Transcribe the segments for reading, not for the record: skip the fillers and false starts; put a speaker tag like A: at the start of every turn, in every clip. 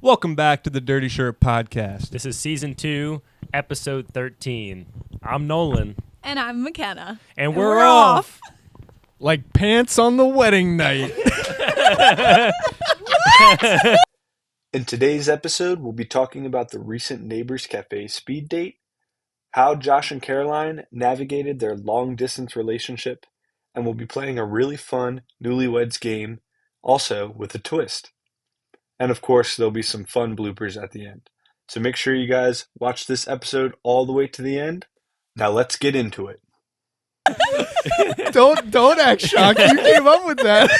A: Welcome back to the Dirty Shirt Podcast.
B: This is Season 2, Episode 13. I'm Nolan.
C: And I'm Makenna.
B: And we're off.
A: Like pants on the wedding night.
D: In today's episode, we'll be talking about the recent Neighbors Cafe speed date, how Josh and Caroline navigated their long-distance relationship, and we'll be playing a really fun newlyweds game, also with a twist. And of course, there'll be some fun bloopers at the end. So make sure you guys watch this episode all the way to the end. Now let's get into it.
A: Don't act shocked. You came up with that.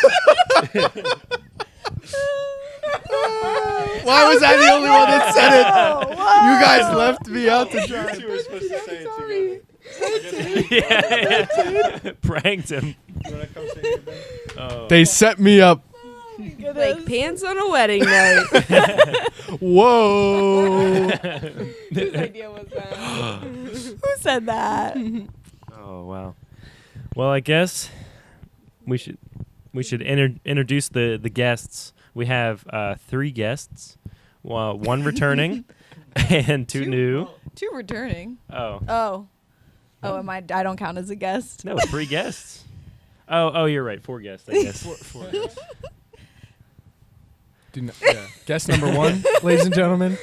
A: Why was I the only one that said it? You guys left me out to dry.
D: You were supposed to say it together.
B: Yeah. Pranked him.
D: You want to come say it again?
A: They set me up.
E: Like pants on a wedding night.
A: Whoa.
E: Whose idea was that?
C: Who said that?
B: Oh, wow. Well, I guess we should introduce the guests. We have 3 guests, one returning and 2 new.
C: 2 returning.
B: Oh.
C: I don't count as a guest.
B: No, 3 guests. Oh, you're right. 4 guests, I guess.
A: Four guests. Guest number 1, ladies and gentlemen.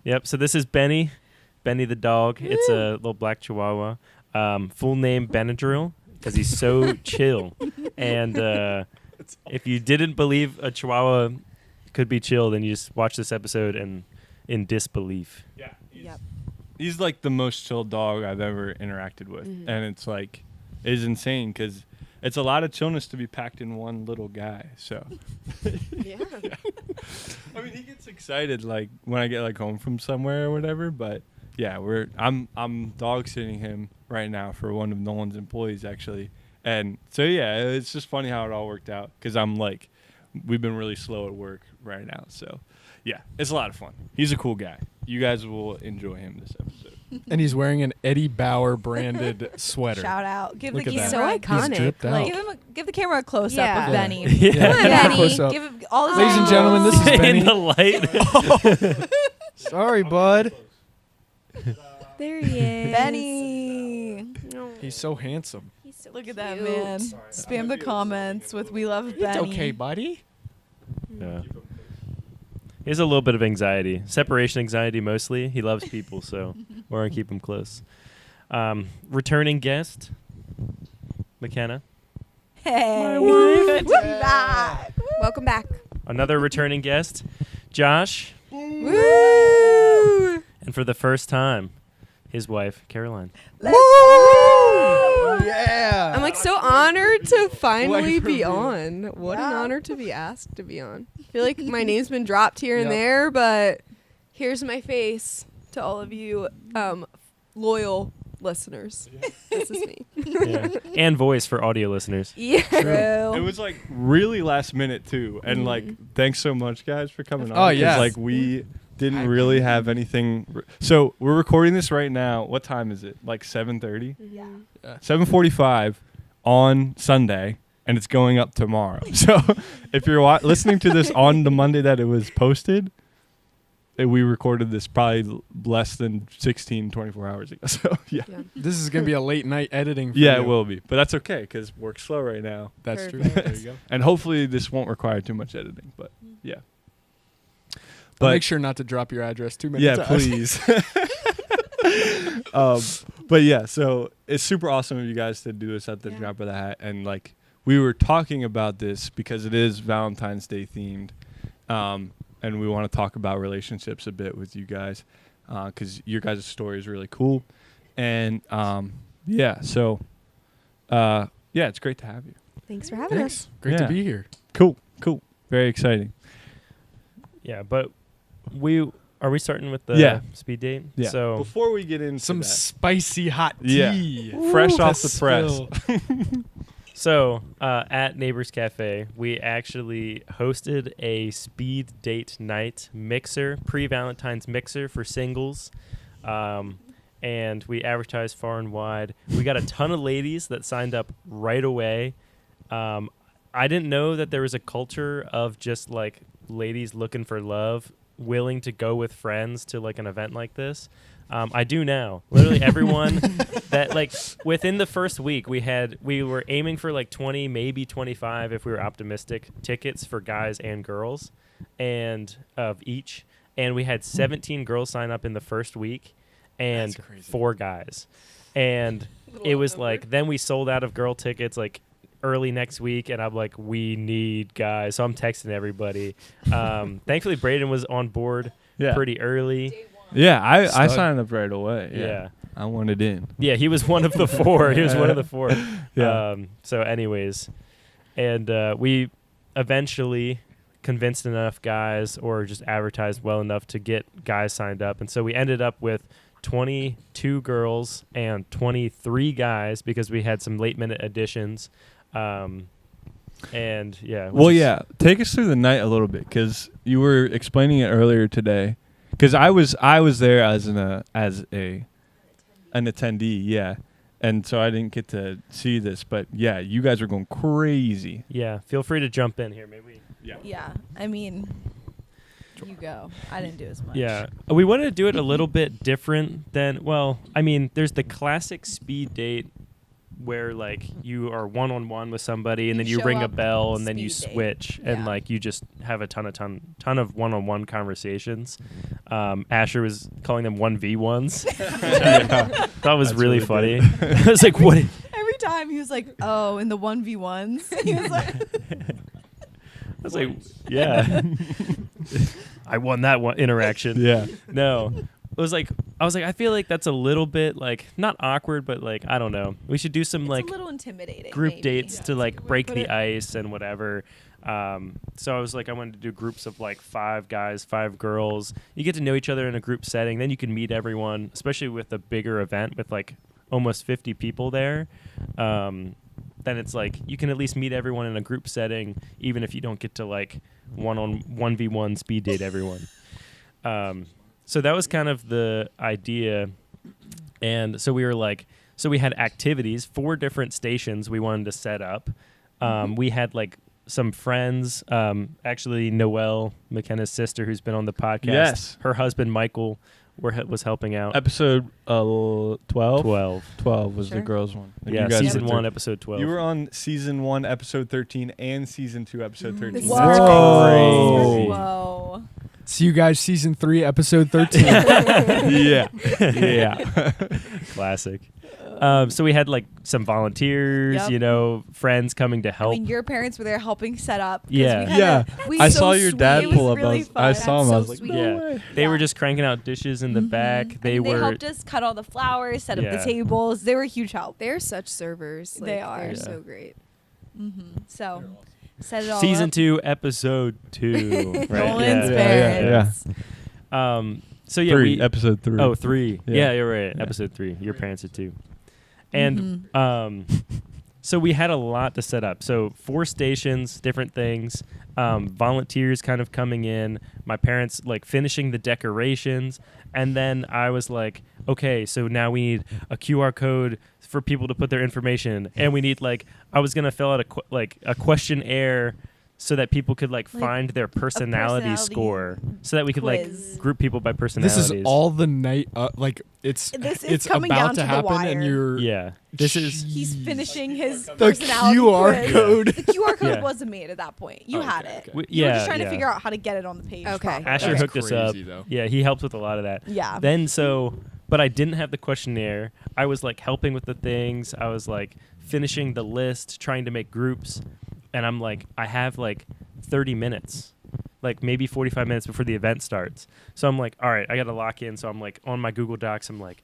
B: Yep, so this is Benny the dog. It's a little black chihuahua. Full name Benadryl, because he's so chill. And if you didn't believe a chihuahua could be chill, then you just watch this episode and in disbelief.
A: Yeah.
E: Yep.
A: He's like the most chill dog I've ever interacted with.
E: Mm-hmm.
A: And it's insane because it's a lot of chillness to be packed in one little guy. So,
E: Yeah.
A: I mean, he gets excited like when I get like home from somewhere or whatever. But yeah, I'm dog sitting him right now for one of Nolan's employees actually. And so yeah, it's just funny how it all worked out because we've been really slow at work right now. So yeah, it's a lot of fun. He's a cool guy. You guys will enjoy him this episode.
F: And he's wearing an Eddie Bauer branded sweater.
C: Shout out. Give
F: Look
C: the
F: at
C: camera.
E: that. So iconic.
F: He's dripped out.
E: Like,
C: Give the camera a close up
E: Yeah.
C: of Benny.
B: Yeah.
C: Come on,
F: Yeah.
C: Benny.
F: Close up.
C: Give him all his
F: Ladies and
C: angles.
F: gentlemen, this is
B: In
F: Benny.
B: the light.
F: Sorry, bud.
E: there he is.
C: Benny.
E: No.
F: He's so handsome.
E: He's so
C: Look at that
E: cute.
C: man. Spam the comments with "We love
F: It's
C: Benny."
F: okay, buddy.
B: Yeah. He has a little bit of anxiety. Separation anxiety mostly. He loves people, so we're going to keep him close. Returning guest, Makenna.
C: Hey.
E: wife.
C: Good to be back.
E: Welcome back.
B: Another returning guest, Josh.
C: Woo!
B: And for the first time, his wife, Caroline.
F: Yeah.
E: I'm like so honored to finally
F: Wife
E: be
F: reveal.
E: on. What an
C: Yeah.
E: honor to be asked to be on. I feel like my name's been dropped here and
F: Yep.
E: there, but here's my face to all of you loyal listeners. This is me.
B: Yeah. And voice for audio listeners.
E: Yeah.
A: It was like really last minute too, and like thanks so much guys for coming on.
F: Oh, yeah.
A: 'cause, like we didn't really have anything. So we're recording this right now. What time is it? Like 7:30,
E: Yeah.
A: 7:45 on Sunday, and it's going up tomorrow. So if you're listening to this on the Monday that it was posted, we recorded this probably less than 24 hours ago. So yeah.
F: This is going to be a late night editing for
A: Yeah,
F: you.
A: it will be, but that's okay because work's slow right now.
F: That's true.
E: Perfect.
F: There you go.
A: And hopefully this won't require too much editing, but yeah.
F: But
A: But
F: make sure not to drop your address too many
A: yeah,
F: times.
A: please. But yeah, so it's super awesome of you guys to do this at the
E: Yeah.
A: drop of the hat. And like we were talking about this because it is Valentine's Day themed. And we want to talk about relationships a bit with you guys because your guys' story is really cool. And yeah, so yeah, it's great to have you.
E: Thanks for having us.
F: Thanks. Great
A: Yeah.
F: to be here.
A: Cool. Very exciting.
B: Yeah, but are we starting with the
A: Yeah.
B: speed date?
A: Yeah.
B: So
A: Before we get into
F: Some
A: that,
F: spicy hot
A: Yeah.
F: tea.
A: fresh
F: To
A: off the press.
F: spill.
B: So at Neighbors Cafe, we actually hosted a speed date night mixer, pre-Valentine's mixer for singles. And we advertised far and wide. We got a ton of ladies that signed up right away. I didn't know that there was a culture of just like ladies looking for love, willing to go with friends to like an event like this. I do now. Literally everyone that like within the first week we were aiming for like 20, maybe 25 if we were optimistic tickets for guys and girls and of each. And we had 17 girls sign up in the first week and
F: That's crazy.
B: 4 guys. And it was like, then we sold out of girl tickets like early next week. And I'm like, we need guys. So I'm texting everybody. Thankfully, Braden was on board pretty early.
A: Yeah, I
F: Stud.
A: signed up right away.
B: Yeah.
A: I wanted in.
B: Yeah, he was one of the 4. He was one of the 4.
A: Yeah.
B: So anyways, and we eventually convinced enough guys or just advertised well enough to get guys signed up. And so we ended up with 22 girls and 23 guys because we had some late minute additions. And yeah.
A: Well, yeah. Take us through the night a little bit because you were explaining it earlier today. Because I was there as an attendee, yeah, and so I didn't get to see this, but yeah, you guys were going crazy.
B: Yeah, feel free to jump in here, maybe.
C: Yeah. I mean, you go. I didn't do as much.
B: Yeah, we wanted to do it a little bit different than. Well, I mean, there's the classic speed date where like you are one-on-one with somebody and
C: You
B: then you
C: show
B: ring a
C: up,
B: bell and then you
C: speed date.
B: switch and
C: Yeah.
B: like you just have a ton of one-on-one conversations. Asher was calling them 1v1s. That was
A: That's
B: really
A: really
B: funny.
A: good.
B: I was like, what?
C: Every time he was like, "Oh, in the 1v1s." He was like,
B: I was like, yeah. I won that one interaction.
A: Yeah.
B: No. It was like, I was like, I feel like that's a little bit like not awkward, but like I don't know. We should do some
C: it's
B: like
C: a little intimidating.
B: group
C: maybe.
B: dates to like break
C: Put
B: the
C: it-
B: ice and whatever. So I was like, I wanted to do groups of like 5 guys, 5 girls. You get to know each other in a group setting. Then you can meet everyone, especially with a bigger event with like almost 50 people there. Then it's like you can at least meet everyone in a group setting, even if you don't get to like 1v1 speed date everyone. So that was kind of the idea. And so we were like, so we had activities, 4 different stations we wanted to set up. We had like some friends, actually Noelle, Makenna's sister, who's been on the podcast.
A: Yes.
B: Her husband, Michael, was helping out.
A: Episode 12?
B: 12.
A: 12 was the
C: Sure.
A: girls one. And
B: Yeah,
A: you guys
B: season
A: were
B: 1, episode 12.
A: You were on season 1, episode 13, and season 2, episode 13.
C: This is
A: Whoa.
C: crazy. Whoa.
F: See you guys, season 3, episode 13.
A: Yeah. Yeah.
B: Classic. So we had like some volunteers,
C: Yep.
B: you know, friends coming to
C: I
B: help.
C: mean, your parents were there helping set up. 'cause
B: Yeah.
C: we kinda-
A: Yeah.
C: we
A: I
C: so
A: saw your
C: sweet.
A: dad
C: It was
A: pull up.
C: really
A: I
C: fun.
A: saw him.
C: That's
A: I was
C: so
A: like,
C: sweet.
A: no
B: Yeah.
A: way.
B: They were
C: Yeah.
B: just cranking out dishes in the
C: Mhm.
B: back. They
C: And
B: were.
C: They helped us cut all the flowers, set up
B: Yeah.
C: the tables. They were a huge help.
E: They're such servers. Like,
C: They are.
E: They're
B: Yeah.
E: so great.
C: So, set it all
B: Season
C: up.
B: 2, episode 2. Right?
C: Nolan's
B: Yeah.
C: parents.
A: Yeah.
B: So yeah,
A: 3, episode 3.
B: Oh, 3.
A: Yeah.
B: Yeah, you're right.
A: Yeah.
B: Episode 3. Your parents are 2. And so we had a lot to set up. So 4 stations, different things. Volunteers kind of coming in. My parents like finishing the decorations, and then I was like, okay, so now we need a QR code for people to put their information, and we need like I was gonna fill out a questionnaire so that people could like find their personality
C: personality
B: score, so that we could
C: quiz.
B: like group people by
F: This
B: personalities.
F: is all the night, like it's
C: This is
F: it's
C: coming
F: about
C: down
F: to
C: to the
F: happen, and
C: wire.
F: you're
B: Yeah, this is.
C: He's finishing his
F: the
C: personality
F: QR
C: quiz.
F: code.
C: The QR code
B: Yeah.
C: wasn't made at that point. You had it.
B: We-
C: You were
B: yeah,
C: just trying
B: yeah.
C: to figure out how to get it on the page.
E: Okay.
C: properly.
B: Asher
F: That's
B: hooked us up.
F: crazy, though.
B: Yeah, he helped with a lot of that.
C: Yeah.
B: Then but I didn't have the questionnaire. I was like helping with the things. I was like finishing the list, trying to make groups, and I'm like, I have like 30 minutes, like maybe 45 minutes before the event starts. So I'm like, all right, I got to lock in. So I'm like on my Google Docs. I'm like,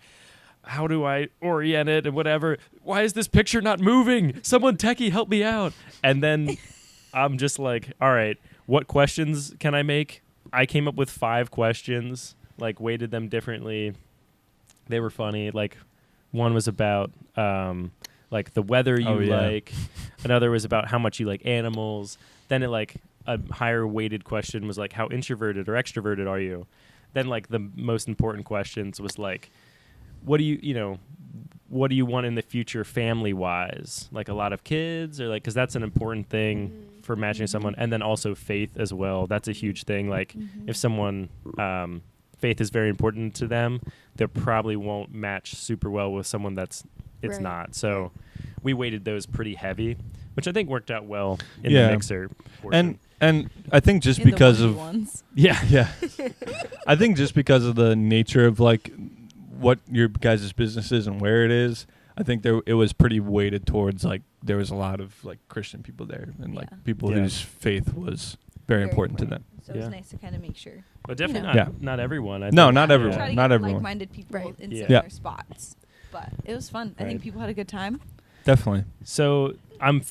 B: how do I orient it and whatever? Why is this picture not moving? Someone techie help me out. And then I'm just like, all right, what questions can I make? I came up with 5 questions, like weighted them differently. They were funny. Like one was about like the weather you like. Another was about how much you like animals. Then it like a higher weighted question was like how introverted or extroverted are you? Then like the most important questions was like what do you want in the future family wise? Like a lot of kids or like cuz that's an important thing for matching someone, and then also faith as well. That's a huge thing. Like if someone faith is very important to them, they probably won't match super well with someone it's
E: Right.
B: not. So we weighted those pretty heavy, which I think worked out well in
A: Yeah.
B: the mixer portion.
A: And I think just
C: In the
A: because
C: onesie
A: of
C: ones.
A: yeah, I think just because of the nature of like what your guys' business is and where it is, I think it was pretty weighted towards like there was a lot of like Christian people there and like
C: Yeah.
A: people
B: Yeah.
A: whose faith was very important to them.
C: So it was
B: Yeah.
C: nice to kind of make sure.
B: But definitely
C: know.
B: not everyone.
A: No,
B: think.
A: not
C: Yeah,
A: everyone.
C: Try to
A: Not
C: get
A: everyone.
C: like-minded people
E: Right.
C: in
B: Yeah.
C: similar spots. But it was fun. I
B: Right.
C: think people had a good time.
A: Definitely.
B: So I'm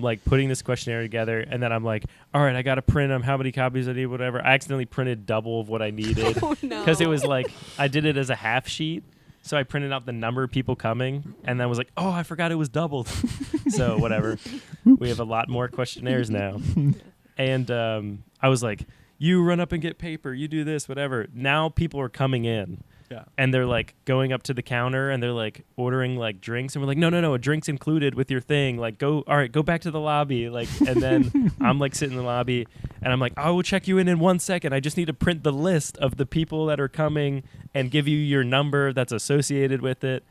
B: like putting this questionnaire together, and then I'm like, all right, I got to print them. How many copies I need, whatever. I accidentally printed double of what I needed
E: Oh no.
B: because it was like I did it as a half sheet. So I printed out the number of people coming, and then was like, oh, I forgot it was doubled. So whatever. We have a lot more questionnaires now. And I was like, you run up and get paper. You do this, whatever. Now people are coming in.
A: Yeah.
B: And they're like going up to the counter and they're like ordering like drinks, and we're like, no, a drink's included with your thing. Like, go back to the lobby. Like, and then I'm like sitting in the lobby and I'm like, I will check you in 1 second. I just need to print the list of the people that are coming and give you your number that's associated with it.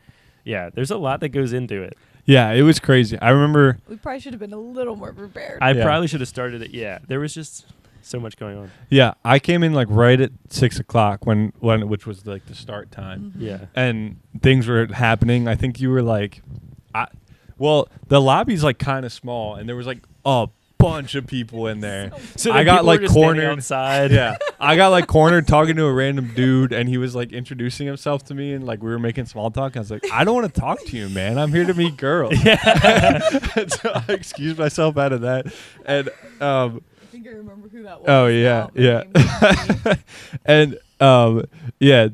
B: Yeah, there's a lot that goes into it.
A: Yeah, it was crazy. I remember.
C: We probably should have been a little more prepared.
B: I
A: Yeah.
B: probably should have started it. Yeah, there was just so much going on.
A: Yeah, I came in like right at 6:00 when which was like the start time,
B: Yeah.
A: and things were happening. I think you were like, the lobby's like kind of small, and there was like a bunch of people in there.
B: So
A: I
B: then
A: got
B: people were
A: like
B: just standing
A: cornered.
B: outside.
A: Yeah, I got like cornered talking to a random dude, and he was like introducing himself to me, and like we were making small talk. I was like, I don't want to talk to you, man. I'm here to meet girls. And so I excused myself out of that, and
C: I think I remember who that was.
A: oh yeah,
C: now, but
A: yeah, and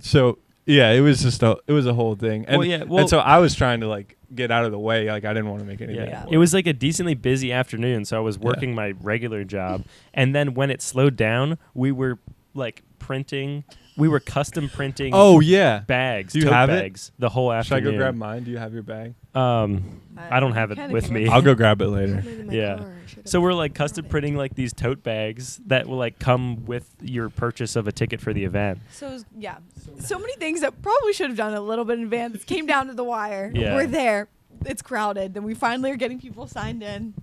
A: so yeah, it was just it was a whole thing, and and so I was trying to like get out of the way, like I didn't want to make anything.
B: Yeah.
A: work.
B: It was like a decently busy afternoon, so I was working my regular job, and then when it slowed down, we were like custom printing
A: Oh yeah,
B: bags,
A: Do you
B: tote
A: have it?
B: bags, the whole
A: should I
B: afternoon.
A: go grab mine? Do you have your bag?
B: I don't have it
C: kinda
B: with
C: can
B: me.
A: I'll go grab it later.
E: I'm in my
B: Yeah.
E: car. I should've
B: So we're
E: brought
B: like custom printing like these tote bags that will like come with your purchase of a ticket for the event.
C: So it was, yeah, so many things that probably should have done a little bit in advance came down to the wire.
B: Yeah.
C: We're there. It's crowded. Then we finally are getting people signed in,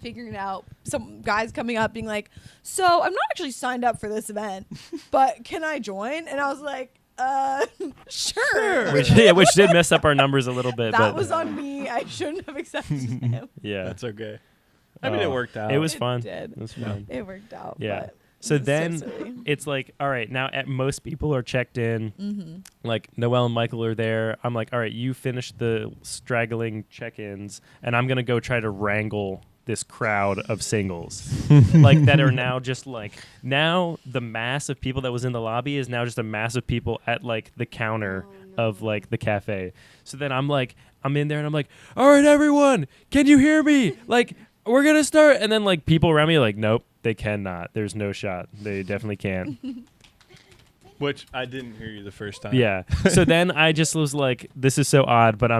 C: figuring it out. Some guys coming up being like, so I'm not actually signed up for this event, but can I join? And I was like, sure.
B: Which did mess up our numbers a little bit.
C: That
B: but
C: was on me. I shouldn't have accepted him.
B: yeah.
A: That's okay. I mean, it worked out.
B: It was
C: It
B: fun.
C: did.
B: It was fun.
C: It worked out.
B: Yeah.
C: But
B: So
C: it's
B: then
C: silly.
B: it's like, all right, now at most people are checked in. Like Noelle and Michael are there. I'm like, all right, you finish the straggling check-ins, and I'm gonna go try to wrangle this crowd of singles, like that are now just like now the mass of people that was in the lobby is now just a mass of people at like the counter of like the cafe. So then I'm in there and I'm like, all right, everyone, can you hear me? Like, we're gonna start, and then like people around me are like, nope, they cannot. There's no shot. They definitely can.
A: Which I didn't hear you the first time.
B: Yeah. So then I just was like, this is so odd, but I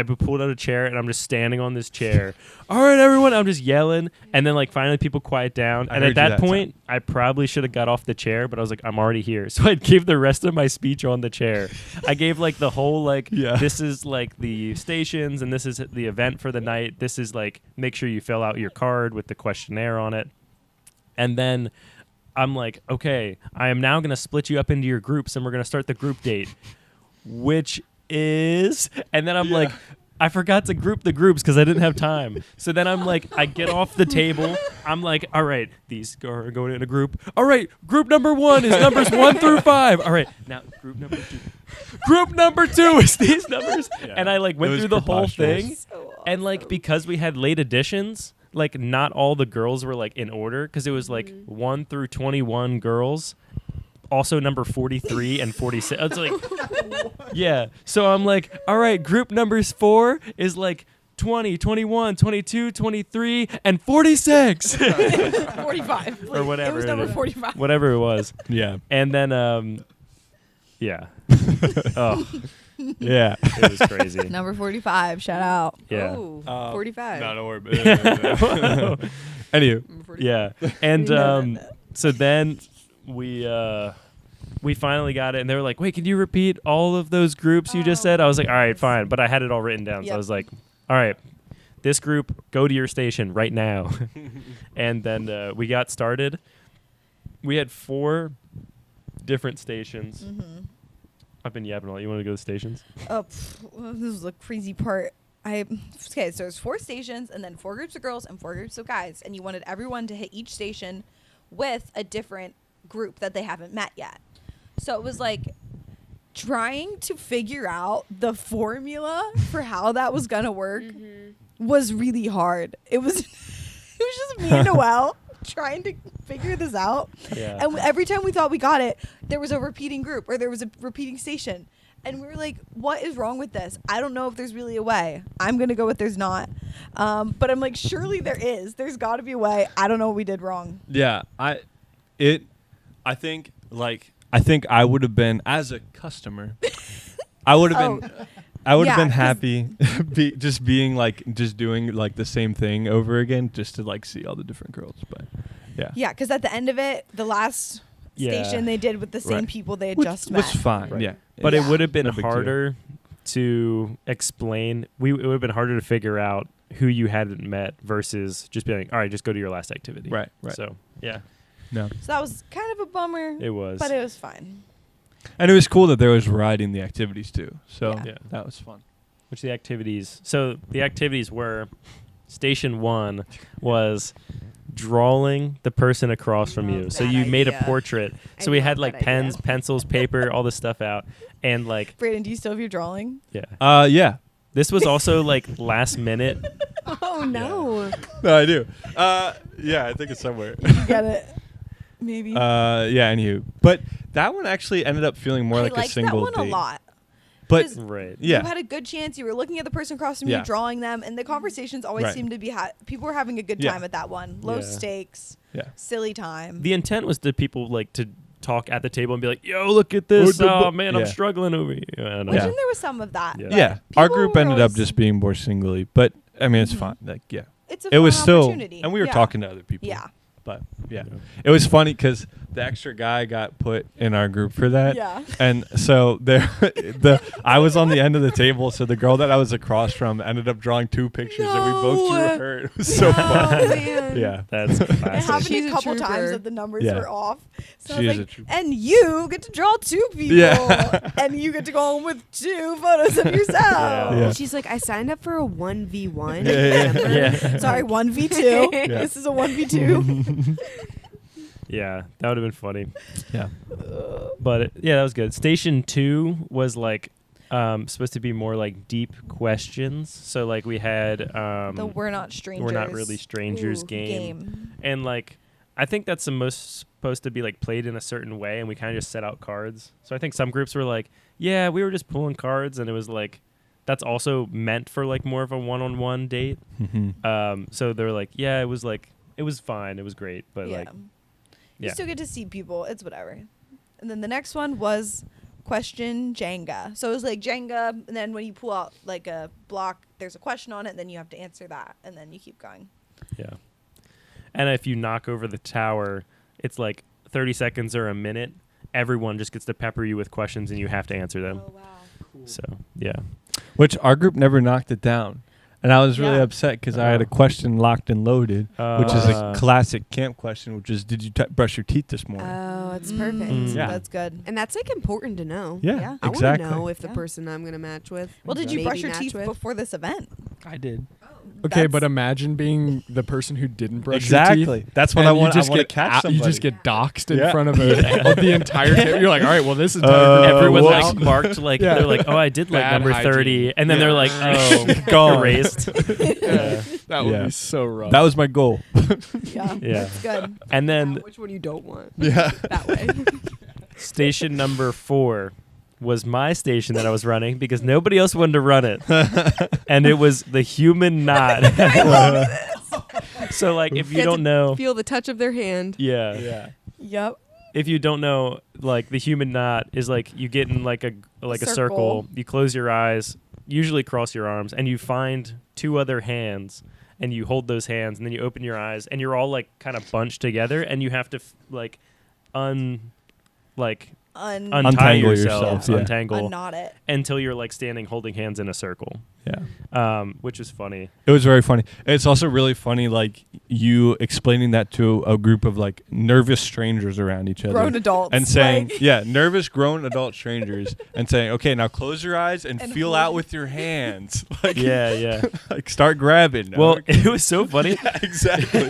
B: pulled out a chair and I'm just standing on this chair. All right, everyone. I'm just yelling. And then like finally people quiet down.
A: I
B: And
A: heard
B: at
A: you
B: that
A: that
B: point, I probably should have got off the chair, but I was like, I'm already here. So I gave the rest of my speech on the chair. I gave like the whole like, this is like the stations and this is the event for the night. This is like, make sure you fill out your card with the questionnaire on it. And then I'm like, okay, I am now going to split you up into your groups, and we're going to start the group date, which is, and then I'm like, I forgot to group the groups because I didn't have time. So then I'm like, I get off the table. I'm like, all right, these are going in a group. All right, group number 1 is numbers 1 through 5. All right, now group number 2. Group number 2 is these numbers. Yeah. And I like went through the whole thing.
E: So
B: And like, because we had late additions, like not all the girls were like in order, because it was like 1 through 21 girls, also number 43 and 46. It's like, yeah. So I'm like, all right, group numbers 4 is like 20, 21, 22, 23, and 46.
C: 45.
B: Or whatever
C: It was
B: it
C: number
B: is.
C: 45.
B: Whatever it was.
A: Yeah.
B: And then, yeah. Oh,
A: Yeah.
B: it was crazy.
C: Number 45. Shout out.
B: Yeah.
E: Oh, 45.
A: No, don't worry about it. Anywho,
B: Yeah. And
C: No.
B: so then we finally got it, and they were like, wait, can you repeat all of those groups you just said? I was like, all right, fine. But I had it all written down. So I
C: Yep.
B: was like, all right, this group, go to your station right now. And then we got started. We had 4 different stations.
C: Mm-hmm.
B: I've been yapping a lot. You want to go to the stations?
C: Oh, well, this is the crazy part. Okay, so there's 4 stations and then 4 groups of girls and 4 groups of guys, and you wanted everyone to hit each station with a different group that they haven't met yet. So it was like trying to figure out the formula for how that was gonna work was really hard. It was just me and Noelle trying to figure this out.
B: Yeah.
C: And every time we thought we got it, there was a repeating group or there was a repeating station. And we were like, what is wrong with this? I don't know if there's really a way. I'm going to go with there's not. But I'm like, surely there is. There's got to be a way. I don't know what we did wrong.
A: yeah, I think I would have been, as a customer, I would have been
C: Yeah,
A: been
C: 'cause-
A: happy just doing like the same thing over again, just to like see all the different girls. But yeah,
C: Yeah, because at the end of it, the last
B: Yeah.
C: station they did with the same
A: Right.
C: people they had
A: which
C: just met.
A: was fine.
B: Right.
A: Yeah,
B: But
C: Yeah.
B: it would have been
A: No big deal.
B: harder to explain. It would have been harder to figure out who you hadn't met versus just being like, all right, just go to your last activity.
A: right.
B: So, yeah,
A: No,
C: So that was kind of a bummer,
B: it was.
C: but it was fine.
A: and it was cool that there was variety in the activities too. So
C: Yeah.
B: Yeah.
A: that was fun.
B: Which the activities? So the activities were, station 1 was drawing the person across from you.
E: Love
B: So
E: that
B: you made a
E: idea.
B: portrait.
E: I
B: So we had
E: love
B: like
E: that
B: pens,
E: idea.
B: pencils, paper, all this stuff out, and like
C: Braden, do you still have your drawing?
B: yeah.
A: Yeah.
B: This was also like last minute.
E: Oh no.
A: No, I do. Yeah, I think it's somewhere.
C: You get it? Maybe.
A: Yeah, anywho. But that one actually ended up feeling more
C: I
A: like a
C: liked
A: single
C: that one
A: date.
C: a lot.
A: But
C: 'Cause
B: Right.
A: yeah.
C: You had a good chance. You were looking at the person across from
A: Yeah.
C: you, drawing them, and the conversations always
A: Right.
C: seemed to be people were having a good
A: Yeah.
C: time at that one. Low
B: Yeah.
C: stakes,
A: Yeah.
C: silly time.
B: The intent was to people like to talk at the table and be like, "Yo, look at this! Oh man, I'm
A: Yeah.
B: struggling over here." I don't know.
C: Which
A: Yeah.
C: and there was some of that.
B: Yeah.
C: but
A: Yeah, our
C: people
A: group
C: were
A: ended up
C: always-
A: just being more singly, but I mean it's
C: Mhm.
A: fine. Like yeah,
C: It's a
A: it was
C: fun
A: still,
C: opportunity.
A: and we were
C: Yeah.
A: talking to other people.
C: Yeah.
A: But yeah, it was funny because the extra guy got put in our group for that.
C: Yeah.
A: And so I was on the end of the table, so the girl that I was across from ended up drawing 2 pictures, and we both drew
C: No.
A: her. It was so
E: Oh
A: fun.
E: man.
A: Yeah,
B: That's
C: It
B: classic.
C: happened
E: She's
C: a
E: a
C: couple times
E: trooper.
C: that the numbers
A: Yeah.
C: were off. So I
A: She
C: was
A: is a
C: like,
A: trooper.
C: and you get to draw 2 people.
A: Yeah.
C: And you get to go home with 2 photos of yourself.
A: Yeah.
E: She's like, I signed up for a 1v1.
A: Yeah, yeah, yeah.
E: remember?
B: Yeah.
C: Sorry, 1v2.
A: Yeah.
C: This is a 1v2.
B: Yeah, that would have been funny.
A: yeah.
B: But yeah, that was good. Station 2 was like supposed to be more like deep questions. So like we had
C: The We're Not Strangers.
B: We're Not Really Strangers
C: Ooh,
B: game. And like I think that's the most supposed to be like played in a certain way, and we kind of just set out cards. So I think some groups were like, yeah, we were just pulling cards, and it was like that's also meant for like more of a one-on-one date. So they were like, yeah, it was fine, it was great, but
C: Yeah.
B: like
C: You
B: yeah.
C: still get to see people. It's whatever. And then the next one was question Jenga. So it was like Jenga, and then when you pull out like a block, there's a question on it, and then you have to answer that, and then you keep going.
B: Yeah. And if you knock over the tower, it's like 30 seconds or a minute. Everyone just gets to pepper you with questions, and you have to answer them.
C: Oh, wow.
B: So, yeah.
A: Which our group never knocked it down. And I was really
C: Yeah.
A: upset because I had a question locked and loaded, which is a classic camp question, which is, did you brush your teeth this morning?
E: Oh, it's perfect.
B: Mm.
A: Yeah.
C: That's good.
E: And that's like important to know.
A: yeah,
C: yeah.
E: I
A: exactly.
E: want to know if the
C: Yeah.
E: person I'm going to match with.
C: Well, did you
E: maybe
C: brush your
E: match
C: teeth
E: with.
C: before this event?
A: I did.
F: Okay, but
C: That's-
F: imagine being the person who didn't brush your
A: Exactly.
F: teeth.
A: That's what
F: and
A: I
F: you
A: want. I
F: just
A: want to
F: get
A: catch
F: out-
A: somebody.
F: You just get doxxed in
A: Yeah.
F: front of the entire table. You're like, all right, well, this is
B: Everyone
A: whoops.
B: like marked like
F: Yeah.
B: they're like, oh, I did like
F: Bad
B: number
F: hygiene.
B: 30, and then
F: Yeah.
B: they're like, oh,
A: Gone.
B: erased.
F: Yeah. That would
A: Yeah.
F: be so rough.
A: That was my goal.
C: Yeah.
B: Yeah.
C: That's good.
B: And then
E: Which one you don't want.
A: Yeah.
E: That way.
B: station number 4 was my station that I was running because nobody else wanted to run it, and it was the human knot. So like, if you
E: Get
B: don't
E: to
B: know,
E: Feel the touch of their hand.
B: yeah.
A: Yeah.
C: Yep.
B: If you don't know, like the human knot is like you get in like a circle.
C: Circle.
B: You close your eyes, usually cross your arms, and you find 2 other hands, and you hold those hands, and then you open your eyes, and you're all like kind of bunched together, and you have to untie yourself,
A: yeah.
B: untangle
C: Unknot it.
B: until you're like standing holding hands in a circle.
A: Yeah.
B: Which is funny.
A: It was very funny. It's also really funny, like you explaining that to a group of like nervous strangers around each other.
C: Grown adults.
A: And saying,
C: like,
A: nervous grown adult strangers, and saying, okay, now close your eyes and feel
C: hold
A: out
C: it.
A: with your hands. Like,
B: Yeah.
A: like start grabbing.
B: Well, it was so funny
A: Yeah, exactly.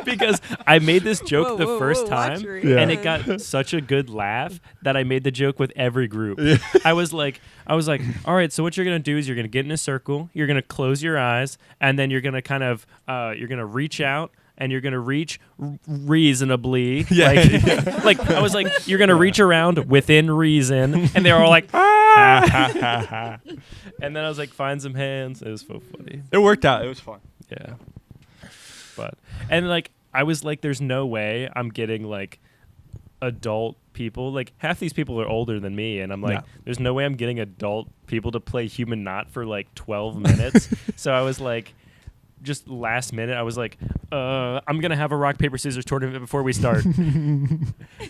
B: because I made this joke the first
E: watch
B: time,
E: your
A: Yeah.
B: and it got such a good laugh that I made the joke with every group.
A: Yeah.
B: I was like, all right, so what you're gonna do is you're gonna get in a circle, you're gonna close your eyes, and then you're gonna kind of you're gonna reach out. And you're gonna reach reasonably, like I was like, you're gonna reach around within reason, and they were all like, ah. And then I was like, find some hands. It was so funny.
A: It worked out. It was fun.
B: Yeah, and like I was like, there's no way I'm getting like adult people. Like half these people are older than me, and I'm like, there's no way I'm getting adult people to play Human Knot for like 12 minutes. So I was like. Just last minute, I was like, I'm going to have a rock, paper, scissors tournament before we start.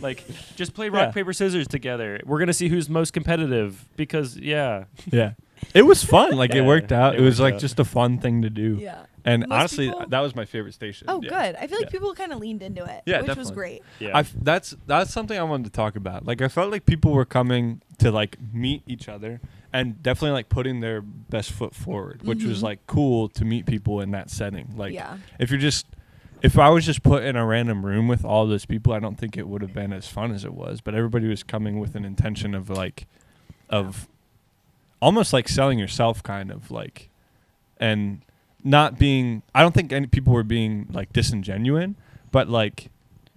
B: Like, just play rock, paper, scissors together. We're going to see who's most competitive because,
A: Yeah. It was fun. Like, it worked out. It was
B: worked
A: like
B: out.
A: just a fun thing to do.
C: yeah.
A: And
C: Most
A: honestly,
C: people-
A: that was my favorite station.
C: Oh,
A: Yeah.
C: good. I feel like
A: Yeah.
C: people kind of leaned into it,
A: Yeah,
C: which was
A: definitely.
C: great.
B: yeah.
A: That's something I wanted to talk about. Like, I felt like people were coming to like meet each other and definitely like putting their best foot forward, which was like cool to meet people in that setting. Like,
C: Yeah.
A: if I was just put in a random room with all those people, I don't think it would have been as fun as it was. But everybody was coming with an intention of almost like selling yourself, kind of like, and not being. I don't think any people were being like disingenuous, but like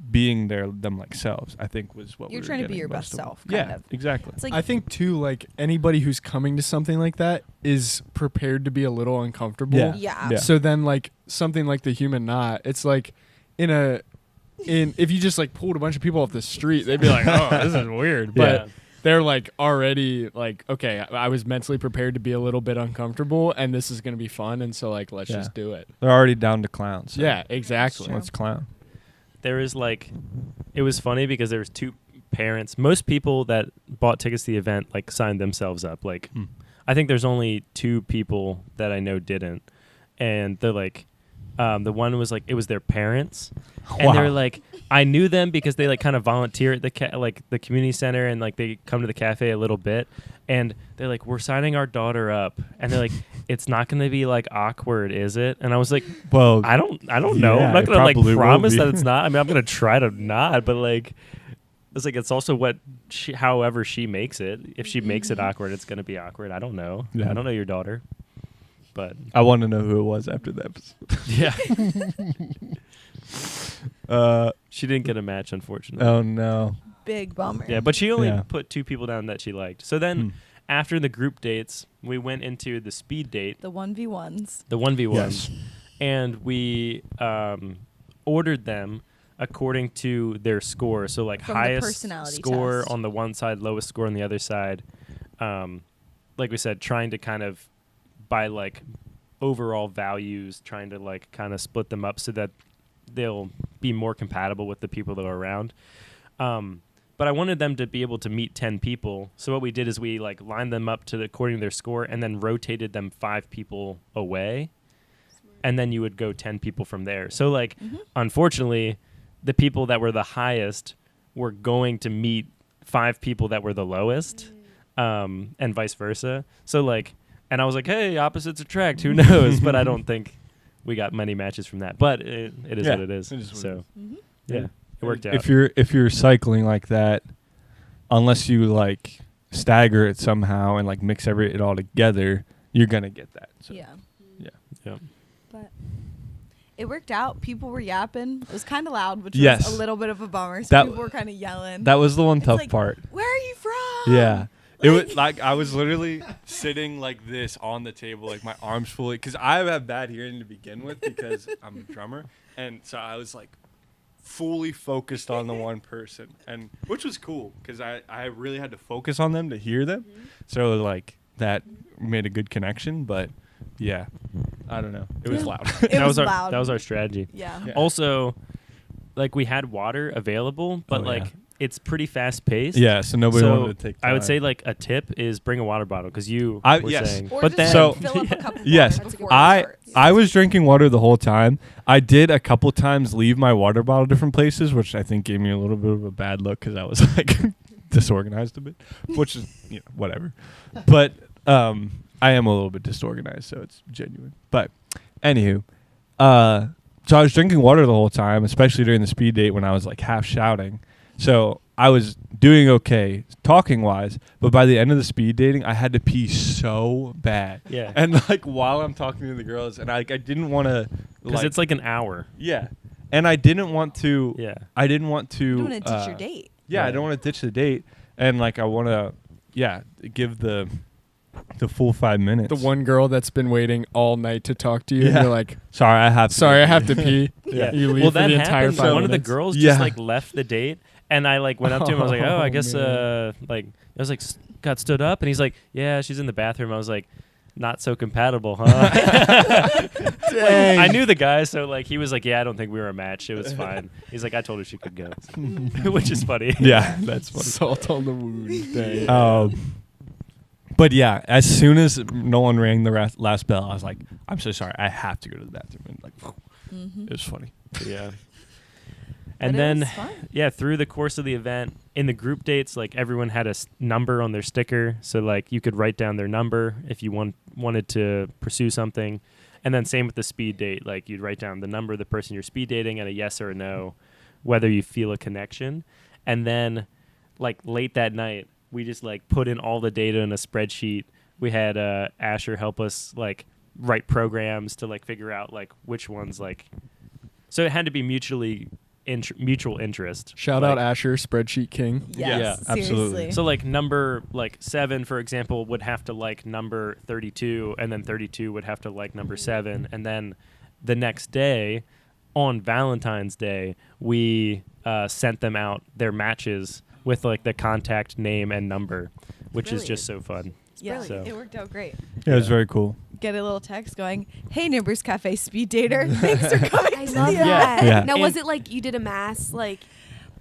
A: being them like selves. I think was what
C: You're
A: we were
C: trying to be
A: getting
C: your
A: most
C: best
A: of.
C: self,
A: Yeah,
C: kind of.
A: exactly.
C: It's like
F: I think too, like anybody who's coming to something like that is prepared to be a little uncomfortable.
A: Yeah.
C: yeah.
A: Yeah.
F: So then, like something like the Human Knot, it's like if you just like pulled a bunch of people off the street, they'd be like, "Oh, this is weird." But
B: Yeah.
F: they're like already like, "Okay, I was mentally prepared to be a little bit uncomfortable, and this is gonna be fun, and so like let's
A: Yeah.
F: just do it."
A: They're already down to clowns. So
F: Yeah, exactly.
C: True.
A: let's clown.
B: There is like, it was funny because there was two parents. Most people that bought tickets to the event like signed themselves up. Like, I think there's only 2 people that I know didn't, and they're like, the one was like, it was their parents, and they're like, I knew them because they like kind of volunteer at the the community center, and like they come to the cafe a little bit, and they're like, we're signing our daughter up, and they're like, it's not going to be like awkward, is it? And I was like,
A: Well,
B: I don't know.
A: Yeah,
B: I'm not
A: it
B: gonna like
A: probably will
B: promise
A: be.
B: that it's not. I mean, I'm gonna try to not, but like, it's like it's also what however she makes it. If she makes it awkward, it's gonna be awkward. I don't know.
A: Yeah.
B: I don't know your daughter, but
A: I want to know who it was after the episode.
B: yeah,
A: Uh,
B: she didn't get a match, unfortunately.
A: oh no.
C: Big bummer.
B: Yeah, but she only
A: Yeah.
B: put 2 people down that she liked. So then, after the group dates, we went into the speed date,
C: The 1v1s.
B: the 1v1s,
A: Yes.
B: and we ordered them according to their score. So like
C: From the
B: highest
C: personality
B: score
C: test.
B: on the one side, lowest score on the other side. Like we said, trying to kind of by like overall values, trying to like kind of split them up so that they'll be more compatible with the people that are around. But I wanted them to be able to meet 10 people. So what we did is we like lined them up to according to their score and then rotated them 5 people away. And then you would go 10 people from there. So like, unfortunately, the people that were the highest were going to meet 5 people that were the lowest, and vice versa. So like, and I was like, hey, opposites attract. Who knows? But I don't think we got many matches from that. But it is
A: Yeah,
B: what it is.
A: it is what
B: So
C: Mhm.
B: yeah, it worked out.
A: If you're cycling like that, unless you like stagger it somehow and like mix it all together, you're gonna get that. So.
C: Yeah.
B: Yeah.
C: But it worked out. People were yapping. It was kind of loud, which
A: Yes.
C: was a little bit of a bummer. So
A: That-
C: people were kind of yelling.
A: That was the one
C: It's
A: tough
C: like,
A: part.
C: Where are you from?
A: Yeah. It was like I was literally sitting like this on the table, like my arms fully, because I have bad hearing to begin with because I'm a drummer, and so I was like fully focused on the one person, and which was cool because I really had to focus on them to hear them, so like that made a good connection. But yeah, I don't know. It was loud.
C: It
B: that
C: was
B: our
C: loud.
B: that was our strategy.
C: Yeah.
A: Yeah.
B: Also, like we had water available, but
A: Oh,
B: like
A: yeah.
B: it's pretty fast paced.
A: Yeah, so nobody
B: So
A: wanted to take time.
B: I would say like a tip is bring a water bottle because you were
A: Yes.
B: saying.
C: Or
B: But
C: just
B: then
A: So-
C: fill up a cup of
A: Yes.
C: water before
A: I
C: it starts.
A: I was drinking water the whole time. I did a couple times leave my water bottle different places, which I think gave me a little bit of a bad look because I was like disorganized a bit, which is whatever. But I am a little bit disorganized, so it's genuine. But anywho, so I was drinking water the whole time, especially during the speed date when I was like half shouting. So I was doing okay talking wise, but by the end of the speed dating, I had to pee so bad.
B: yeah,
A: And like while I'm talking to the girls, and I didn't want to,
B: because it's like an hour.
A: yeah, and I didn't want to.
B: Yeah.
A: I didn't want to.
C: You don't want to ditch your date.
A: Yeah, I
B: Right.
A: don't want to ditch the date, and like I want to, give the full 5 minutes.
F: The one girl that's been waiting all night to talk to you, and
A: Yeah.
F: you're like,
A: Sorry, I have.
F: sorry, I have to pee.
B: Yeah.
F: You leave
B: Well,
F: for
B: that
F: the entire
B: happened.
F: 5
B: One of the
F: minutes.
B: girls
A: Yeah.
B: just like left the date, and I like went up to him. I was like, "Oh, I
F: Oh,
B: guess
F: man.
B: like I was like got stood up," and he's like, "Yeah, she's in the bathroom." I was like, "Not so compatible, huh?"
F: Dang.
B: I knew the guy, so like he was like, "Yeah, I don't think we were a match. It was fine." He's like, "I told her she could go," which is funny.
A: Yeah, that's funny.
F: Salt on the wound. Dang.
A: But yeah, as soon as Nolan rang the last bell, I was like, "I'm so sorry, I have to go to the bathroom." And like,
C: Mm-hmm.
A: it was funny.
B: Yeah.
C: But
B: And
C: it
B: then,
C: was fun.
B: yeah, through the course of the event, in the group dates, like everyone had a number on their sticker, so like you could write down their number if you wanted to pursue something, and then same with the speed date, like you'd write down the number of the person you're speed dating and a yes or a no, whether you feel a connection, and then like late that night, we just like put in all the data in a spreadsheet. We had Asher help us like write programs to like figure out like which ones like, so it had to be mutual interest.
F: Shout
B: Like,
F: out Asher, spreadsheet king.
C: Yes,
A: Yeah, absolutely.
C: seriously.
B: So like number like 7, for example, would have to like number 32, and then 32 would have to like number 7, and then the next day, on Valentine's Day, we sent them out their matches with like the contact name and number, which is just so fun.
C: yeah,
B: So-
C: it worked out great.
A: Yeah, it was very cool.
C: Get a little text going, "Hey, Neighbors Cafe speed dater, thanks for coming
E: I
C: to
E: love
C: the
E: that.
C: event."
A: Yeah.
E: Now,
B: And-
E: was it like you did a mass, like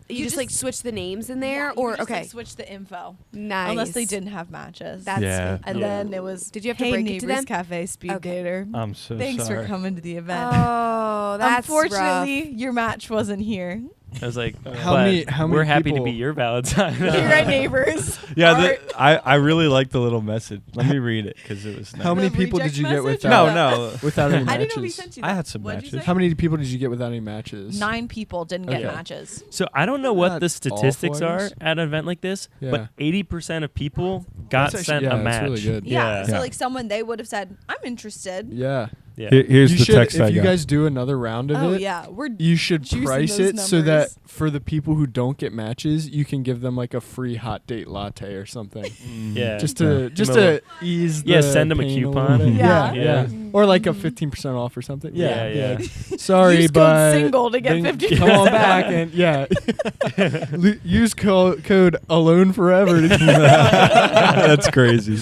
E: you just like switched the names in there,
C: Yeah, you
E: or
C: could just, like,
E: okay,
C: switch the info
E: nice.
C: unless they didn't have matches.
E: That's
A: Yeah.
E: sweet.
C: and
B: Yeah.
C: then it was,
E: Did you have to
C: "Hey,
E: break it to
C: Neighbors
E: them?
C: Cafe speed
E: Okay.
C: dater,
A: I'm so
C: thanks
A: sorry.
C: for coming to the event."
E: Oh, that's
C: Unfortunately, your match wasn't here.
B: I was like,
F: How
B: but
F: many
B: we're happy to
F: people-
B: be your Valentine.
C: Here at Neighbors.
A: Yeah,
C: Art.
A: I really liked the little message. Let me read it because it was nice.
F: How many
C: The
F: people
C: reject
F: did you get
C: message or
F: without?
A: No,
F: Without any
C: I didn't know we
F: matches.
C: sent you
A: I
C: that.
A: had some
C: What'd you
A: matches.
C: say?
F: How many people did you get without any matches?
C: 9 people didn't get
F: Okay.
C: matches.
B: So I don't know what the
F: That's
B: statistics
F: awful, I
B: are
F: guess.
B: at an event like this,
F: Yeah.
B: but 80% of people got
F: That's
B: sent
F: actually-
B: a
F: yeah, that's
B: match.
F: really good.
C: Yeah. So
A: Yeah.
C: like someone they would have said, "I'm interested."
F: Yeah.
B: Yeah.
A: Here's
F: you
A: the
F: should,
A: text I
F: if you
A: got.
F: guys do another round of
C: Oh
F: it,
C: yeah, we're
F: you should
C: juicing
F: price
C: those
F: it so that
C: numbers.
F: for the people who don't get matches, you can give them like a free hot date latte or something.
B: Yeah.
F: Just to
A: Yeah.
F: just
B: Give 'em
F: to ease the
B: Yeah, send 'em a
F: pain
B: coupon.
F: little bit.
C: Yeah.
F: Yeah,
B: Yeah.
F: Or like a 15% off or something. Yeah,
B: Yeah,
F: Sorry,
C: Use code
F: but
C: single to get
F: then
C: 50%.
F: come on back and use code alone forever.
A: That's crazy.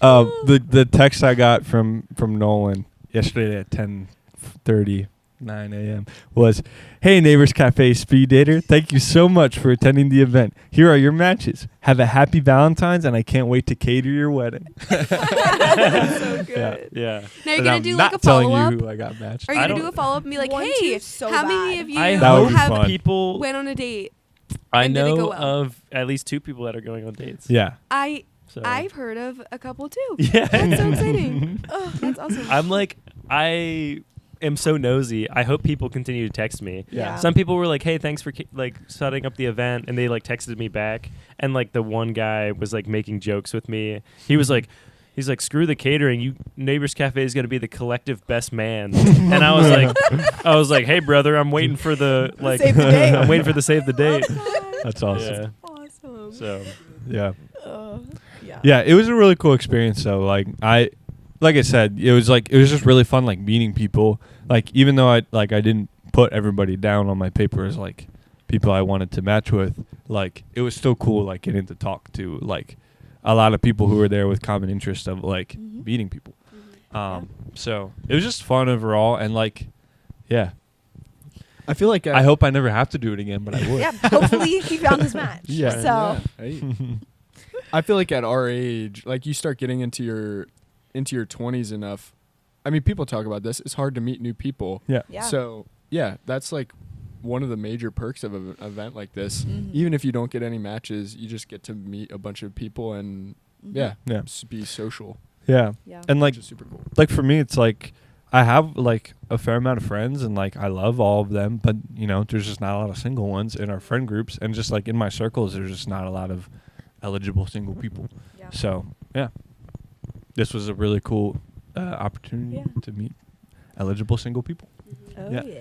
A: The text I got from Nolan yesterday at 10:39 a.m. was, "Hey, Neighbors Cafe Speed Dater, thank you so much for attending the event. Here are your matches. Have a happy Valentine's, and I can't wait to cater your wedding."
E: That's so good.
A: Yeah.
B: Yeah.
E: Now you're
A: And
E: gonna
A: I'm
E: do
A: not
E: like a
A: telling
E: follow up.
A: you who I got matched.
E: Are you
B: I
E: gonna do
B: don't-
E: a follow up and be like,
C: Want
E: hey,
C: to so
E: how many
C: bad.
E: of you
B: I
A: That would
B: hope
A: be
E: have
A: fun.
B: people.
E: went on a date?
B: I
E: and did it go
B: know
E: well?
B: of at least 2 people that are going on dates.
A: Yeah.
B: So.
E: I've heard of a couple too.
B: Yeah.
E: That's so exciting. Oh, that's awesome.
B: I'm like, I am so nosy. I hope people continue to text me.
C: Yeah.
B: Some people were like, "Hey, thanks for like setting up the event," and they like texted me back. And like the one guy was like making jokes with me. He was like, he's like, "Screw the catering. You Neighbors Cafe is gonna be the collective best man." And I was like, "Hey, brother, I'm waiting for the like,
C: Save the date.
B: I'm waiting for the save the date."
A: That's awesome.
B: Yeah.
E: Awesome.
B: So
A: Yeah.
C: Yeah.
A: Yeah, it was a really cool experience though. Like I said, it was just really fun like meeting people. Like even though I didn't put everybody down on my paper as like people I wanted to match with, like it was still cool like getting to talk to like a lot of people who were there with common interest of like
C: Mhm.
A: meeting people. So it was just fun overall, and like, yeah.
F: I feel like
A: I hope I never have to do it again, but I would.
C: Yeah, hopefully he found his match.
A: Yeah.
C: So
F: Hey. I feel like at our age, like you start getting into your 20s enough. I mean, people talk about this. It's hard to meet new people.
A: Yeah.
C: yeah.
F: So yeah, that's like one of the major perks of an event like this.
C: Mhm.
F: Even if you don't get any matches, you just get to meet a bunch of people and
C: Mhm.
A: Yeah.
F: be social.
A: Yeah.
C: Yeah.
A: And like
F: Which is super cool.
A: like for me, it's like I have like a fair amount of friends, and like I love all of them, but you know, there's just not a lot of single ones in our friend groups, and just like in my circles, there's just not a lot of eligible single people.
C: Yeah.
A: So yeah, this was a really cool opportunity
C: Yeah.
A: to meet eligible single people.
C: Oh
A: Yeah.
C: yeah.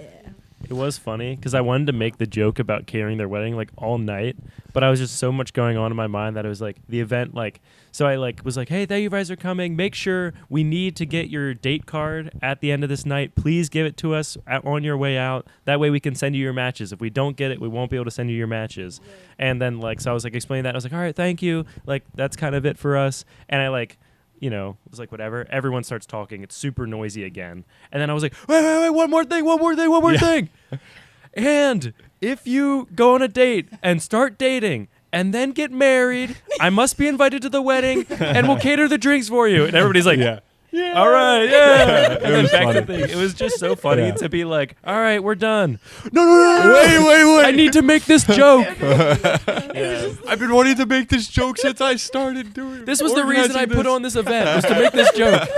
B: It was funny because I wanted to make the joke about carrying their wedding like all night, but I was just so much going on in my mind that it was like the event like. So I like was like, hey, thank you guys are coming. Make sure we need to get your date card at the end of this night. Please give it to us on your way out. That way we can send you your matches. If we don't get it, we won't be able to send you your matches. And then like so I was like explaining that. I was like, all right, thank you. Like that's kind of it for us. And I like. You know, it was like whatever. Everyone starts talking. It's super noisy again. And then I was like, wait, one more thing. And if you go on a date and start dating and then get married, I must be invited to the wedding and we'll cater the drinks for you. And everybody's like,
A: Yeah.
B: all right, yeah.
A: It
B: And then
A: was
B: back to
A: funny.
B: the thing. It was just so funny
A: Yeah.
B: to be like, all right, we're done. No. Wait. I need to make this joke. Yeah.
A: I've been wanting to make this joke since I started doing.
B: This was the reason I put on this event, was to make this joke.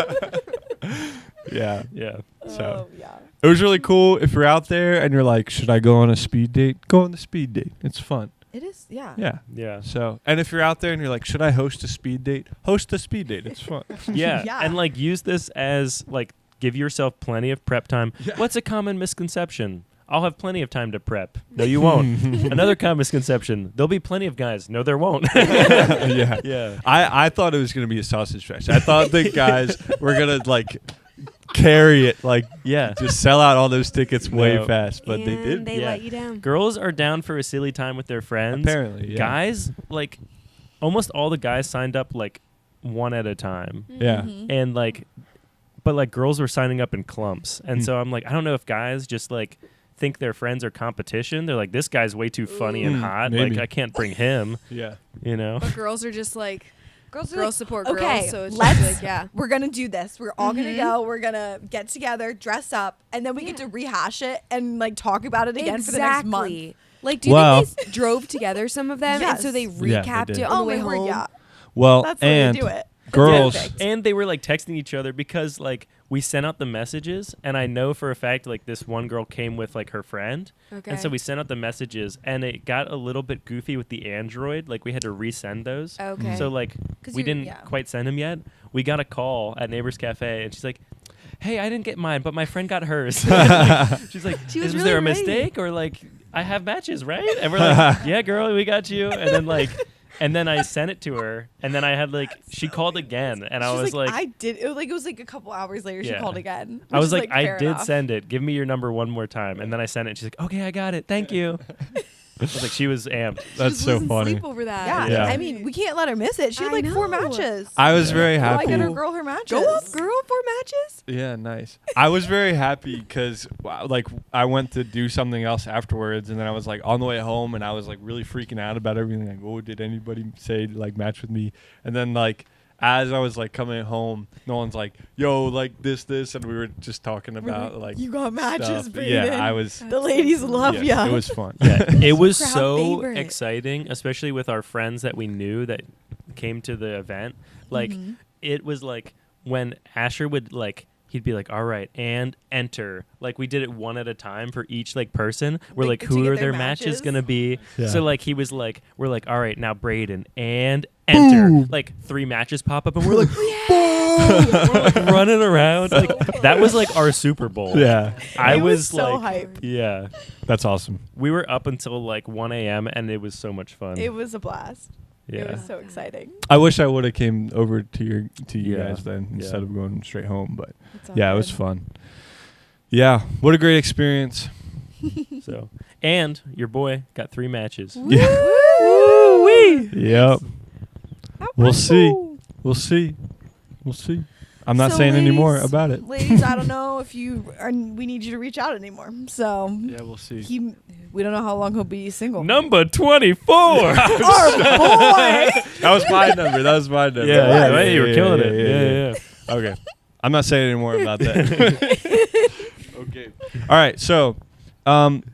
A: Yeah.
B: Yeah.
A: So
C: Oh yeah.
A: it was really cool. If you're out there and you're like, should I go on a speed date? Go on the speed date. It's fun.
C: It is. Yeah.
A: Yeah.
B: Yeah.
A: So, and if you're out there and you're like, should I host a speed date? Host a speed date. It's fun.
B: Yeah.
C: Yeah.
B: And like use this as like give yourself plenty of prep time.
A: Yeah.
B: What's a common misconception? I'll have plenty of time to prep. No, you won't. Another common misconception. There'll be plenty of guys. No, there won't.
A: Yeah.
B: Yeah.
A: I thought it was gonna be a sausage fest. I thought the guys were gonna like carry it, like
B: Yeah.
A: just sell out all those tickets way
B: No.
A: fast, but they did.
E: They
B: Yeah.
E: let you down.
B: Girls are down for a silly time with their friends.
A: Apparently, yeah.
B: Guys, like almost all the guys signed up like one at a time.
A: Yeah.
C: Mhm.
B: And like but like girls were signing up in clumps. And so I'm like, I don't know if guys just like think their friends are competition. They're like, this guy's way too funny and
A: Ooh.
B: hot.
A: Maybe.
B: Like I can't bring him,
A: Yeah.
B: you know?
E: But girls are just like
C: Girls are
E: girls
C: like,
E: support
C: okay,
E: girls, so it's
C: let's
E: just like yeah.
C: we're gonna do this. We're all gonna
E: Mhm.
C: go. We're gonna get together, dress up, and then we get to rehash it and like talk about it again for the next month.
E: Exactly. Like, do you
A: Well-
E: think they drove together some of them, and so they
C: Yes.
A: Yeah, they
E: recapped
A: did.
E: it on
C: Oh
E: the way
C: my word,
E: home?
C: yeah.
A: Well,
C: That's the way
A: and
C: to do it.
A: girls.
C: Perfect.
B: And they were like texting each other because like we sent out the messages, and I know for a fact like this one girl came with like her friend,
E: Okay.
B: and so we sent out the messages, and it got a little bit goofy with the Android. Like we had to resend those.
E: Okay.
B: So like
C: 'Cause
B: we
C: you're-
B: didn't
C: yeah.
B: quite send them yet. We got a call at Neighbors Cafe, and she's like, "Hey, I didn't get mine, but my friend got hers." She's like,
E: She was
B: "Is there a
E: really ready.
B: mistake or like I have matches, right?" And we're like, "Yeah, girl, we got you." And then like. And then I sent it to her, and then I had like she called again, and I
C: She's
B: was like,
C: I did. It was like a couple hours later. She
B: Yeah.
C: called again.
B: I was
C: which
B: like,
C: is,
B: I
C: fair
B: did
C: enough.
B: send it. Give me your number one more time, and then I sent it. And she's like, okay, I got it. Thank you. I was like, she was amped.
A: That's
E: Just
A: so
E: losing
A: funny.
E: sleep over that.
C: Yeah.
A: Yeah.
C: I mean, we can't let her miss it. She had
E: I
C: like 4
E: know.
C: matches.
A: I was very
C: Why
A: happy.
C: get her girl her matches?
E: Go up, girl, for matches.
A: Yeah, nice. I was very happy because like I went to do something else afterwards, and then I was like on the way home, and I was like really freaking out about everything. Like, oh, did anybody say like match with me? And then like as I was like coming home, no one's like, yo, like this, and we were just talking about like
C: you got matches,
A: stuff.
C: Braden.
A: Yeah, I was.
C: The ladies love
A: Yes,
C: ya.
A: It was fun.
B: Yeah, it was
E: Crowd
B: so
E: favorite.
B: exciting, especially with our friends that we knew that came to the event. Like,
C: Mhm.
B: it was like when Asher would like. He'd be like, all right, and enter. Like, we did it one at a time for each, like, person. We're
C: Like,
B: like,
C: to
B: who
C: get
B: are
C: their
B: their matches
C: matches?
B: going to be?
A: Yeah.
B: So, like, he was like, we're like, all right, now Braden, and enter.
A: Boom.
B: Like, 3 matches pop up, and we're like, we're like running around.
C: So
B: Like, that was like our Super Bowl.
A: Yeah,
B: I
C: It
B: was
C: so
B: like,
C: hype.
B: yeah.
A: that's awesome.
B: We were up until like 1 a.m. and it was so much fun.
C: It was a blast. It
B: yeah.
C: was so exciting.
A: I wish I would have came over to you
B: Yeah.
A: guys then
B: Yeah.
A: instead of going straight home, but
C: It's all
A: yeah, it was
C: good.
A: fun. Yeah, what a great experience.
B: So, and your boy got 3 matches.
A: Yeah.
C: Woo-wee.
A: Yep.
C: Ow,
A: We'll
C: ow.
A: see. We'll see. I'm not
C: So
A: saying any more
C: ladies-
A: about it.
C: Ladies, I don't know if we need you to reach out anymore. So
A: Yeah, we'll see.
C: we don't know how long he'll be single.
B: Number 24.
C: Our boy.
A: That was my number.
B: Yeah, right, you were killing it. Yeah.
A: Okay. I'm not saying any more about that. Okay. All right. So,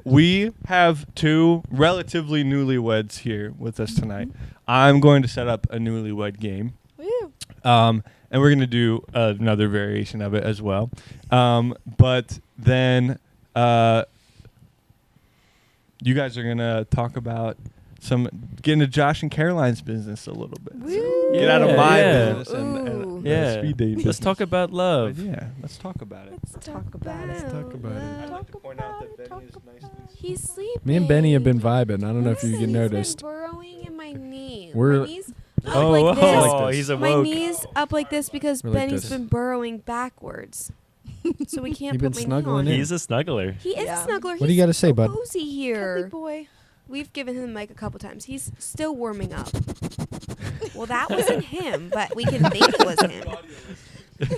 A: we have two relatively newlyweds here with us tonight. I'm going to set up a newlywed game.
C: Woo.
A: And we're going to do another variation of it as well. But then you guys are going to talk about get into Josh and Caroline's business a little bit.
C: Woo.
A: Get out of
B: Yeah,
A: my
B: yeah.
A: business and
B: Yeah.
A: speed date
B: Let's
A: business.
B: talk about love.
A: But yeah, let's talk about it.
C: Let's talk about it.
F: Talk about it.
A: I'd like to point out that Benny is nice and
E: He's sleeping.
F: Me and Benny have been vibing. I don't know if you
E: Listen,
F: noticed.
E: He's been burrowing in my knee.
F: We're-
E: My knees up
B: Oh,
E: like this.
F: like this.
B: he's
E: My
B: awoke.
E: knees up like this because
F: We're like
E: Benny's
F: this.
E: been burrowing backwards. So we can't
F: You've
E: put
F: been
E: my knee
F: snuggling
E: on
F: in.
E: him.
B: He's a snuggler.
E: He is
C: Yeah.
E: a snuggler.
F: What do you got to say,
E: so
F: bud?
E: cozy
C: Cuddly
E: here.
C: boy.
E: We've given him the mic a couple times. He's still warming up. Well, that wasn't him, but we can think it was him.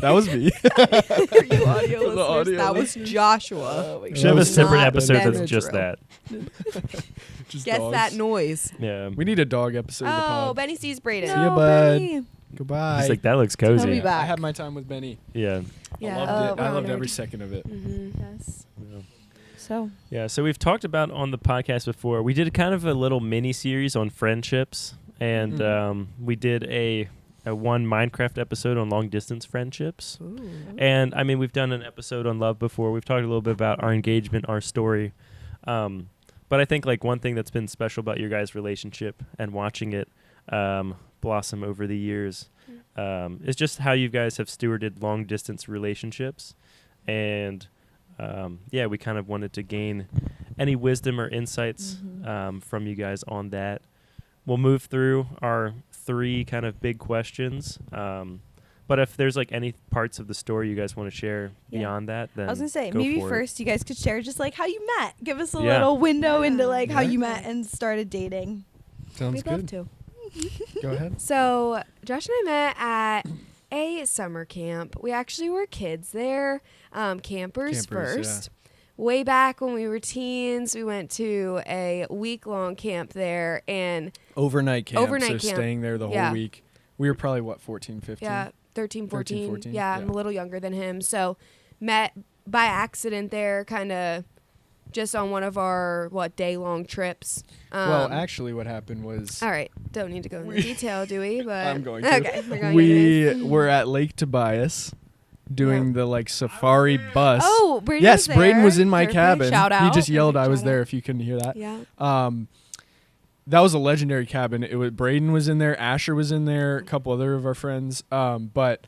F: That was me.
E: For you audio
F: For the
E: listeners,
F: audio
E: that was Joshua.
B: We should have a
F: was
B: separate
E: not
B: episode that's
E: Benadryl.
B: just that.
F: Just
E: Guess
F: dogs.
E: that noise.
B: Yeah.
F: We need a dog episode of the
E: Oh,
F: pod.
E: Benny sees Braden.
F: See ya,
C: No,
F: bud.
C: Benny.
F: Goodbye.
B: He's like, that looks
C: He'll
B: cozy.
C: be back.
F: I had my time with Benny.
B: Yeah.
E: Yeah.
F: I loved
C: Oh,
F: it. I
C: we're
F: loved
C: honored.
F: every second of it.
E: Mm-hmm.
C: Yes.
B: Yeah.
C: So
B: Yeah, so we've talked about on the podcast before. We did kind of a little mini series on friendships, and we did a one Minecraft episode on long distance friendships. And I mean, we've done an episode on love before. We've talked a little bit about our engagement, our story. But I think like one thing that's been special about your guys' relationship and watching it blossom over the years is just how you guys have stewarded long distance relationships. And yeah, we kind of wanted to gain any wisdom or insights from you guys on that. We'll move through our 3 kind of big questions. But if there's like any parts of the story you guys want to share
C: Yeah.
B: beyond that, then
C: I was gonna say
B: go
C: maybe
B: for it.
C: first you guys could share just like how you met. Give us a
B: Yeah.
C: little window into like how
F: Yeah.
C: you met and started dating.
F: Sounds
E: We'd love
F: good.
E: to.
F: Go ahead.
E: So Josh and I met at a summer camp. We actually were kids there, campers first. Way back when we were teens, we went to a week-long camp there, and
F: Overnight camp.
E: Overnight
F: so
E: camp.
F: staying there the whole
E: Yeah.
F: week. We were probably, 14, 15?
E: yeah, 13, 14.
F: 14,
E: Yeah, I'm
F: yeah.
E: a little younger than him. So met by accident there, kind of just on one of our, day-long trips.
F: Well, actually, what happened was
E: All right, don't need to go into detail, do we? But
F: I'm going to.
E: Okay, we're going
F: we
E: anyways.
F: were at Lake Tobias doing the like safari bus.
E: Oh, Braden
F: yes,
E: was
F: Braden
E: there.
F: was in my
E: Perfect.
F: cabin.
E: Shout out.
F: He just yelled,
E: Perfect
F: "I was
E: shout
F: there!"
E: out.
F: If you couldn't hear that.
E: Yeah.
F: That was a legendary cabin. It was Braden was in there, Asher was in there, a couple other of our friends. But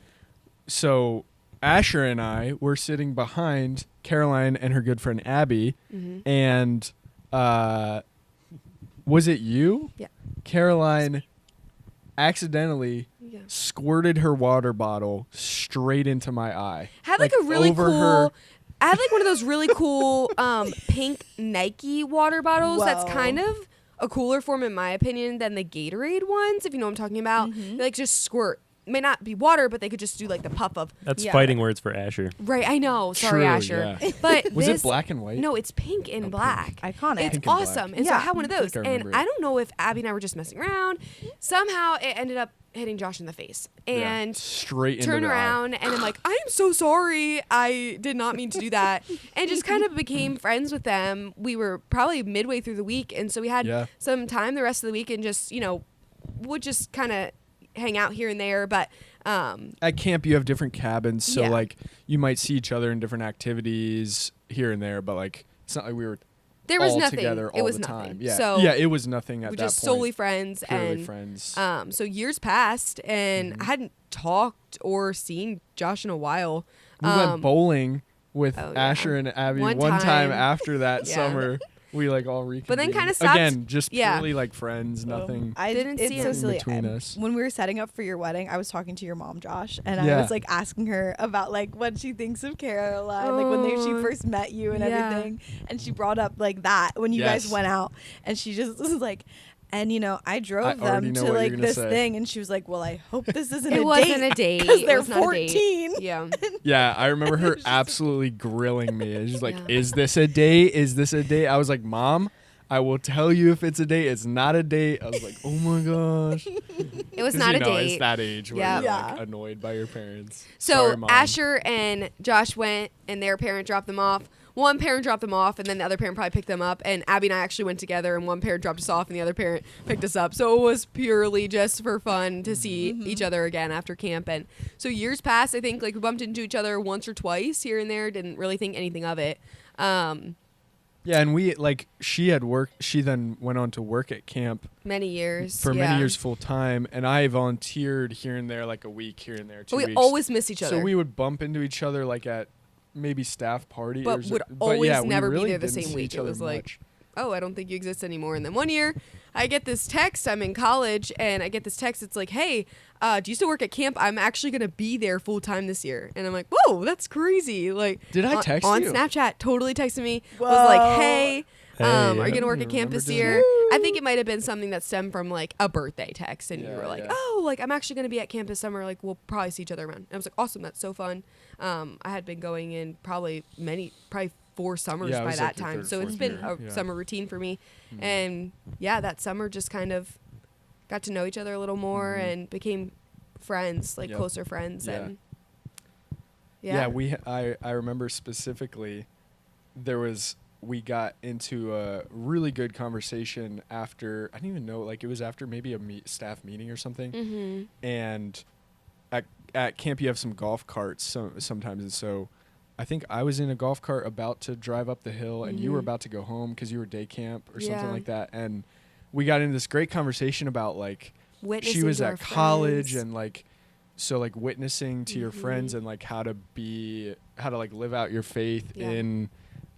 F: so Asher and I were sitting behind Caroline and her good friend Abby,
E: Mm-hmm.
F: and was it you?
E: Yeah.
F: Caroline accidentally
E: Yeah.
F: squirted her water bottle straight into my eye.
E: Had like a really
F: over
E: cool.
F: her.
E: I had like one of those really cool pink Nike water bottles. That's
C: Whoa.
E: kind of a cooler form, in my opinion, than the Gatorade ones. If you know what I'm talking about,
C: Mhm.
E: they like just squirt. May not be water, but they could just do like the puff of.
B: That's
C: Yeah.
B: fighting words for Asher.
E: Right, I know. Sorry,
F: True,
E: Asher.
F: yeah.
E: But
F: Was
E: this,
F: it black and white?
E: No, it's pink and
F: Oh,
E: black.
C: Iconic.
E: It's
F: Pink and black.
E: awesome. And so I
C: Yeah.
E: had one of
F: I
E: those.
F: think I
E: And
F: remember
E: I
F: it.
E: don't know if Abby and I were just messing around. Somehow it ended up hitting Josh in the face.
F: Yeah.
E: And
F: Straight into
E: turn
F: the eye.
E: around and I'm like, I am so sorry. I did not mean to do that. And just kind of became friends with them. We were probably midway through the week. And so we had
F: Yeah.
E: some time the rest of the week and just, would just kind of hang out here and there. But
F: At camp, you have different cabins, so
E: Yeah.
F: like you might see each other in different activities here and there, but like it's not like we were
E: there was
F: all
E: nothing.
F: together all
E: It was
F: the
E: nothing.
F: time. Yeah,
E: So
F: yeah, it was nothing at
E: we're
F: that
E: just
F: point.
E: solely friends.
F: Purely
E: And
F: friends.
E: so years passed and
F: Mm-hmm.
E: I hadn't talked or seen Josh in a while.
F: We went bowling with
E: oh, yeah.
F: Asher and Abby
E: One
F: one time
E: time.
F: after that
E: Yeah.
F: summer. We like all reconvened.
E: But then kinda stopped-
F: again, just
E: yeah.
F: purely like friends, nothing.
E: Didn't
C: it's
E: see
C: so
E: him.
C: silly.
F: between us.
C: When we were setting up for your wedding, I was talking to your mom, Josh, and I
F: Yeah.
C: was like asking her about like what she thinks of Caroline, like when she
E: Oh,
C: first met you and
E: yeah.
C: everything. And she brought up like that when you guys
F: Yes.
C: went out, and she just was like, And, you know, I drove
F: already
C: them
F: know
C: to
F: what you're
C: like
F: gonna
C: this
F: say.
C: thing, and she was like, "Well, I hope this isn't
E: It
C: a
E: wasn't
C: date
E: a date.
C: because
E: It
C: they're
E: was not a date.
C: 14."
E: Yeah.
F: Yeah, I remember her
C: It's just-
F: absolutely grilling me. She's like,
E: Yeah.
F: "Is this a date? Is this a date?" I was like, "Mom, I will tell you if it's a date. It's not a date." I was like, "Oh my gosh."
E: It was
F: 'Cause,
E: not
F: you
E: a
F: know,
E: date.
F: It's that age where
E: Yeah.
F: you're
C: Yeah.
F: like annoyed by your parents.
E: So
F: Sorry, Mom.
E: Asher and Josh went, and their parent dropped them off. One parent dropped them off, and then the other parent probably picked them up. And Abby and I actually went together, and one parent dropped us off, and the other parent picked us up. So it was purely just for fun to see each other again after camp. And so years passed. I think like we bumped into each other once or twice here and there. Didn't really think anything of it.
F: Yeah, and we like she had worked. She then went on to work at camp
E: Many years
F: for
E: yeah.
F: many years full time, and I volunteered here and there, like a week here and there, 2
E: But we
F: weeks.
E: always miss each other.
F: So we would bump into each other like at maybe staff parties,
E: But would always
F: yeah, we
E: never be
F: really
E: there the
F: didn't
E: same
F: see
E: week.
F: each
E: It
F: other
E: was like,
F: much.
E: oh, I don't think you exist anymore. And then one year, I get this text. I'm in college, and I get this text. It's like, hey, do you still work at camp? I'm actually going to be there full time this year. And I'm like, whoa, that's crazy. Like,
F: Did I text
E: on
F: you?
E: Snapchat, totally texted me. Was
C: Whoa.
E: like, hey,
B: Hey,
E: are you
B: I
E: going to work
F: don't
E: at camp
F: remember
E: this
F: doing
E: year?
F: that.
E: I think it might have been something that stemmed from like a birthday text. And you
F: Yeah,
E: were like,
F: yeah.
E: oh, like I'm actually going to be at camp this summer. Like, we'll probably see each other around. And I was like, awesome. That's so fun. I had been going in probably 4 summers
F: Yeah, it
E: by
F: was
E: that
F: like your
E: time.
F: third,
E: So it's
F: fourth
E: been
F: year.
E: a
F: Yeah.
E: summer routine for me.
F: Mhm.
E: And yeah, that summer just kind of got to know each other a little more
F: Mhm.
E: and became friends, like
F: Yep.
E: closer friends.
F: Yeah.
E: And
F: I remember specifically we got into a really good conversation after, I don't even know, like it was after maybe a staff meeting or something.
E: Mm-hmm.
F: And at camp you have some golf carts sometimes, and so I think I was in a golf cart about to drive up the hill, and you were
E: Mhm.
F: about to go home because you were day camp or something
E: Yeah.
F: like that, and we got into this great conversation about like
E: Witnessing
F: she was
E: to
F: at
E: our
F: college
E: friends.
F: and like so like witnessing to your friends
E: Mhm.
F: and like how to like live out your faith
E: Yeah.
F: in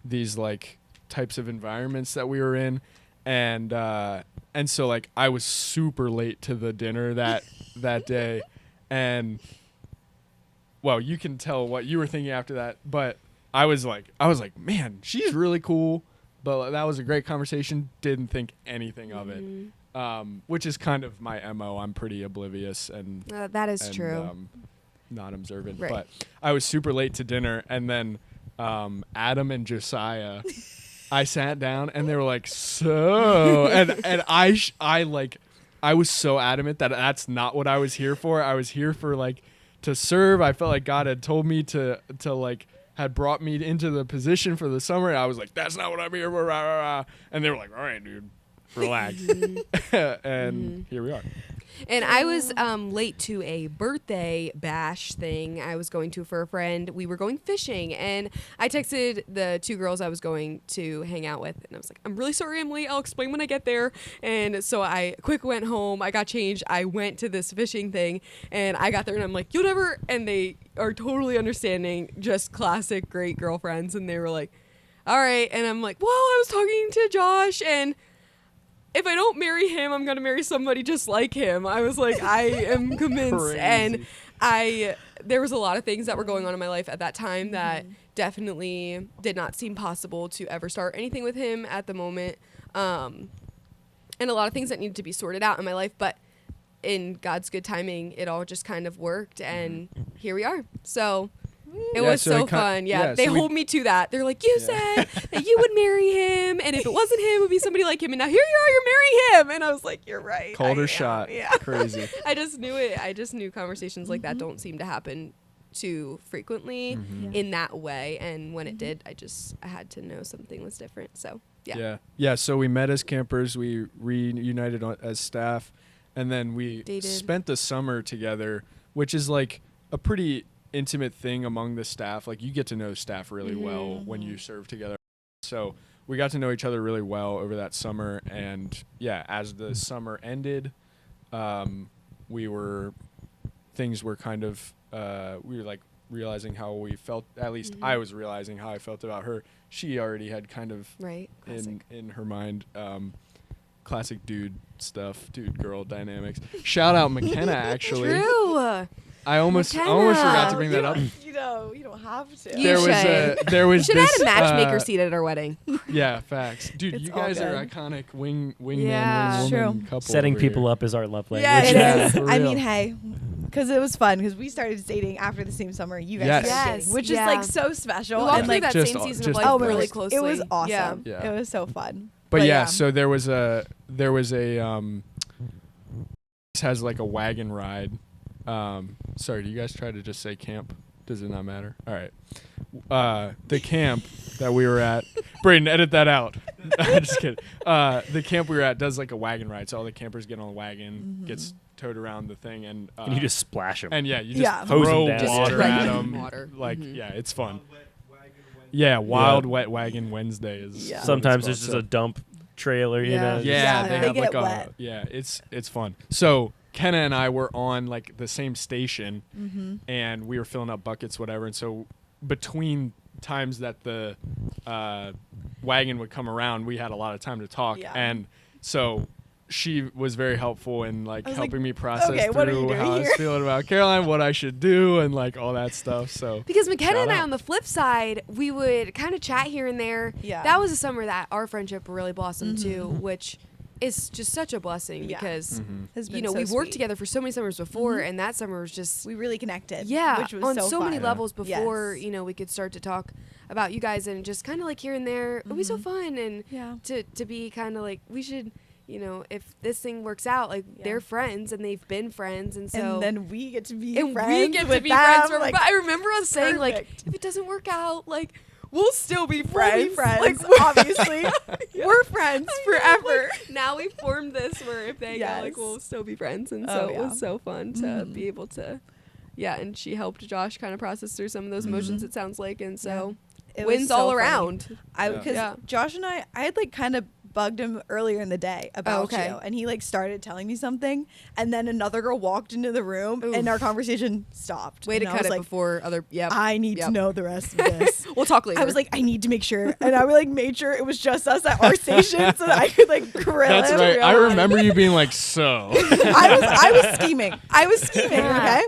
F: these like types of environments that we were in, and so like I was super late to the dinner that day, and well, you can tell what you were thinking after that, but I was like, man, she's really cool, but that was a great conversation. Didn't think anything of it.
E: Mhm.
F: Which is kind of my MO. I'm pretty oblivious and
E: That is true.
F: not observant.
E: Right.
F: But I was super late to dinner, and then Adam and Josiah, I sat down, and they were like, "So," and I was so adamant that that's not what I was here for. I was here for like to serve. I felt like God had told me to like had brought me into the position for the summer. And I was like, "That's not what I'm here for." Rah, rah, rah. And they were like, "All right, dude. Relax." And here we are.
E: And I was late to a birthday bash thing I was going to for a friend. We were going fishing, and I texted the 2 girls I was going to hang out with, and I was like, I'm really sorry I'm late. I'll explain when I get there. And so I quick went home. I got changed. I went to this fishing thing, and I got there, and I'm like, you'll never. And they are totally understanding, just classic great girlfriends. And they were like, all right. And I'm like, well, I was talking to Josh, and if I don't marry him, I'm gonna marry somebody just like him. I was like, I am convinced. And there was a lot of things that were going on in my life at that time that definitely did not seem possible to ever start anything with him at the moment. And a lot of things that needed to be sorted out in my life, but in God's good timing, it all just kind of worked, and here we are. So it was so fun. Yeah, they hold me to that. They're like, you said that you would marry him, and if it wasn't him, it would be somebody like him. And now here you are, you're marrying him. And I was like, you're right.
F: Called her
E: I am.
F: shot.
E: Yeah.
F: Crazy.
E: I just knew it. I just knew conversations like that don't seem to happen too frequently in that way. And when it did, I had to know something was different. So
F: Yeah. So we met as campers. We reunited as staff, and then we
E: Dated.
F: spent the summer together, which is like a pretty intimate thing among the staff. Like you get to know staff really well when you serve together. So we got to know each other really well over that summer. And yeah, as the summer ended, things were kind of, we were like realizing how we felt. At least I was realizing how I felt about her. She already had kind of in her mind, classic dude stuff, dude girl dynamics. Shout out Makenna, actually.
E: True.
F: I almost
E: Makenna.
F: forgot to bring that up.
C: You know, you don't have to.
E: You
F: There was
E: should
F: this,
E: have had a matchmaker seat at our wedding.
F: Yeah, facts, dude.
C: It's
F: you
C: all
F: guys are
C: good.
F: iconic wingman,
E: Yeah.
F: wingwoman
C: True.
F: couple.
B: Setting
F: over
B: people
F: here.
B: up is our love language.
C: Yeah, it
F: Yeah,
C: is.
F: for
C: I
F: real.
C: mean, hey, because it was fun because we started dating after the same summer you guys
F: Yes.
C: started
E: Yes,
C: dating, which
E: yeah.
C: is like so
E: We
C: special
E: walked
C: and
E: through
C: like
E: that
F: just-
E: same season
F: just
E: of life
F: perfect.
E: really
C: it
E: closely.
C: was awesome.
E: Yeah.
F: Yeah.
C: It was so fun.
F: But yeah,
C: yeah.
F: so there was a this has like a wagon ride. Sorry, do you guys try to just say camp? Does it not matter? All right. The camp that we were at, Braden, edit that out. Just kidding. The camp we were at does like a wagon ride, so all the campers get on the wagon, gets towed around the thing, and
B: And you just splash them.
F: and yeah, you just
C: Yeah.
B: Hose 'em
F: throw
B: down. Just
F: water
E: right
F: at
E: in
F: them.
E: water.
F: Like
E: Mhm.
F: yeah, it's fun. Yeah, Wild Wet Wagon Wednesday is.
C: Yeah.
F: what
B: Sometimes
F: it's
B: there's
F: called.
B: just a dump trailer, you
E: Yeah.
B: know.
F: Yeah,
C: Yeah,
F: they
C: they
F: have like
C: get
F: a
C: wet.
F: yeah. It's fun. So Kenna and I were on like the same station, and we were filling up buckets, whatever. And so between times that the wagon would come around, we had a lot of time to talk,
C: Yeah.
F: and so she was very helpful in like
C: I was
F: helping
C: like,
F: me process
C: "Okay, what are you
F: through
C: doing
F: how I was
C: here?"
F: feeling about Caroline, what I should do, and like all that stuff. So
E: Because Makenna and I,
F: out.
E: on the flip side, we would kind of chat here and there.
C: Yeah.
E: That was a summer that our friendship really blossomed too, which is just such a blessing
C: Yeah.
E: because,
C: Has
E: you
C: been
E: know,
C: so
E: we've worked
C: sweet.
E: together for so many summers before, and that summer was just,
C: We really connected.
E: yeah,
C: which was
E: on
C: so
E: many
C: fun.
E: levels before,
C: Yes.
E: you know, we could start to talk about you guys and just kind of like here and there. It was so fun. And
C: Yeah.
E: to be kind of like, we should, you know, if this thing works out, like
C: Yeah.
E: they're friends and they've been friends. And so.
C: And then we get to be
E: and
C: friends
E: we get to
C: with
E: be
C: them,
E: friends forever.
C: like,
E: But I remember us saying, like,
C: perfect.
E: if it doesn't work out, like, we'll still be
C: we'll
E: friends.
C: be friends.
E: Like,
C: Obviously,
E: Yeah.
C: we're friends
E: I know,
C: forever.
E: like, now we formed this where if they go, like,
C: Yes.
E: we'll still be friends. And
C: Oh,
E: so it
C: yeah.
E: was so fun to be able to, yeah. And she helped Josh kind of process through some of those emotions, it sounds like. And so
C: It was
E: wins
C: so
E: all
C: funny.
E: around.
C: Because
E: Yeah.
C: Josh and I had like kind of bugged him earlier in the day about
E: okay.
C: you, and he like started telling me something, and then another girl walked into the room,
E: Oof.
C: and our conversation stopped.
E: Way
C: and
E: to
C: I
E: cut
C: was
E: it
C: like,
E: before other, yep.
C: I need
E: Yep.
C: to know the rest of this.
E: We'll talk later.
C: I was like, I need to make sure, and I like made sure it was just us at our station so that I could like grill
F: that's
C: him.
F: right. I remember you being like, so.
C: I was scheming.
E: Yeah.
C: Okay.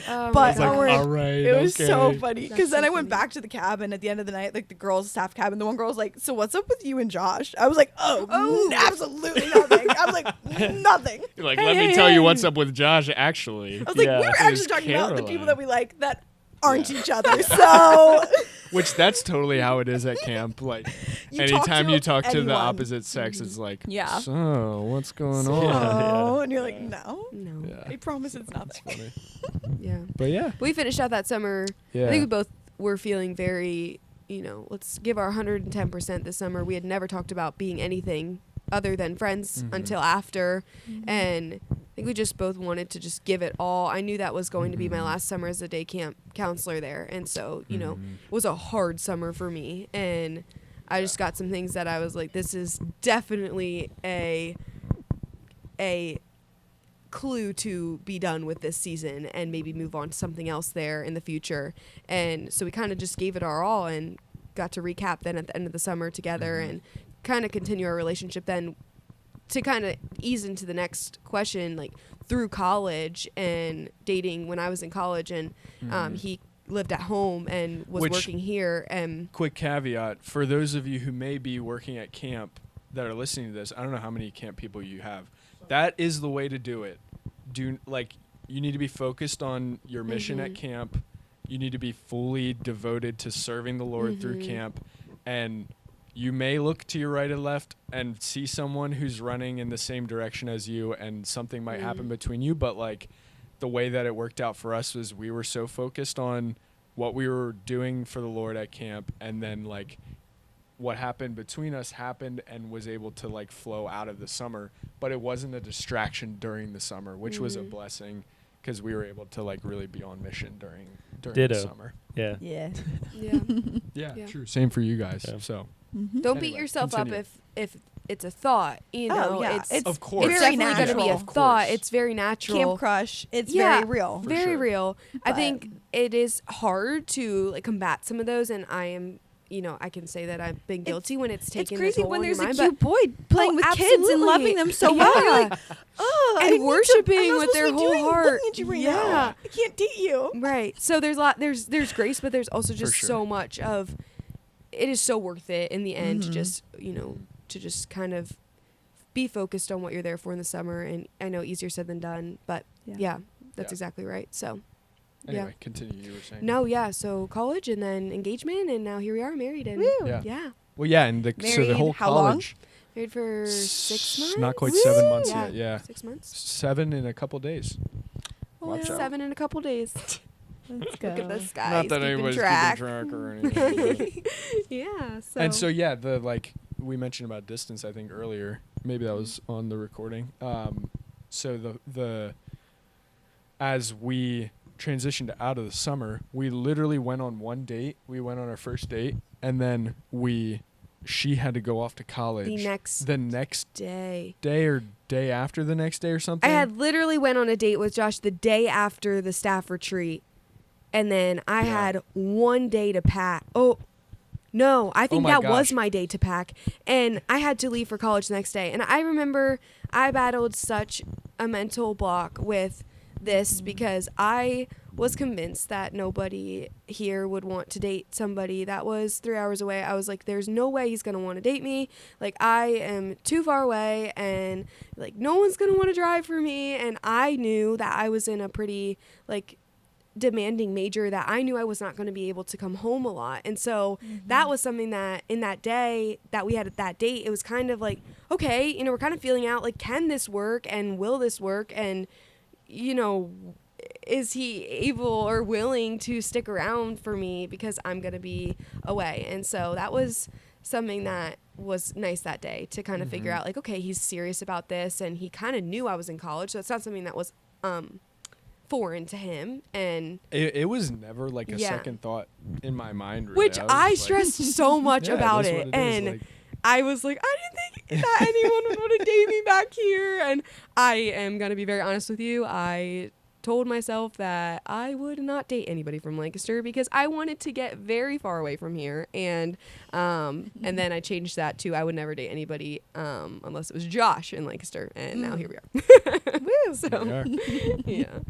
E: oh my
C: But
F: It's like,
C: don't worry.
F: all right,
C: It was so
F: okay.
C: funny
E: That's
C: because then
E: so
C: I went
E: funny.
C: back to the cabin at the end of the night, like the girls' staff cabin. The one girl was like, "So what's up with you and Josh?" I was like, "Oh, absolutely nothing." I was like, "Nothing."
F: You're like,
C: Hey,
F: let me
C: hey,
F: tell you
C: hey.
F: what's up with Josh, actually.
C: I was like,
B: Yeah.
C: "We were
F: It
C: actually
F: was
C: talking about the people
F: Caroline.
C: that we like that aren't each other." So
F: Which that's totally how it is at camp. Like,
C: You talk
F: anytime
C: to
F: you talk to the
C: anyone.
F: opposite sex, it's like,
C: Yeah.
F: so what's going on?
C: oh, and you're like, "No,
E: no.
F: Yeah.
C: I promise it's nothing."
F: Funny.
E: Yeah.
F: But yeah,
E: We finished out that summer.
F: yeah.
E: I think we both were feeling very, you know, let's give our 110% this summer. We had never talked about being anything other than friends until after. And I think we just both wanted to just give it all. I knew that was going to be my last summer as a day camp counselor there. And so, you know, it was a hard summer for me. And I just got some things that I was like, this is definitely a clue to be done with this season and maybe move on to something else there in the future. And so we kind of just gave it our all and got to recap then at the end of the summer together and kind of continue our relationship then to kind of ease into the next question, like through college and dating when I was in college and he lived at home and was
F: Which-
E: working here. And
F: Quick caveat for those of you who may be working at camp that are listening to this, I don't know how many camp people you have. That is the way to do it. You need to be focused on your mission at camp. You need to be fully devoted to serving the Lord through camp. And you may look to your right and left and see someone who's running in the same direction as you, and something might happen between you. But like the way that it worked out for us was we were so focused on what we were doing for the Lord at camp, and then like what happened between us happened and was able to like flow out of the summer, but it wasn't a distraction during the summer, which was a blessing because we were able to like really be on mission during
B: Ditto.
F: the summer.
B: Yeah.
C: Yeah.
E: yeah.
F: Yeah, true. Same for you guys.
B: Yeah.
F: So
E: Don't beat
F: Anyway,
E: yourself
F: continue.
E: up if it's a thought, you know.
C: Oh, yeah.
E: It's
F: Of course.
E: It's
C: very
E: definitely going to be a
C: natural.
F: Of
E: thought.
F: course.
E: It's very natural.
C: Camp crush. It's
E: Yeah,
C: very real.
F: For
E: very
F: sure.
E: real. I
C: But-
E: think it is hard to like combat some of those, and I am I can say that I've been guilty when it's taken
C: crazy
E: a toll
C: when
E: on your
C: there's a
E: mind,
C: cute boy playing with kids and
E: absolutely.
C: loving them so well. You're like, oh,
E: and worshiping with their whole heart.
C: I can't date you.
E: Right. So there's grace, but there's also just so much of it is so worth it in the end to just, to just kind of be focused on what you're there for in the summer. And I know easier said than done, but that's exactly right. So
F: anyway, continue. You were saying.
E: No, so college and then engagement, and now here we are married. And
F: yeah. Well, yeah, and
C: married,
F: the whole
C: how long?
F: college.
E: Married for 6 months?
F: Not quite 7 months
E: Yeah.
F: yet, yeah.
E: 6 months?
F: 7 in a couple days. Watch out.
E: 7 in a couple days.
C: Let's go.
E: Look at this guy.
F: Not that anybody's keeping track or anything.
E: Yeah. So.
F: And so, we mentioned about distance, I think, earlier. Maybe that was on the recording. So as we transitioned out of the summer, we literally went on one date. We went on our first date, and then she had to go off to college the next day or day after the next day or something.
E: I had literally went on a date with Josh the day after the staff retreat, and then I had 1 day to pack. Oh no, I think that was my day to pack, and I had to leave for college the next day. And I remember I battled such a mental block with this because I was convinced that nobody here would want to date somebody that was 3 hours away. I was like, there's no way he's going to want to date me. Like, I am too far away, and like, no one's going to want to drive for me. And I knew that I was in a pretty like demanding major that I knew I was not going to be able to come home a lot. And so that was something that in that day that we had at that date, it was kind of like, okay, we're kind of feeling out, like, can this work and will this work? And, is he able or willing to stick around for me because I'm going to be away? And so that was something that was nice that day to kind of figure out, like, okay, he's serious about this, and he kind of knew I was in college. So it's not something that was foreign to him. And
F: it was never like a second thought in my mind, really.
E: Which I stressed so much about it. And I was like, I didn't think that anyone would want to date me back here. And I am going to be very honest with you. I told myself that I would not date anybody from Lancaster because I wanted to get very far away from here. And then I changed that to I would never date anybody unless it was Josh in Lancaster. And now here we are. Woo! So, yeah.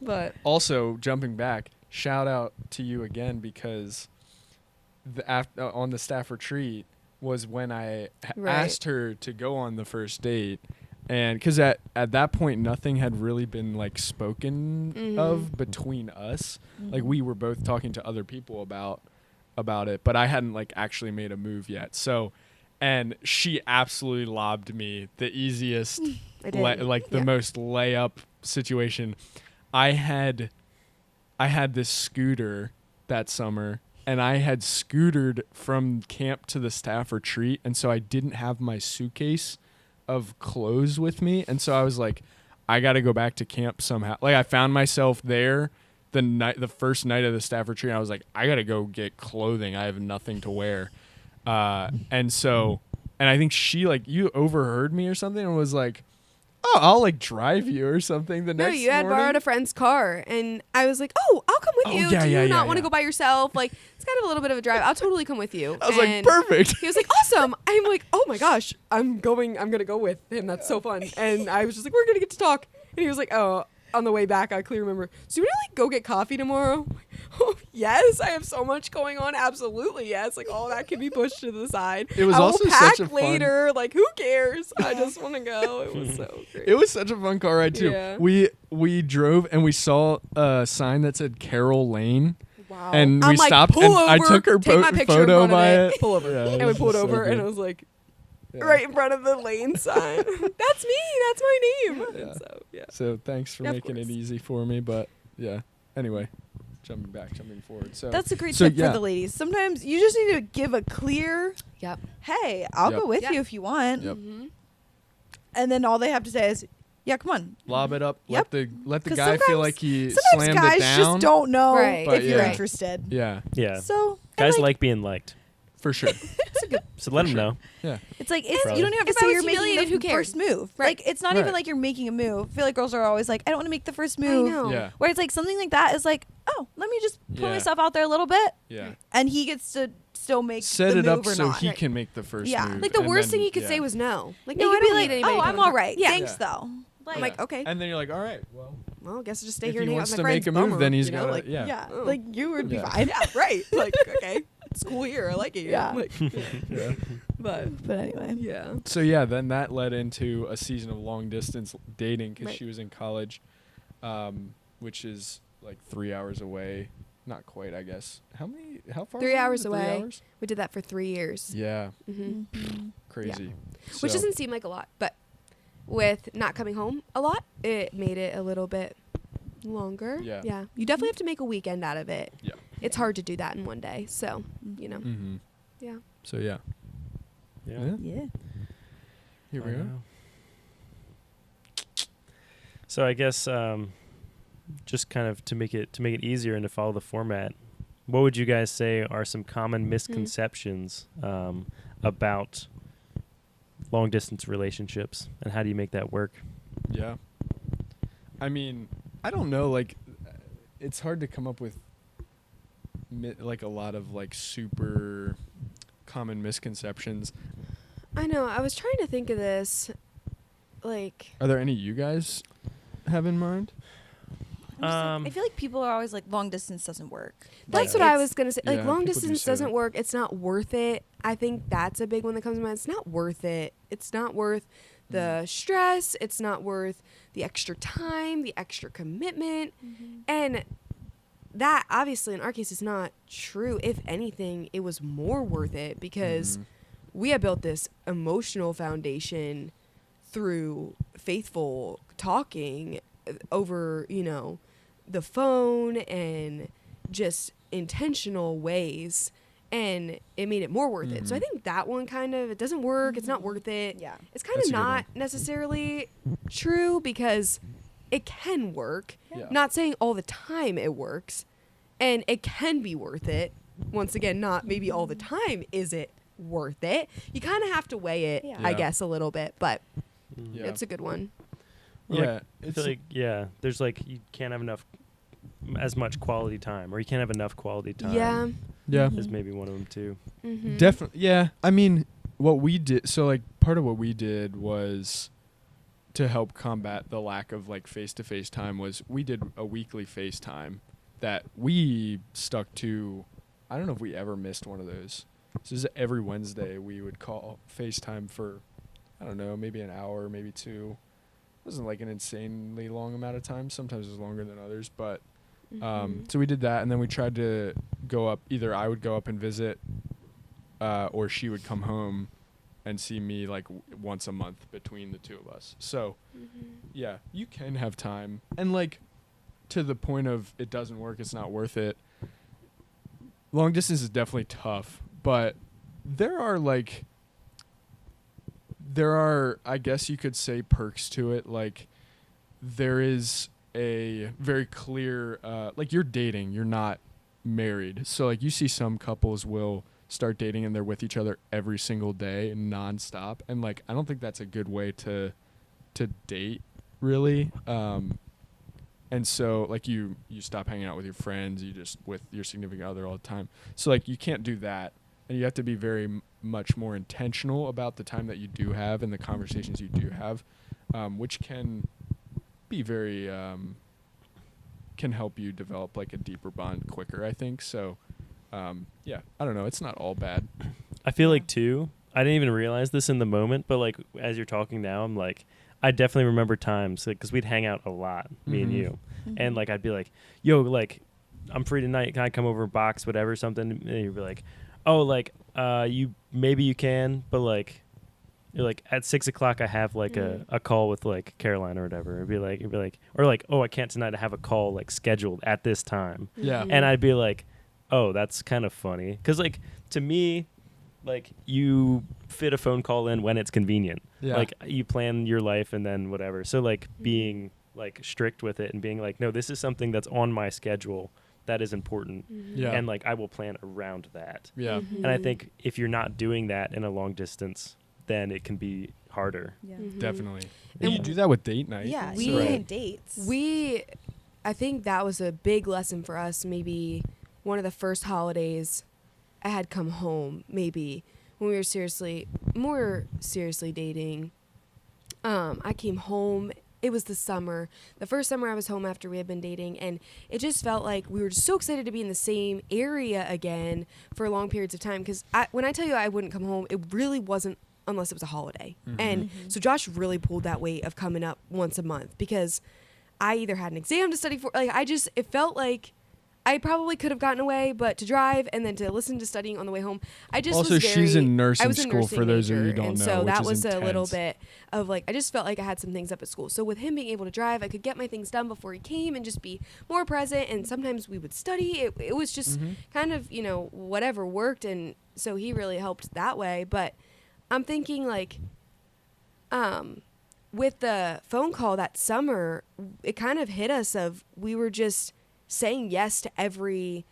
E: But
F: also, jumping back, shout out to you again because on the staff retreat was when I asked her to go on the first date. And because at that point, nothing had really been like spoken of between us. Like, we were both talking to other people about it, but I hadn't like actually made a move yet. So, and she absolutely lobbed me the easiest, the most layup situation. I had this scooter that summer, and I had scootered from camp to the staff retreat, and so I didn't have my suitcase of clothes with me, and so I was like, I got to go back to camp somehow. Like, I found myself there the first night of the staff retreat. I was like, I got to go get clothing. I have nothing to wear, and I think she you overheard me or something and was like, oh, I'll like drive you or something the next morning.
E: No, you had borrowed a friend's car, and I was like, oh, I'll come with you. Do you not want to go by yourself? Like, it's kind of a little bit of a drive. I'll totally come with you.
F: I was like, perfect.
E: He was like, awesome. I'm like, oh my gosh, I'm going to go with him. That's so fun. And I was just like, we're going to get to talk. And he was like, oh, on the way back, I clearly remember, so you want to go get coffee tomorrow? Oh, yes, I have so much going on. Absolutely, yes. Like, all that can be pushed to the side.
F: It was also
E: pack
F: such a
E: later. Like, who cares? I just want to go. It was so great.
F: It was such a fun car ride too.
E: Yeah.
F: We drove and we saw a sign that said Carroll Lane.
E: Wow.
F: And
E: I'm
F: we
E: like,
F: stopped
E: pull
F: and
E: over,
F: I took her
E: take my picture
F: photo
E: in front
F: by
E: of
F: it.
E: Pull over.
F: Yeah,
E: and we pulled
F: so
E: over and I was like, right in front of the lane sign. That's me. That's my name.
F: Yeah.
E: And
F: So thanks for making it easy for me. But yeah. Anyway, jumping forward. So
C: that's a great tip for the ladies. Sometimes you just need to give a clear, hey, I'll go with you if you want.
F: Yep.
C: And then all they have to say is, yeah, come on.
F: Lob it up.
C: Yep.
F: Let the guy feel like he slammed it down.
C: Sometimes guys just don't know
E: Right.
C: if you're interested.
F: Yeah.
B: Yeah.
C: So
B: guys like being liked.
F: For sure.
B: So let them know.
F: Yeah.
C: It's like
B: Probably.
C: you don't have to
E: If
C: say
E: I was
C: you're making
E: humiliated,
C: the
E: who cares?
C: first move.
E: Right.
C: Like, it's not even like you're making a move. I feel like girls are always like, I don't want to make the first move.
E: I know.
F: Yeah.
C: Where it's like something like that is like, oh, let me just put myself out there a little bit.
F: Yeah.
C: And he gets to still make
F: set
C: the
F: it
C: move
F: up
C: or
F: so
C: not.
F: he can make the first
C: Yeah.
F: move.
E: Like the
F: and
E: worst
F: then-
E: thing he could
F: yeah.
E: say was no. Like,
C: Yeah,
E: no,
C: you'd
E: I
C: be
E: don't
C: like,
E: need anybody
C: oh,
E: to come
C: I'm
E: to
C: all
E: my-
C: right.
E: Yeah.
C: Thanks,
F: Yeah.
C: though. Like,
E: I'm like, okay.
F: And then you're like, all right, well,
E: Well, I guess I'll just stay
F: if
E: here
F: he
E: and hang out
F: wants
E: with
F: to
E: my
F: make
E: friends.
F: a move,
E: Bummer,
F: then he's
E: you know,
F: got to,
E: like,
F: yeah.
C: yeah,
E: Oh.
C: like you would be
F: Yeah.
C: fine.
E: yeah, right. Like, okay, it's cool here. I like it here.
C: Yeah.
E: Like,
F: Yeah.
E: but
C: But anyway,
E: yeah.
F: So yeah, then that led into a season of long distance dating because
E: Right.
F: she was in college, which is like 3 hours away. Not quite, I guess. How far?
E: 3
F: away
E: hours
F: was it? 3
E: away.
F: hours?
E: We did that for 3 years.
F: Yeah,
E: hmm
F: crazy.
E: Which
F: So-
E: doesn't seem like a lot, but with not coming home a lot, it made it a little bit longer.
F: Yeah.
E: Yeah. You definitely have to make a weekend out of it.
F: Yeah.
E: It's hard to do that in one day. So, you know.
F: Mm-hmm.
E: Yeah.
F: So yeah.
B: Yeah.
C: yeah.
F: Here we
B: I
F: are.
B: know. So I guess just kind of to make it easier and to follow the format, what would you guys say are some common misconceptions about long distance relationships, and how do you make that work?
F: Yeah. I mean, I don't know. Like, it's hard to come up with like a lot of like super common misconceptions.
E: I know. I was trying to think of this. Like,
F: Are there any you guys have in mind?
C: I feel like people are always like, long distance doesn't work.
E: that's
C: Like,
E: what I
C: it's-
E: was going to say. Like,
F: Yeah,
E: long
F: people do
E: distance
F: say
E: doesn't
F: that.
E: work. It's not worth it. I think that's a big one that comes to mind. It's not worth it. It's not worth the stress. It's not worth the extra time, the extra commitment. And that, obviously, in our case, is not true. If anything, it was more worth it because we had built this emotional foundation through faithful talking over, you know, the phone and just intentional ways, and it made it more worth it. So I think that one kind of, it doesn't work, it's not worth it.
C: Yeah.
E: It's kind
F: That's
E: of
F: a good
E: not necessarily true because it can work.
F: Yeah.
E: Not saying all the time it works, and it can be worth it. Once again, not maybe all the time is it worth it. You kind of have to weigh it,
C: Yeah.
E: I
F: Yeah.
E: guess, a little bit, but
F: Yeah.
E: it's a good one.
B: Well,
F: Yeah.
B: like, I
F: It's
B: feel like, yeah, there's like, you can't have as much quality time, or you can't have enough quality time.
E: Yeah.
F: yeah.
B: Is maybe one of them too.
E: Mm-hmm.
F: Definitely. Yeah. I mean, what we did, so like part of what we did was to help combat the lack of like face-to-face time was we did a weekly FaceTime that we stuck to. I don't know if we ever missed one of those. So this is every Wednesday we would call FaceTime for, I don't know, maybe an hour, maybe two. It wasn't like an insanely long amount of time. Sometimes it was longer than others, but so we did that, and then we tried to go up. Either I would go up and visit, or she would come home and see me like once a month between the two of us. So yeah, you can have time, and like to the point of it doesn't work, it's not worth it. Long distance is definitely tough, but there are I guess you could say perks to it. Like there is a very clear like you're dating, you're not married. So like you see some couples will start dating and they're with each other every single day nonstop, and like I don't think that's a good way to date really. And so like you stop hanging out with your friends, you just with your significant other all the time. So like you can't do that, and you have to be very much more intentional about the time that you do have and the conversations you do have, which can be very can help you develop like a deeper bond quicker, I think. So yeah, I don't know, it's not all bad.
B: I feel like too, I didn't even realize this in the moment, but like as you're talking now, I'm like, I definitely remember times because we'd hang out a lot, me and
F: Mhm.
B: you, and like I'd be like, yo, like I'm free tonight, can I come over and box whatever something? And you'd be like, oh, like maybe you can, but like you're like at 6 o'clock I have like a call with like Caroline or whatever. It'd be like or like, oh, I can't tonight, I have a call like scheduled at this time.
F: Yeah.
B: And I'd be like, oh, that's kind of funny. Because, like, to me, like, you fit a phone call in when it's convenient.
F: Yeah.
B: Like, you plan your life and then whatever. So, like, being, like, strict with it and being like, no, this is something that's on my schedule that is important.
F: Yeah.
B: And, like, I will plan around that.
F: Yeah.
B: And I think if you're not doing that in a long distance, then it can be harder.
C: Yeah.
F: Definitely.
E: And
F: And you do that with date night.
C: Yeah,
E: We-
C: so
E: Right.
C: dates.
E: I think that was a big lesson for us. Maybe one of the first holidays I had come home, maybe when we were more seriously dating. I came home. It was the first summer I was home after we had been dating, and it just felt like we were just so excited to be in the same area again for long periods of time. Because when I tell you I wouldn't come home, it really wasn't unless it was a holiday. And so Josh really pulled that weight of coming up once a month, because I either had an exam to study for, like it felt like I probably could have gotten away, but to drive and then to listen to studying on the way home, I just
F: also
E: was very,
F: she's in
E: I
F: nursing
E: was a
F: school
E: nursing
F: for those of you who
E: major,
F: don't
E: and
F: know,
E: so
F: which
E: that
F: is
E: was a little
F: intense.
E: bit of like, I just felt like I had some things up at school. So with him being able to drive, I could get my things done before he came and just be more present. And sometimes we would study. It was just kind of, whatever worked, and so he really helped that way. But I'm thinking like, with the phone call that summer, it kind of hit us of we were just saying yes to every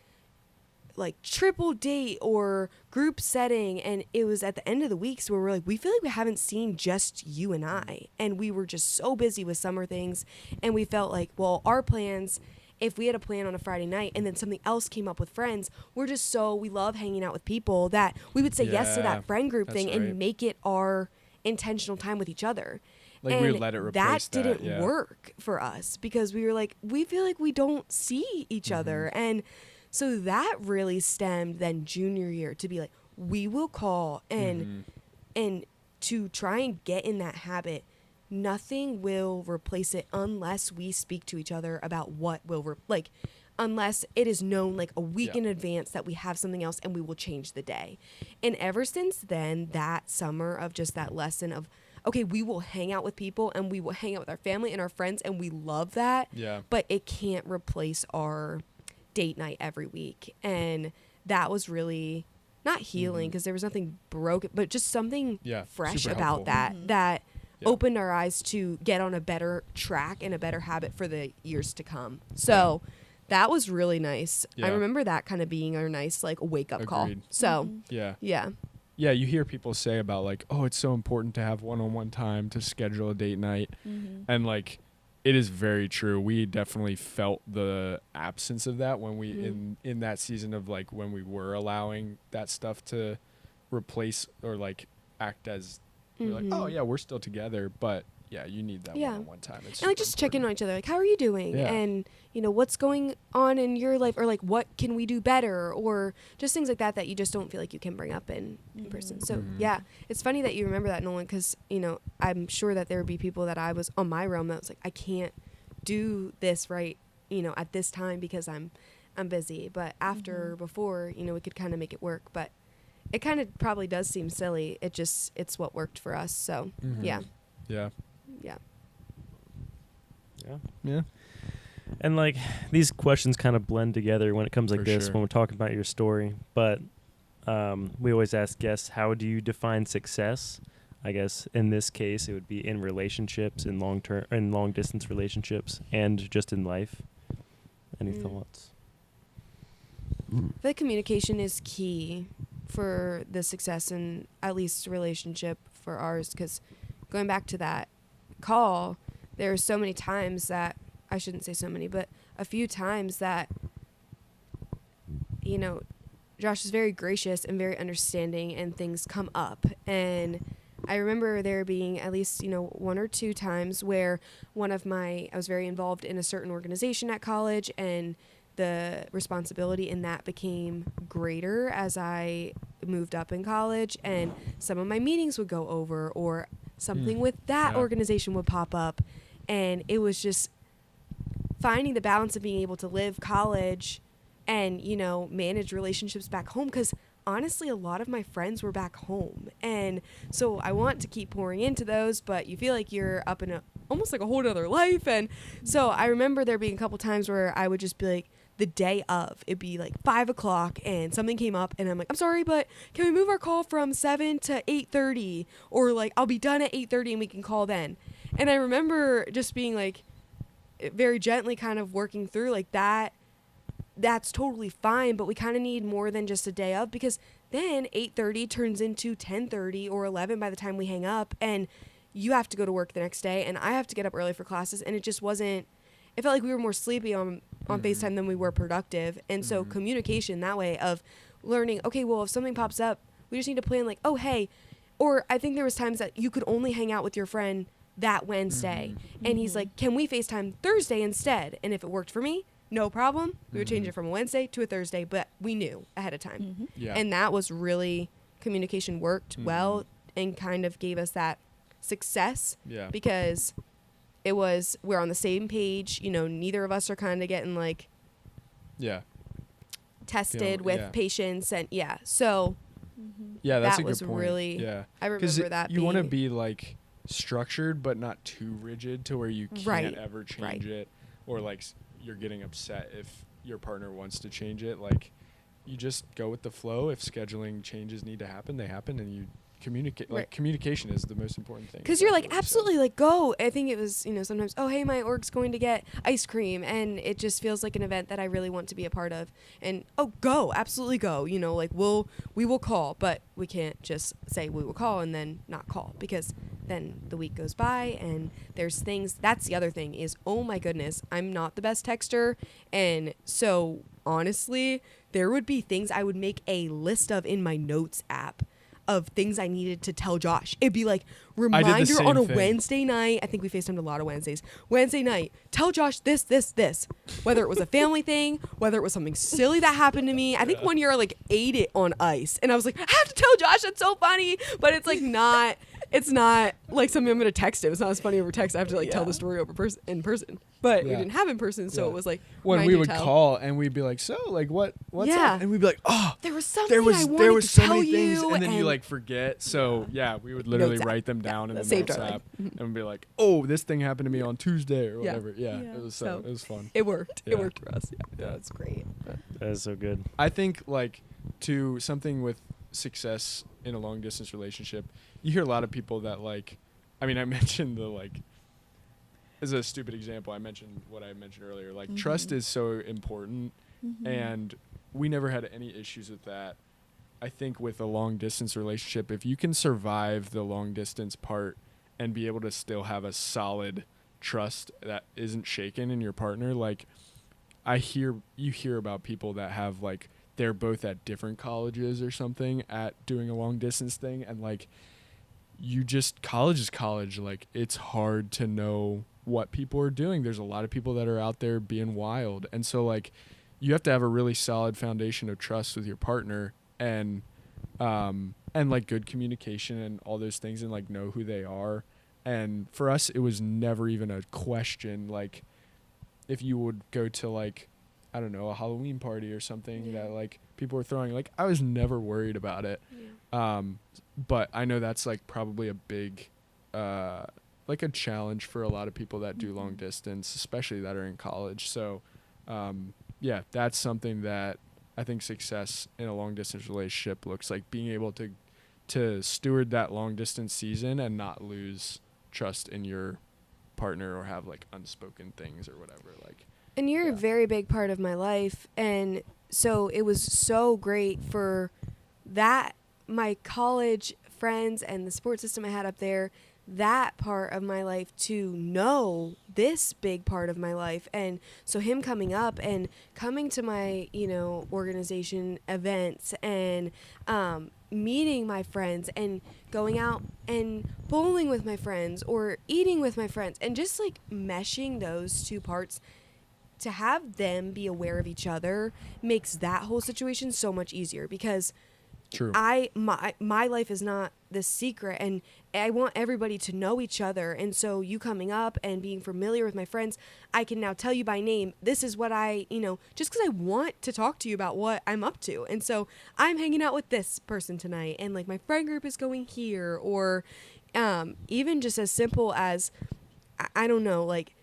E: like triple date or group setting, and it was at the end of the weeks where we're like, we feel like we haven't seen just you and I, and we were just so busy with summer things, and we felt like, well, our plans, if we had a plan on a Friday night and then something else came up with friends, we love hanging out with people that we would say yes to that friend group thing and make it our intentional time with each other.
F: Like,
E: and
F: we would let it replace
E: that didn't work for us, because we were like, we feel like we don't see each other. And so that really stemmed then junior year to be like, we will call and to try and get in that habit. Nothing will replace it unless we speak to each other about what will unless it is known like a week in advance that we have something else and we will change the day. And ever since then, that summer of just that lesson of, okay, we will hang out with people and we will hang out with our family and our friends, and we love that. Yeah. But it can't replace our date night every week. And that was really not healing, because there was nothing broken, but just something fresh about that opened our eyes to get on a better track and a better habit for the years to come. So that was really nice. I remember that kind of being our nice like wake up call. So yeah,
F: you hear people say about like, oh, it's so important to have one-on-one time to schedule a date night. And like, it is very true. We definitely felt the absence of that when we in that season of like when we were allowing that stuff to replace or like act as we're like, oh yeah, we're still together, but yeah, you need that one-on-one time. It's
E: and like just check in on each other, like, how are you doing? And what's going on in your life, or like what can we do better, or just things like that you just don't feel like you can bring up in person. So yeah, it's funny that you remember that, Nolan, because I'm sure that there would be people that I was on my realm that was like, I can't do this right at this time because I'm busy, but after before we could kind of make it work. But it kind of probably does seem silly. It's what worked for us. So yeah.
B: And like, these questions kind of blend together when it comes like this when we're talking about your story. But we always ask guests, how do you define success? I guess in this case it would be in relationships, in long distance relationships, and just in life. Any thoughts?
E: I feel like communication is key for the success in at least relationship for ours, because going back to that call, there are so many times that, I shouldn't say so many, but a few times that Josh is very gracious and very understanding, and things come up. And I remember there being at least one or two times where I was very involved in a certain organization at college, and the responsibility in that became greater as I moved up in college, and some of my meetings would go over, or something with that organization would pop up, and it was just finding the balance of being able to live college and manage relationships back home, because honestly a lot of my friends were back home, and so I want to keep pouring into those, but you feel like you're up in almost like a whole other life. And so I remember there being a couple times where I would just be like, the day of, it'd be like 5:00 and something came up, and I'm like, I'm sorry, but can we move our call from 7 to 8:30, or like I'll be done at 8:30 and we can call then. And I remember just being like, very gently kind of working through like that's totally fine, but we kind of need more than just a day of, because then 8:30 turns into 10:30 or 11 by the time we hang up, and you have to go to work the next day and I have to get up early for classes, and it felt like we were more sleepy on FaceTime than we were productive. And so communication that way of, learning, okay, well, if something pops up, we just need to plan like, oh, hey, or I think there was times that you could only hang out with your friend that Wednesday. And he's like, can we FaceTime Thursday instead? And if it worked for me, no problem. We would change it from a Wednesday to a Thursday, but we knew ahead of time.
F: Yeah.
E: And that was really, communication worked well and kind of gave us that success because it was, we're on the same page. You know, neither of us are kind of getting like tested with patience. And so
F: that's
E: that
F: a
E: was
F: good point.
E: really, I remember that
F: you
E: being,
F: want to be like structured but not too rigid to where you can't ever change it, or like you're getting upset if your partner wants to change it. Like, you just go with the flow. If scheduling changes need to happen, they happen, and you communicate. Like, communication is the most important thing.
E: Because you're like, absolutely, like, go. I think it was, you know, sometimes, oh, hey, my org's going to get ice cream, and it just feels like an event that I really want to be a part of. And, oh, go, absolutely go. You know, like, we will call, but we can't just say we will call and then not call, because then the week goes by and there's things. That's the other thing is, oh my goodness, I'm not the best texter. And so honestly, there would be things I would make a list of in my notes app of things I needed to tell Josh. It'd be like, reminder on a Wednesday night. I think we FaceTimed a lot of Wednesdays. Wednesday night, tell Josh this. Whether it was a family thing, whether it was something silly that happened to me. I think one year I like ate it on ice. And I was like, I have to tell Josh, that's so funny. But it's like not, it's not like something I'm going to text him. It's not as funny over text. I have to like tell the story over in person. But we didn't have in person, so it was like
F: when we would call and we'd be like, so like what's up? And we'd be like, oh,
E: there was something I wanted to
F: so
E: tell
F: many things,
E: you,
F: and then you like forget. So we would literally write them down in the notes app and be like, oh, this thing happened to me on Tuesday or whatever. It was it was fun.
E: It worked. It worked for us. Yeah, it's great.
B: That is so good.
F: I think like to something with success in a long distance relationship, you hear a lot of people that like, I mean, I mentioned the like, as a stupid example, I mentioned what I mentioned earlier. Like, trust is so important, and we never had any issues with that. I think with a long distance relationship, if you can survive the long distance part and be able to still have a solid trust that isn't shaken in your partner, like you hear about people that have like, they're both at different colleges or something at doing a long distance thing, and like, college is college. Like, it's hard to know what people are doing. There's a lot of people that are out there being wild. And so like, you have to have a really solid foundation of trust with your partner, and like good communication and all those things, and like know who they are. And for us, it was never even a question. Like, if you would go to like, I don't know, a Halloween party or something that like people were throwing, like, I was never worried about it. But I know that's like probably a big, like a challenge for a lot of people that do long distance, especially that are in college. So, that's something that I think success in a long distance relationship looks like, being able to steward that long distance season and not lose trust in your partner or have like unspoken things or whatever. Like,
E: and you're a very big part of my life, and so it was so great for that, my college friends and the support system I had up there, that part of my life, to know this big part of my life. And so him coming up and coming to my, you know, organization events and meeting my friends and going out and bowling with my friends or eating with my friends, and just like meshing those two parts, to have them be aware of each other makes that whole situation so much easier, because my life is not this secret, and I want everybody to know each other. And so you coming up and being familiar with my friends, I can now tell you by name, this is what I, you know, just because I want to talk to you about what I'm up to. And so I'm hanging out with this person tonight, and like my friend group is going here, or even just as simple as, I don't know, like,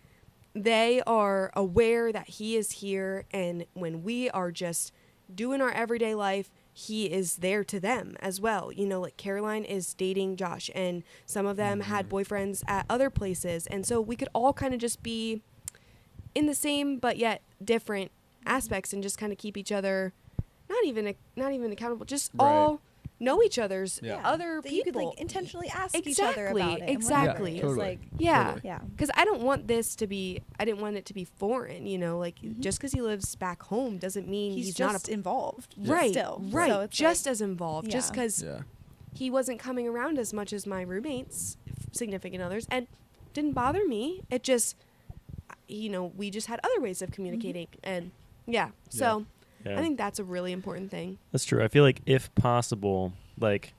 E: they are aware that he is here, and when we are just doing our everyday life, he is there to them as well. You know, like Caroline is dating Josh, and some of them had boyfriends at other places, and so we could all kind of just be in the same but yet different aspects, and just kind of keep each other not even accountable, just all know each other's
F: Yeah.
E: other
C: That you could
E: people.
C: like intentionally ask each other about it. and
E: Exactly.
C: whatever.
F: Yeah, totally.
C: It's like,
E: Yeah.
F: Totally.
C: yeah.
E: Because I don't want this to be, I didn't want it to be foreign, you know, like just because he lives back home doesn't mean
C: He's
E: not
C: just involved.
E: right,
C: Still.
E: right,
C: So it's
E: just
C: like,
E: as involved, just
C: yeah.
E: because
F: Yeah.
E: he wasn't coming around as much as my roommates, significant others, and didn't bother me. It just, you know, we just had other ways of communicating, and so
B: Yeah.
E: I think that's a really important thing.
B: That's true. I feel like if possible, like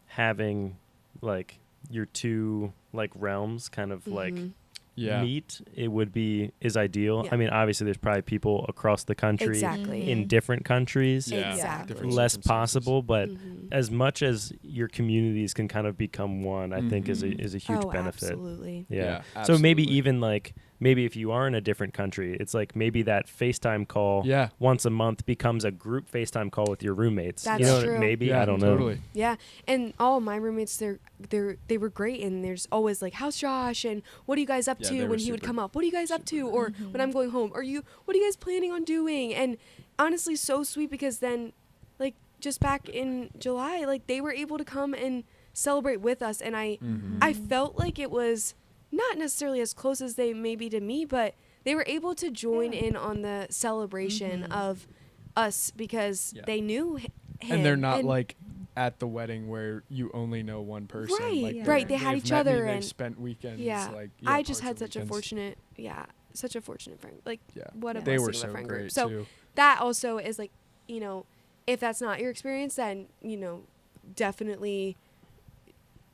B: having like your two like realms kind of like
E: Mhm.
F: Yeah.
B: meet, it would be is ideal.
E: Yeah.
B: I mean, obviously there's probably people across the country
E: Exactly.
B: in different countries.
F: Yeah.
E: Exactly.
F: Different
B: Less
F: circumstances.
B: possible, but
E: Mhm.
B: as much as your communities can kind of become one, I think is a huge
E: Oh,
B: benefit.
E: absolutely.
B: Yeah.
F: Yeah,
B: So maybe
F: absolutely.
B: even like maybe if you are in a different country, it's like maybe that FaceTime call
F: Yeah.
B: once a month becomes a group FaceTime call with your roommates.
E: That's
B: you know,
E: true.
B: maybe
F: Yeah,
B: I don't know.
F: totally.
E: Yeah, and all my roommates, they were great, and there's always like, how's Josh, and what are you guys up
F: Yeah,
E: to
F: they were
E: when he would
F: super-
E: come up? What are you guys up to, or when I'm going home? What are you guys planning on doing? And honestly, so sweet because then, like just back in July, like they were able to come and celebrate with us, and I felt like it was not necessarily as close as they may be to me, but they were able to join in on the celebration of us because
F: Yeah.
E: they knew him.
F: And they're not like at the wedding where you only know one person.
E: Right,
F: like
C: Yeah.
E: right, they had
F: they've
E: each
F: met
E: other
F: me, they've
E: and-
F: spent weekends.
E: Yeah,
F: Like,
E: I just
F: parts
E: had
F: of
E: such a
F: weekends.
E: such a fortunate friend. Like,
F: Yeah.
E: what a
F: They
E: blessing
F: were
E: of a
F: so
E: friend
F: great
E: group. So
F: too.
E: that also is like, you know, if that's not your experience, then definitely,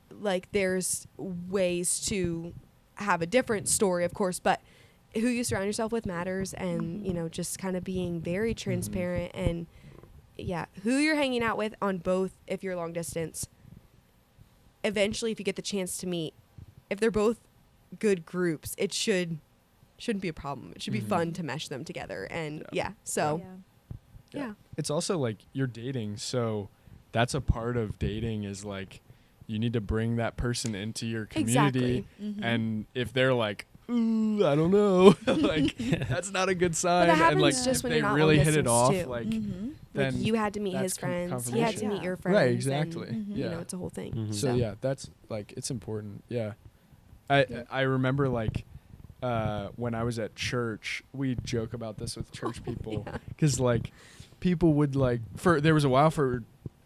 E: like, there's ways to have a different story, of course, but who you surround yourself with matters, and just kind of being very transparent and who you're hanging out with on both. If you're long distance, eventually, if you get the chance to meet, if they're both good groups, it shouldn't be a problem. It should be fun to mesh them together, and so yeah.
F: It's also like you're dating, so that's a part of dating is like you need to bring that person into your community.
E: Exactly.
F: And if they're like, ooh, I don't know, like that's not a good sign.
E: that happens
F: and like
E: just
F: if
E: when
F: they
E: you're not
F: really
E: long
F: hit it
E: distance,
F: off,
E: too.
F: like
C: Mm-hmm.
F: then
E: Like you had to meet
F: that's
E: his friends. He had to
F: confirmation.
E: meet your
C: Yeah.
E: friends.
F: Right,
E: and,
F: exactly.
C: Mhm.
E: it's a whole thing.
B: Mhm.
F: So yeah, that's like it's important. Yeah, I remember like when I was at church, we joke about this with church people because like people would like there was a while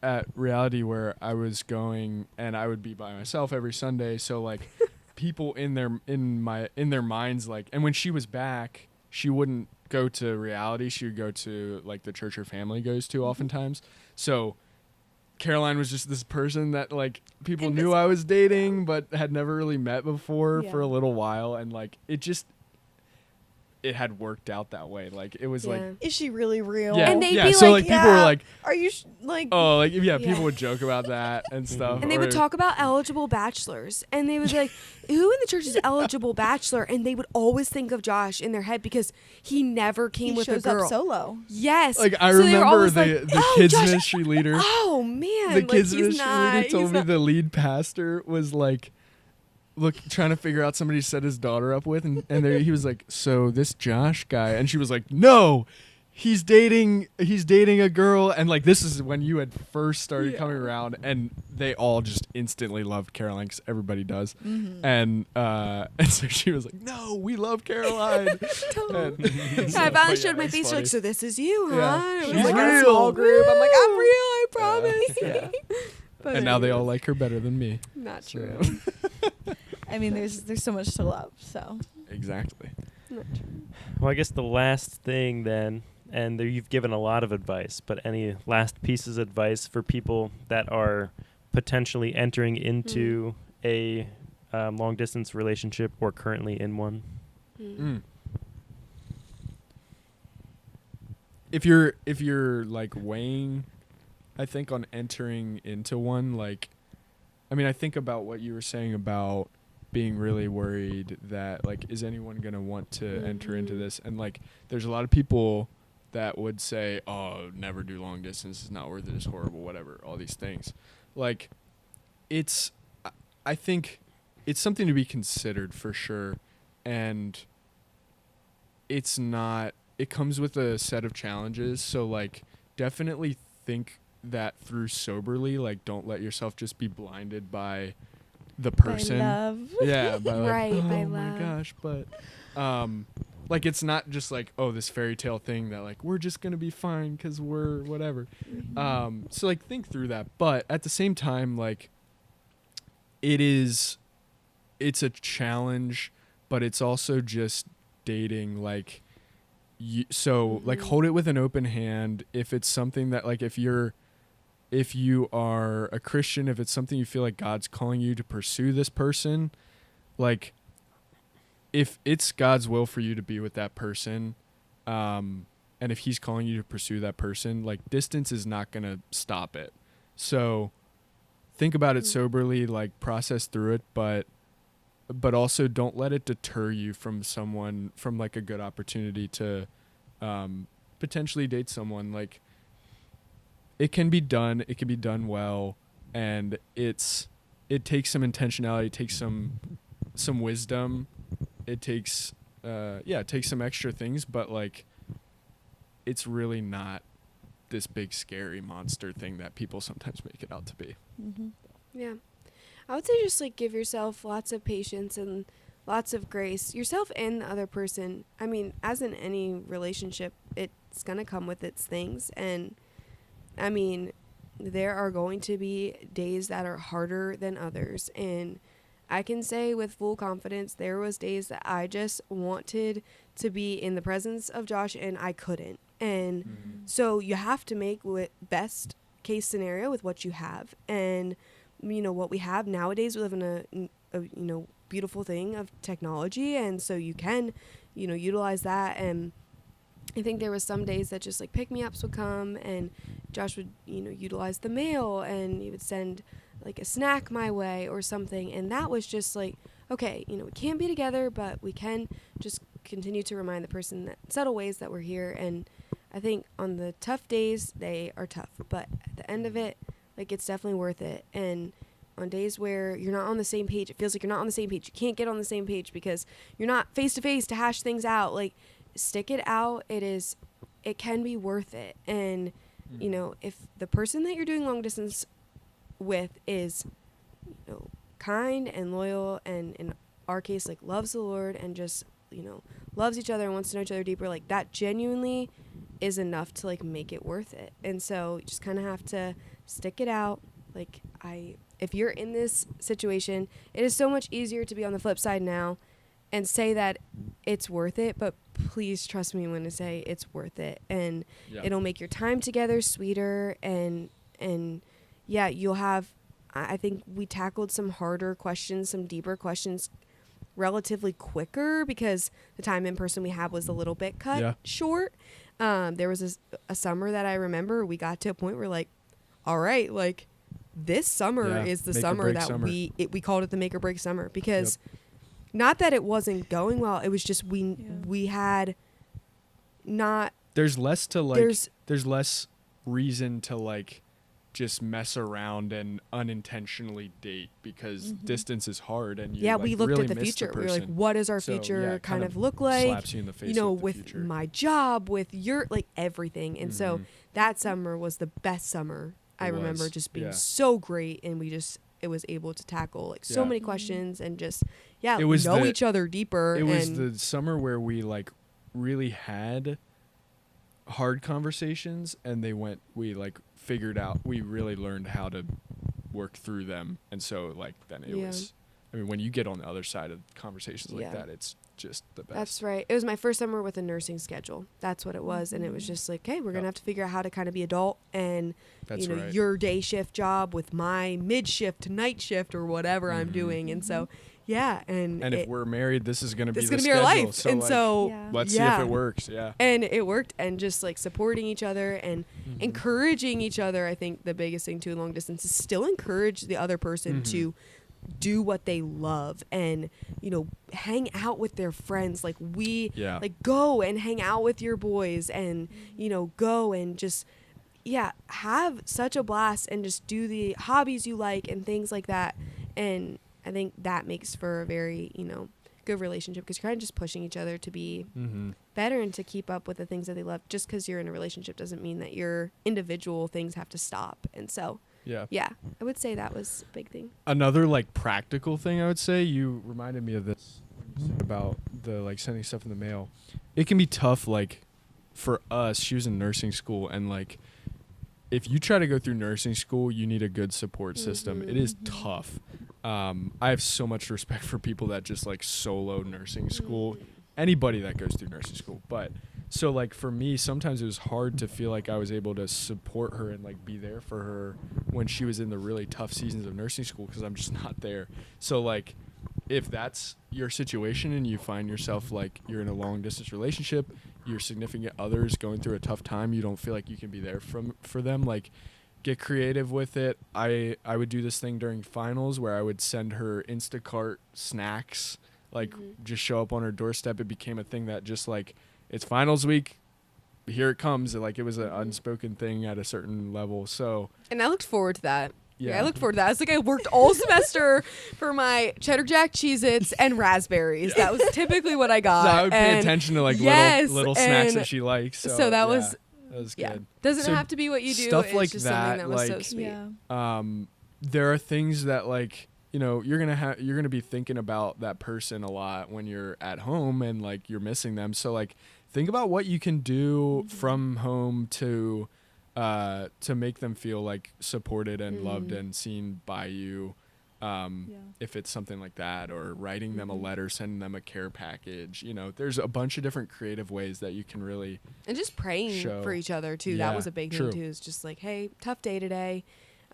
F: at reality where I was going and I would be by myself every Sunday. So like people in their minds like, and when she was back, she wouldn't go to reality. She would go to like the church her family goes to oftentimes. So Caroline was just this person that like people knew I was dating but had never really met before for a little while, and like it had worked out that way. Like it was like
C: Is she really real?
F: yeah,
E: And they'd
F: yeah.
E: be
F: So
E: like,
F: like people were like,
C: Are you like?
F: oh, like yeah,
E: Yeah.
F: people would joke about that and stuff.
E: And they would
F: or-
E: talk about eligible bachelors, and they would be like, "Who in the church is eligible bachelor?" And they would always think of Josh in their head because he never came
C: He
E: with a
C: shows
E: girl.
C: up solo.
E: Yes,
F: Like I
E: So they were
F: remember
E: always
F: the
E: like,
F: the
E: "Oh,
F: kids
E: Josh,
F: ministry leader.
E: Oh man,
F: The
E: like,
F: kids
E: he's
F: ministry
E: not,
F: leader told
E: he's
F: me
E: not-
F: the lead pastor was like, trying to figure out somebody to set his daughter up with, and he was like, so this Josh guy, and she was like, no, he's dating a girl, and like this is when you had first started coming around, and they all just instantly loved Caroline because everybody does, and so she was like, no, we love Caroline. And-
E: I
F: so,
E: finally
F: but
E: showed
F: yeah,
E: my
F: it's
E: face. She's
F: funny.
E: like, so this is you, huh?
F: Yeah.
E: And it was
F: She's
E: like
F: real.
E: a small group. I'm like, I'm real. I promise.
F: Yeah.
E: But
F: And now they all
E: anyways,
F: like her better than me.
E: not
F: So-
E: true.
C: I mean, there's so much to love. So
F: Exactly.
E: Not true.
B: Well, I guess the last thing then, and you've given a lot of advice, but any last pieces of advice for people that are potentially entering into a long distance relationship or currently in one?
F: Mm. If you're like weighing, I think on entering into one, like, I mean, I think about what you were saying about being really worried that like, is anyone gonna want to enter into this? And like, there's a lot of people that would say, oh, never do long distance, it's not worth it, it's horrible, whatever, all these things. Like, I think it's something to be considered for sure, and it comes with a set of challenges, so like definitely think that through soberly. Like, don't let yourself just be blinded by the person.
C: By love.
F: Yeah, by like,
E: Right,
F: oh
E: by
F: my
E: love.
F: gosh, but like, it's not just like, oh, this fairy tale thing that like we're just gonna be fine because we're whatever. So like, think through that, but at the same time, like, it's a challenge, but it's also just dating. Like, like, hold it with an open hand. If it's something that, like, if you are a Christian, if it's something you feel like God's calling you to pursue this person, like, if it's God's will for you to be with that person, and if he's calling you to pursue that person, like, distance is not going to stop it. So think about it soberly, like, process through it, but also don't let it deter you from like a good opportunity to potentially date someone. Like, it can be done well, and it takes some intentionality, it takes some wisdom, it takes some extra things, but like, it's really not this big scary monster thing that people sometimes make it out to be.
E: Yeah. I would say just like give yourself lots of patience and lots of grace, yourself and the other person. I mean, as in any relationship, it's going to come with its things. And I mean, there are going to be days that are harder than others. And I can say with full confidence, there was days that I just wanted to be in the presence of Josh and I couldn't. And so you have to make best case scenario with what you have. And you know what we have nowadays, we live in a beautiful thing of technology, and so you can utilize that. And I think there was some days that just like pick me ups would come, and Josh would utilize the mail, and he would send like a snack my way or something, and that was just like, okay, we can't be together, but we can just continue to remind the person that subtle ways that we're here. And I think on the tough days, they are tough, but at the end of it, like, it's definitely worth it. And on days where you're not on the same page, it feels like you're not on the same page. You can't get on the same page because you're not face to face to hash things out. Like, stick it out. It can be worth it. And, if the person that you're doing long distance with is, kind and loyal, and in our case, like, loves the Lord and just, loves each other and wants to know each other deeper, like, that genuinely is enough to like make it worth it. And so you just kind of have to stick it out. Like, if you're in this situation, it is so much easier to be on the flip side now and say that it's worth it, but please trust me when I say it's worth it. And it'll make your time together sweeter, and yeah, you'll have, I think we tackled some harder questions, some deeper questions relatively quicker because the time in person we had was a little bit cut short. There was a summer that I remember we got to a point where like, all right, like, this summer is the summer that we called it the make or break summer, because not that it wasn't going well, it was just we had not,
F: there's less to like, there's less reason to like just mess around and unintentionally date because distance is hard, and you
E: we looked
F: really
E: at the
F: miss
E: future.
F: the
E: We were like, what does our future kind of look like?
F: Slaps you in the face
E: with my job, with your like everything. And so that summer was the best summer. I remember just being so great, and it was able to tackle like so many questions and just know each other deeper.
F: It was the summer where we like really had hard conversations, and we like figured out, we really learned how to work through them. And so like then it was, I mean, when you get on the other side of conversations like that, it's just the best.
E: That's right. It was my first summer with a nursing schedule. That's what it was. And it was just like, hey, we're going to have to figure out how to kind of be adult, and your day shift job with my mid shift to night shift or whatever I'm doing. And so and
F: if we're married, this is going to be
E: the schedule. Our life.
F: So
E: and
F: like,
E: so
F: let's see if it works.
E: And it worked, and just like supporting each other and encouraging each other. I think the biggest thing too in long distance is still encourage the other person to do what they love, and hang out with their friends. Like like go and hang out with your boys, and go and just have such a blast and just do the hobbies you like and things like that. And I think that makes for a very, good relationship because you're kind of just pushing each other to be better and to keep up with the things that they love. Just because you're in a relationship doesn't mean that your individual things have to stop. And so, yeah, I would say that was a big thing.
F: Another like practical thing I would say, you reminded me of this when you said about the like sending stuff in the mail. It can be tough, like for us, she was in nursing school, and like if you try to go through nursing school, you need a good support system. It is tough. I have so much respect for people that just like solo nursing school, anybody that goes through nursing school. But so like for me, sometimes it was hard to feel like I was able to support her and like be there for her when she was in the really tough seasons of nursing school, because I'm just not there. So like if that's your situation and you find yourself like you're in a long distance relationship, your significant other's going through a tough time, you don't feel like you can be there for them, like get creative with it. I would do this thing during finals where I would send her Instacart snacks, like just show up on her doorstep. It became a thing that just like, it's finals week, here it comes. Like it was an unspoken thing at a certain level. So,
E: and I looked forward to that.
F: Yeah.
E: I looked forward to that. It's like I worked all semester for my cheddar jack Cheez-Its and raspberries. That was typically what I got.
F: So I would pay attention to like little snacks that she likes.
E: So that was
F: good.
E: Doesn't have to be what you do.
F: Stuff
E: it's
F: like
E: just
F: that,
E: something that was so
F: like,
E: sweet.
F: There are things that like, you're gonna be thinking about that person a lot when you're at home and like you're missing them. So like think about what you can do from home to make them feel like supported and loved and seen by you. If it's something like that, or writing them a letter, sending them a care package, there's a bunch of different creative ways that you can really,
E: and just praying for each other too. That was a big thing too. It's just like, hey, tough day today.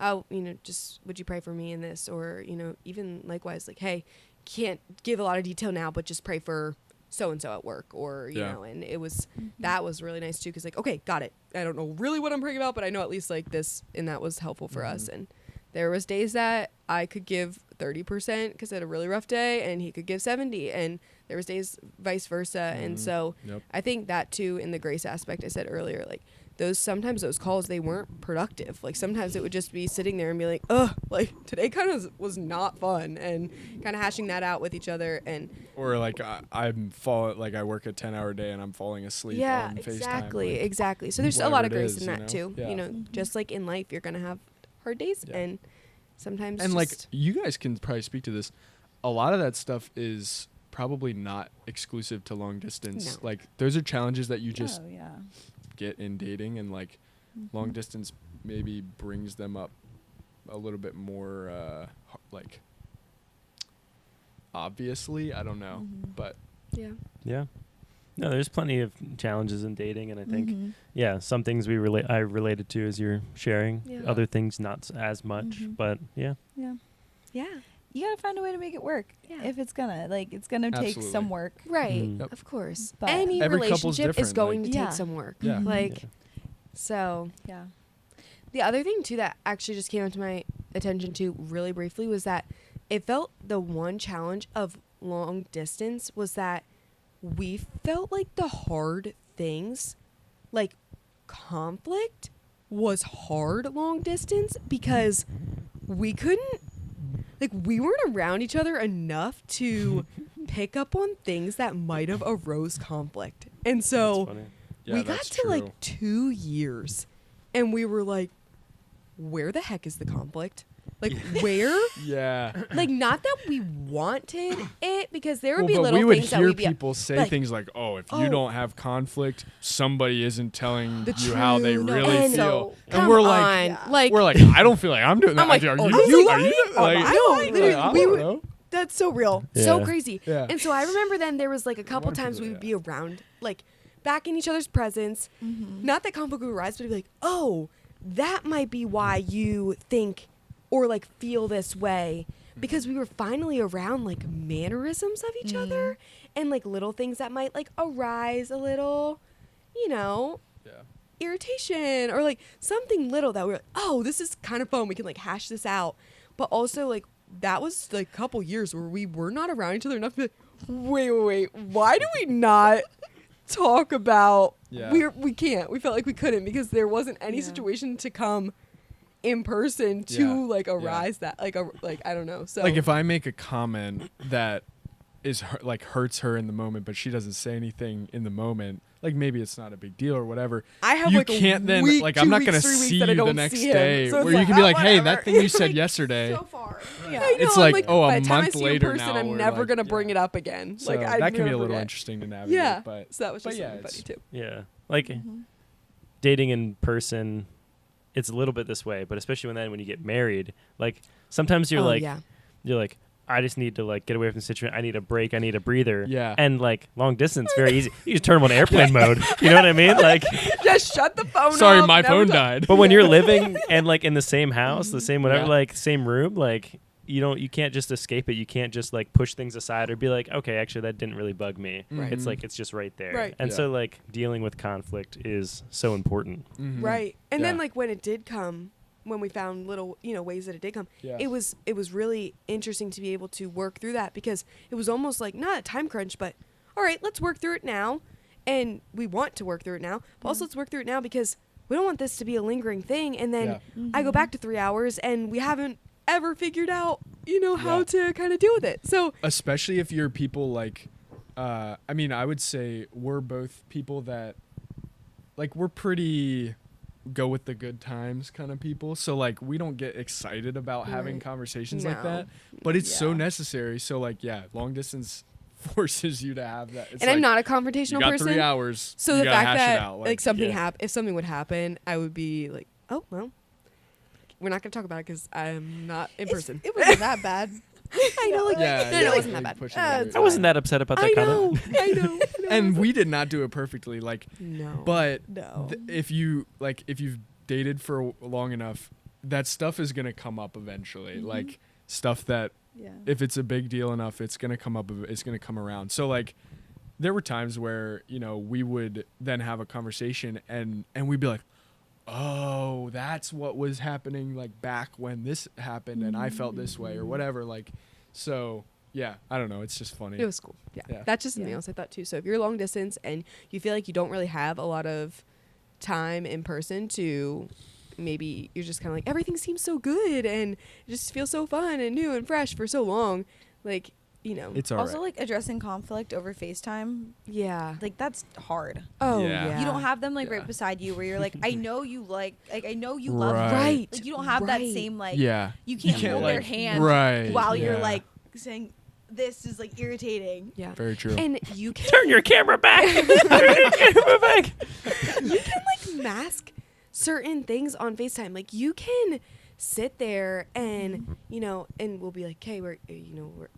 E: Oh, just would you pray for me in this? Or, even likewise, like, hey, can't give a lot of detail now, but just pray for so-and-so at work, or, and it was, that was really nice too. Cause like, okay, got it. I don't know really what I'm praying about, but I know at least like this, and that was helpful for us. And there was days that I could give 30% cause I had a really rough day, and he could give 70. And there was days vice versa. And so I think that too, in the grace aspect I said earlier, like sometimes those calls, they weren't productive. Like sometimes it would just be sitting there and be like, ugh, like today kind of was not fun, and kind of hashing that out with each other. And
F: or like I'm falling, like I work a 10-hour day and I'm falling asleep on FaceTime.
E: Exactly. So there's a lot of grace in that
F: too.
E: Just like in life, you're gonna have hard days, and sometimes
F: and like you guys can probably speak to this. A lot of that stuff is probably not exclusive to long distance.
E: No.
F: Like those are challenges that you just get in dating, and like long distance maybe brings them up a little bit more like obviously, I don't know, but
B: no, there's plenty of challenges in dating, and I think some things I related to as you're sharing, other things not as much, but you
C: gotta find a way to make it work. If it's gonna take some work,
E: right? Of course,
C: but
E: any relationship is going to take some work. So the other thing too that actually just came up to my attention too really briefly was that it felt the one challenge of long distance was that we felt like the hard things, like conflict, was hard long distance because we couldn't, like, we weren't around each other enough to pick up on things that might have arose conflict. And so we got to like 2 years and we were like, where the heck is the conflict? Like, where? Like, not that we wanted it, because there would be little things that we'd be...
F: We would hear people say things like, oh, if you don't have conflict, somebody isn't telling you how they really feel. And we're like, I don't feel like I'm doing that.
E: I'm like,
F: are
E: you? That's so real. So crazy. And so I remember then there was like a couple times we would be around, like, back in each other's presence. Not that conflict would arise, but it'd be like, oh, that might be why you think or like feel this way, because we were finally around like mannerisms of each other and like little things that might like arise a little, irritation or like something little that we're like, oh, this is kind of fun. We can like hash this out. But also like that was like a couple years where we were not around each other enough to be like, wait, why do we not talk about we can't. We felt like we couldn't because there wasn't any situation to come in person to like arise that like I don't know. So
F: like if I make a comment that is like hurts her in the moment, but she doesn't say anything in the moment, like maybe it's not a big deal or whatever.
E: I have
F: you
E: like
F: can't
E: a
F: then
E: week,
F: like
E: 2
F: I'm not
E: weeks,
F: gonna
E: 3 weeks
F: see
E: that I
F: you the
E: don't
F: next
E: see him.
F: day
E: So it's
F: where you
E: like,
F: can be like, hey,
C: whatever.
F: that thing you
C: It's
F: said
C: like
F: yesterday.
C: So far. Yeah.
E: I know,
F: It's
E: I'm
F: like, oh,
E: by
F: a
E: the time I
F: month
E: see you
F: later
E: in person,
F: now,
E: I'm
F: we're
E: never
F: like,
E: gonna bring
F: yeah.
E: it up again.
F: So
E: Like I
F: that can be a
E: never
F: little
E: forget.
F: interesting to navigate.
E: Yeah,
F: But
E: so that was just
F: yeah,
E: something funny too.
B: Yeah. Like dating in person, it's a little bit this way, but especially when you get married, like sometimes you're you're like, I just need to like get away from the situation. I need a break. I need a breather.
F: Yeah.
B: And like long distance, very easy. You just turn them on airplane mode. You know what I mean? Like,
E: Just shut the phone
F: sorry,
E: off.
F: my
E: never
F: phone
E: talk-
F: died.
B: but when you're living and like in the same house, the same whatever,
F: Yeah.
B: like same room, like you can't just escape it. You can't just like push things aside or be like, okay, actually that didn't really bug me.
F: Right.
B: It's like it's just right there.
E: Right.
B: And
F: Yeah.
B: so like dealing with conflict is so important.
F: Mhm.
E: Right. And then
F: Yeah.
E: like when it did come, when we found little, ways that it did come,
F: Yeah.
E: it was really interesting to be able to work through that because it was almost like not a time crunch, but all right, let's work through it now. And we want to work through it now, but also let's work through it now because we don't want this to be a lingering thing. And then I go back to 3 hours and we haven't ever figured out, how
F: Yeah.
E: to kind of deal with it. So
F: Especially if you're people like, I mean, I would say we're both people that, like, we're pretty go with the good times kind of people. So like we don't get excited about having
E: Right.
F: conversations like
E: No.
F: that, but it's so
C: Yeah.
F: necessary. So like, yeah, long distance forces you to have that. It's
E: and I'm
F: like,
E: not a
F: you
E: confrontational
F: got
E: person.
F: 3 hours.
E: So
F: you
E: the
F: gotta
E: fact
F: hash
E: that
F: it out.
E: like something
B: yeah.
E: if something would happen, I would be like, oh well, we're not gonna talk about it because I'm not in person.
C: It wasn't that bad.
E: I know, like
F: yeah,
E: no,
F: yeah,
E: it wasn't
F: like
E: that bad.
F: pushing
C: Uh,
F: it
C: it's
B: I wasn't that upset about that
E: I
B: comment.
E: know, I know.
F: And we did not do it perfectly. Like,
E: No,
F: but
C: No.
F: if you've dated for long enough, that stuff is gonna come up eventually.
C: Mhm.
F: Like stuff that
C: Yeah.
F: if it's a big deal enough, it's gonna come up. It's gonna come around. So like, there were times where we would then have a conversation and we'd be like, oh, that's what was happening like back when this happened and I felt this way or whatever. Like, so yeah, I don't know. It's just funny.
E: it was cool. Yeah,
F: Yeah.
E: that's just something
C: Yeah.
E: else I thought too. So if you're long distance and you feel like you don't really have a lot of time in person to. Maybe you're just kind of like everything seems so good and it just feels so fun and new and fresh for so long, like
F: It's all
C: Also,
F: right.
C: like addressing conflict over FaceTime,
E: yeah.
C: like that's hard.
E: Oh
F: Yeah.
E: yeah.
C: You don't have them like
F: Yeah.
C: right beside you where you're like, I know you I know you love
F: Right.
C: me.
E: Right.
C: Like you don't have that
E: Right.
C: same like
F: Yeah.
C: you can't hold their
F: like-
C: hand
F: right,
C: while you're
F: yeah.
C: like saying this is like irritating.
E: Yeah.
F: Very true.
E: And you can
B: Turn your camera back. Turn your camera back.
E: you can like mask certain things on FaceTime. Like you can sit there and and we'll be like, okay, are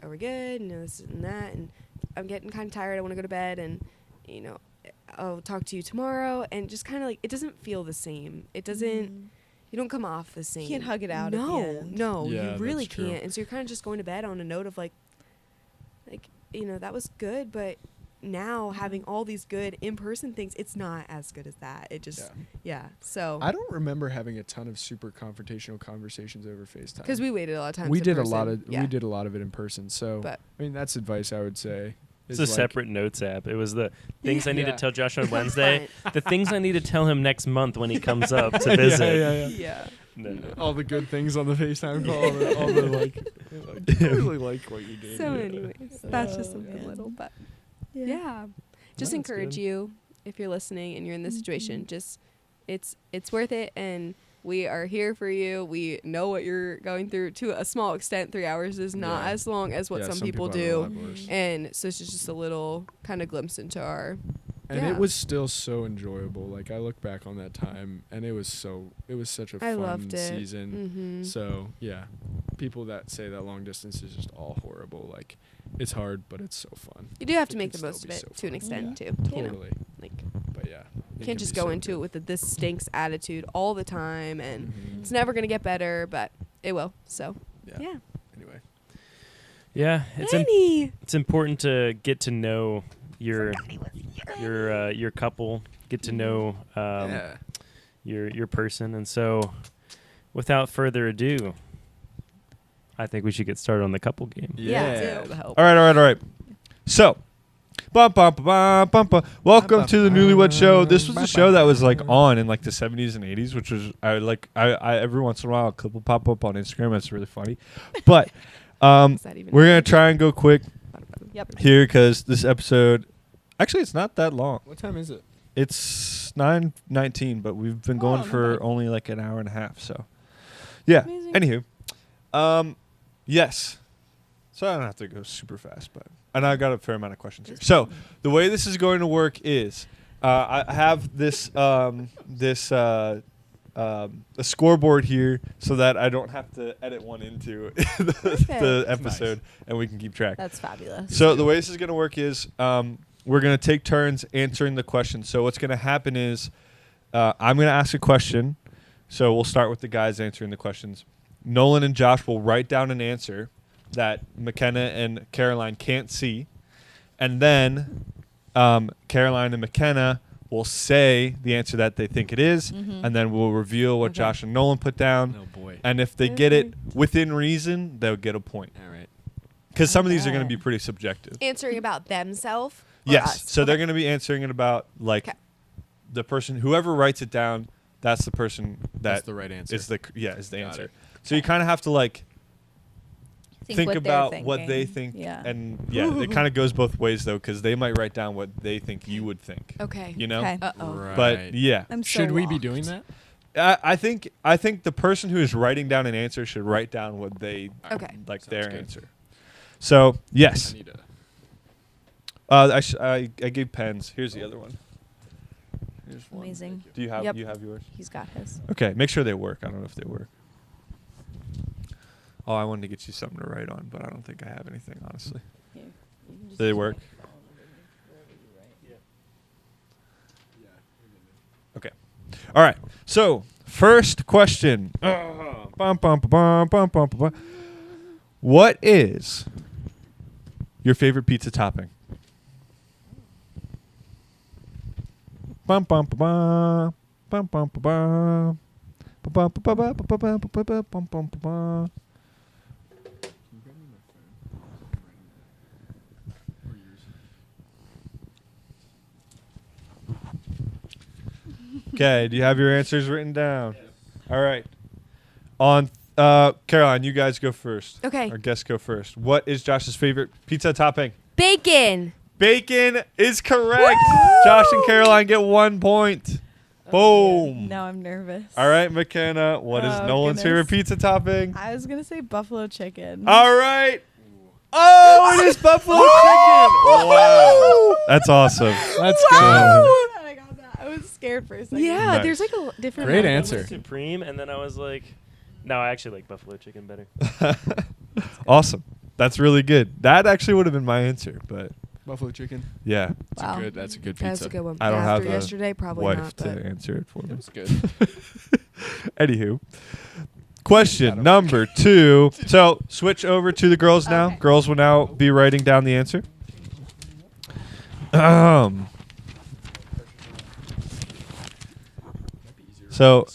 E: we good? This and that, and I'm getting kind of tired. I want to go to bed, and I'll talk to you tomorrow. And just kind of like it doesn't feel the same. It doesn't. You don't come off the same.
C: can't hug it out at the
E: No,
C: end.
E: no,
F: Yeah,
E: you really
F: that's true.
E: can't. And so you're kind of just going to bed on a note of like that was good, but now having all these good in-person things, it's not as good as that. It just so
F: I don't remember having a ton of super confrontational conversations over FaceTime.
E: because we waited a lot of times.
F: we
E: in
F: did
E: person.
F: a lot of
E: yeah.
F: we did a lot of it in person. So
E: But-
F: I mean, that's advice I would say.
B: It's
F: is
B: a
F: like-
B: separate notes app. It was the things I need
F: Yeah.
B: to tell Josh on Wednesday,
E: Front.
B: the things I need to tell him next month when he comes up to
F: Yeah,
B: visit.
F: yeah.
E: Yeah.
B: No.
F: All the good things on the FaceTime call. all the like, I really like what you did.
E: So, anyways, that's just something
C: good.
E: little, but yeah, just
B: that's
E: encourage
B: good.
E: you if you're listening and you're in this situation. Just it's worth it, and we are here for you. We know what you're going through to a small extent. 3 hours is not
F: Yeah.
E: as long as what
F: Yeah,
E: some people
F: have it a
E: do,
F: lot worse.
E: and so it's just a little kind of glimpse into our.
F: And
E: Yeah.
F: it was still so enjoyable. Like I look back on that time, and it was such a
E: I
F: fun
E: loved it.
F: season.
E: Mhm.
F: So yeah, people that say that long distance is just all horrible. Like it's hard, but it's so fun.
E: You do have
F: It
E: to make
F: can
E: the most
F: still
E: of
F: be
E: it
F: so
E: to an
F: fun.
E: extent
C: Yeah.
E: too.
F: Totally.
E: Like
F: But yeah,
E: you can't just go into it with the this stinks attitude all the time, and it's never gonna get better, but it will. So yeah.
F: Anyway.
B: Yeah,
E: Annie.
B: it's important to get to know your couple, get to know
F: Yeah.
B: your person, and so without further ado, I think we should get started on the couple game.
C: Yeah,
F: Yeah.
C: do.
A: All right. So, Bum, bum, bum, bum, bum. Welcome to the Newlywed Show. This was a show that was like on in like the 70s and 80s, which was I every once in a while a clip will pop up on Instagram. That's really funny. But
E: Is that even
A: we're gonna try and go quick
C: Yep.
A: here because this episode, actually, it's not that long.
F: What time is it?
A: It's 9:19, but we've been going
C: not
A: for
C: bad.
A: only like an hour and a half. So, yeah.
C: Amazing.
A: Anywho, yes. So I don't have to go super fast, but and I got a fair amount of questions here. So the way this is going to work is I have this a scoreboard here so that I don't have to edit one into the
C: Perfect.
A: episode and we can keep track.
C: That's fabulous.
A: So the way this is going to work is we're going to take turns answering the question. So what's going to happen is I'm going to ask a question. So we'll start with the guys answering the questions. Nolan and Josh will write down an answer that Makenna and Caroline can't see. And then Caroline and Makenna will say the answer that they think it is, and then we'll reveal what
C: Okay.
A: Josh and Nolan put down.
F: Oh boy.
A: And if they get it within reason, they'll get a point.
F: All right.
A: Because some of these are going to
C: Okay.
A: be pretty subjective.
E: Answering about themselves?
A: Yes. So they're going to be answering it about like
E: 'Kay.
A: the person, whoever writes it down, that's the person
F: That's
A: that
F: the right answer.
A: is the
F: Got
A: answer.
F: it.
A: So you kind of have to like think
C: what they're
A: about what they
C: thinking.
A: think,
C: Yeah.
A: and yeah, it kind of goes both ways though, because they might write down what they think you would think.
E: Okay.
A: You know.
C: Okay.
E: Uh-oh.
F: Right.
A: But yeah,
C: I'm so
F: should we be
C: lost.
F: doing that?
A: I think the person who is writing down an answer should write down what they
E: Okay.
A: like
F: Sounds
A: their
F: good.
A: answer. So
F: I
A: yes,
F: need to.
A: I gave pens. Here's the other one. Here's one.
C: Amazing.
A: Do you have
C: Yep.
A: yours?
C: He's got his.
A: Okay, make sure they work. I don't know if they work. Oh, I wanted to get you something to write on, but I don't think I have anything, honestly. Do they work? Okay. All right. So, first question. Bum, bum, bum, bum, bum, bum, bum. What is your favorite pizza topping? Bum, bum, bum, bum, bum, bum, bum. Bum, bum, bum, bum, bum, bum, bum, bum, bum, bum, bum. Okay, do you have your answers written down? All right. On Caroline, you guys go first.
E: Okay.
A: Our guests go first. What is Josh's favorite pizza topping?
E: Bacon.
A: Bacon is correct. Josh and Caroline get 1 point. Boom.
C: Now I'm nervous.
A: All right, McKenna, what is
C: Oh,
A: Nolan's
C: goodness.
A: favorite pizza topping?
C: I was gonna say buffalo chicken.
A: All right. Oh, it is buffalo chicken. Wow. That's awesome.
F: Let's
C: Wow!
F: go.
C: I got that. I was scared for a second.
E: Yeah,
A: Nice.
E: there's like a different.
F: Great
E: level.
F: answer.
B: Supreme, and then I was like, no, I actually like buffalo chicken better.
A: Awesome. That's really good. That actually would have been my answer, but
F: Buffalo chicken.
A: yeah,
C: Wow.
F: That's a good pizza.
E: That's a good one.
A: I don't
E: After
A: have a
E: yesterday, probably
A: wife
E: not.
A: to
E: But
A: answer it for me.
F: That's good.
A: Anywho, question number 2. So switch over to the girls now.
C: Okay.
A: Girls will now be writing down the answer. So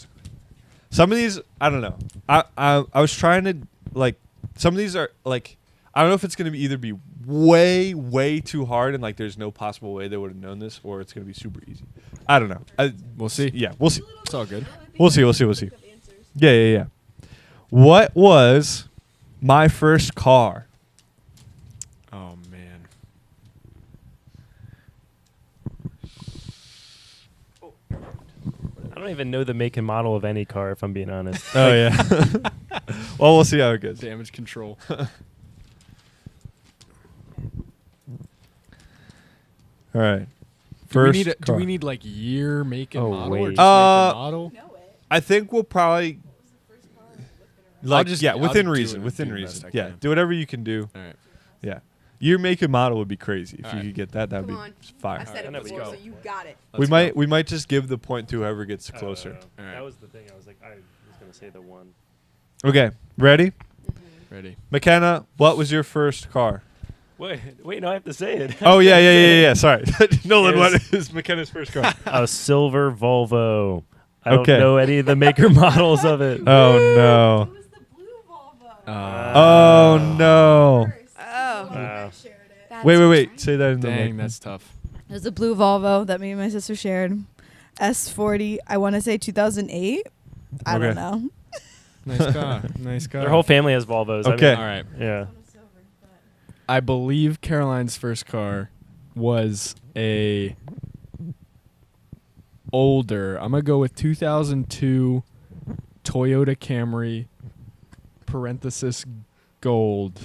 A: some of these, I don't know. I was trying to like some of these are like I don't know if it's gonna be either be way too hard and like there's no possible way they would have known this, or it's gonna be super easy. I don't know.
F: We'll see.
A: Yeah, we'll see.
F: It's all good.
A: We'll see. Yeah. What was my first car?
F: Oh man.
B: I don't even know the make and model of any car, if I'm being honest.
A: Oh yeah. Well, we'll see how it goes.
F: Damage control.
A: All right.
F: Do we
A: First
F: need do
A: car.
F: we need like year, make, and
B: Oh,
F: model, or
B: wait.
F: just make and model?
A: I think we'll probably like
F: just-
A: yeah,
F: I'll
A: within
F: do
A: reason.
F: it-
A: Within
F: do the best
A: reason.
F: I
A: Yeah,
F: can.
A: do whatever you can do.
F: All right.
A: Yeah. Your make and model would be crazy if
F: All
A: you
F: right.
A: could get that. That would
E: Come
A: be
E: on.
A: fire.
E: I said it
B: Let's
E: before,
B: go.
E: so you got it.
F: Let's
A: we might just give the point to whoever gets closer.
F: All right.
B: That was the thing. I was like, I was gonna say the one.
A: Okay, ready?
F: Ready.
A: McKenna, what was your first car?
B: Wait, no, I have to say it.
A: Oh yeah. Sorry, Nolan.
B: It was-
A: What is McKenna's first car?
B: A silver Volvo. I
A: Okay.
B: don't know any of the maker models of it.
A: Oh no.
C: was the blue Volvo.
A: Oh no.
E: Oh,
B: Wow.
C: Shared it.
A: Wait. Say that in the
F: Dang,
A: mic.
F: that's tough.
C: It was a blue Volvo that me and my sister shared. S40. I want to say 2008. I
A: Okay.
C: don't know.
F: Nice car. Nice car.
B: Their whole family has Volvos.
A: Okay.
F: All right.
B: Yeah.
F: I believe Caroline's first car was a older. I'm gonna go with 2002 Toyota Camry parenthesis gold.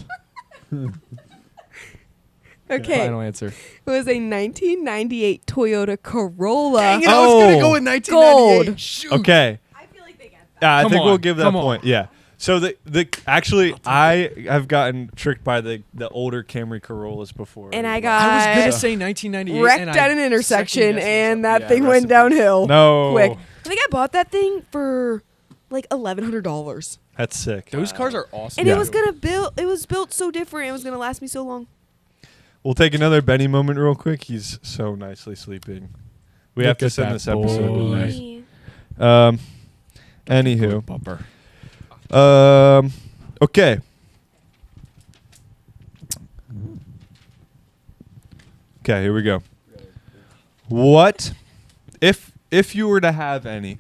E: Okay.
F: Final answer.
E: It was a 1998 Toyota Corolla.
F: Dang it,
A: Oh.
F: I was gonna go with 1998.
E: Gold.
F: Shoot.
A: Okay.
C: I feel like they get that.
A: I
F: Come
A: think
F: on,
A: we'll give that
F: come on.
A: point. Yeah. So I have gotten tricked by the older Camry Corollas before.
E: And I
F: I
E: got
F: was gonna say 1998.
E: wrecked
F: and
E: at
F: I
E: an intersection,
F: second-guessed
E: and
F: myself.
E: that
F: Yeah,
E: thing went
F: recipe.
E: downhill.
A: No.
E: Quick. I think I bought that thing for like $1,100.
A: That's sick.
F: Those cars are awesome.
E: And
A: Yeah.
E: it was built so different. It was gonna last me so long.
A: We'll take another Benny moment real quick. He's so nicely sleeping. We have
F: Look
A: to
F: at
A: send
F: that
A: this episode
F: boy.
A: tonight. Anywho.
F: Bumper.
A: Okay. Okay, here we go. What if you were to have any,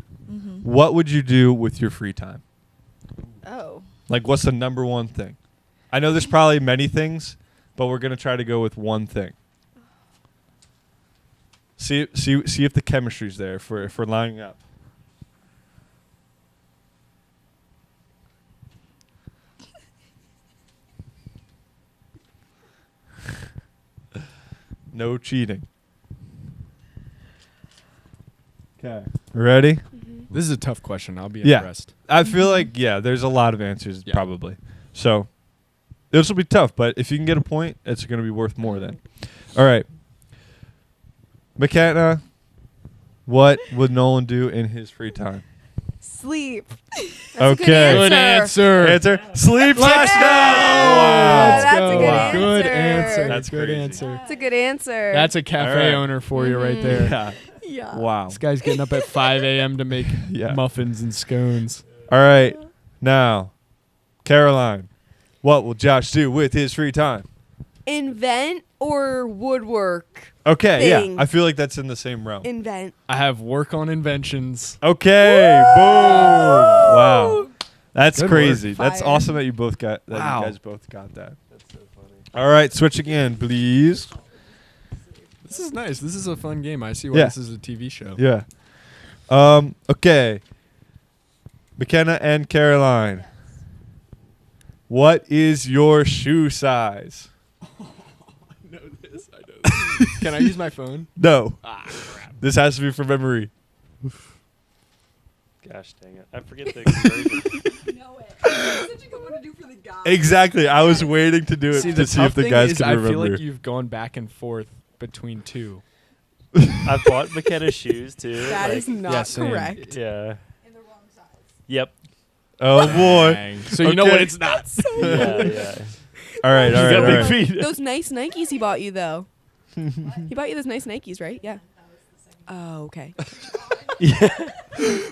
A: what would you do with your free time?
C: Oh.
A: Like, what's the number one thing? I know there's probably many things, but we're gonna try to go with one thing. See if the chemistry's there if we're lining up. No cheating. Okay. Ready?
F: This is a tough question. I'll be
A: Yeah.
F: impressed.
A: I feel like, there's a lot of answers,
F: Yeah.
A: probably. So, this will be tough, but if you can get a point, it's going to be worth more then. All right. Makenna, what would Nolan do in his free time?
E: Sleep.
A: Okay.
F: Good answer.
A: Answer? Sleep
F: Let's
A: slash
F: go.
A: Wow.
E: That's
F: Let's
E: a
F: go.
E: good
F: Wow. Good
E: answer.
F: answer.
A: That's
F: good
A: crazy.
F: answer.
E: That's a good answer.
F: That's a cafe
A: All right.
F: owner for you right there.
A: Yeah.
C: Yeah.
A: Wow.
F: This guy's getting up at 5 a.m. to make
A: Yeah.
F: muffins and scones.
A: All right. Now, Caroline, what will Josh do with his free time?
E: invent or woodwork.
A: Okay,
E: Thing.
A: yeah. I feel like that's in the same realm.
E: Invent.
F: I have work on inventions.
A: Okay, boom. Wow. That's
F: Good
A: crazy.
C: work.
A: That's
C: Fire.
A: awesome that you both got that.
F: Wow.
A: You guys both got that. That's so funny. All right, switch again, please.
F: This is nice. This is a fun game. I see why
A: Yeah.
F: this is a TV show.
A: Yeah. Okay. McKenna and Caroline. What is your shoe size?
F: I know this. Can I use my phone?
A: No. This has to be from memory.
B: Gosh dang it. I forget the conversion.
C: know it. That's such a good one to do for the guy.
A: Exactly. I was waiting to do it
F: See,
A: to
F: the
A: see
F: tough
A: if the
F: thing
A: guys
F: is
A: can
F: I
A: remember.
F: feel like you've gone back and forth between two.
B: I bought Makenna shoes too.
E: That
B: like,
E: is not
F: yeah, same.
E: correct.
B: Yeah.
C: In the wrong size.
B: Yep.
A: Oh boy.
F: Dang. So you know
A: Okay.
F: what it's not.
B: Yeah, yeah.
A: All right.
B: She's
A: All right.
B: got
A: All
B: big
A: right.
B: feet.
E: Those nice Nikes he bought you though. He bought you those nice Nikes, right? Yeah. Oh, okay.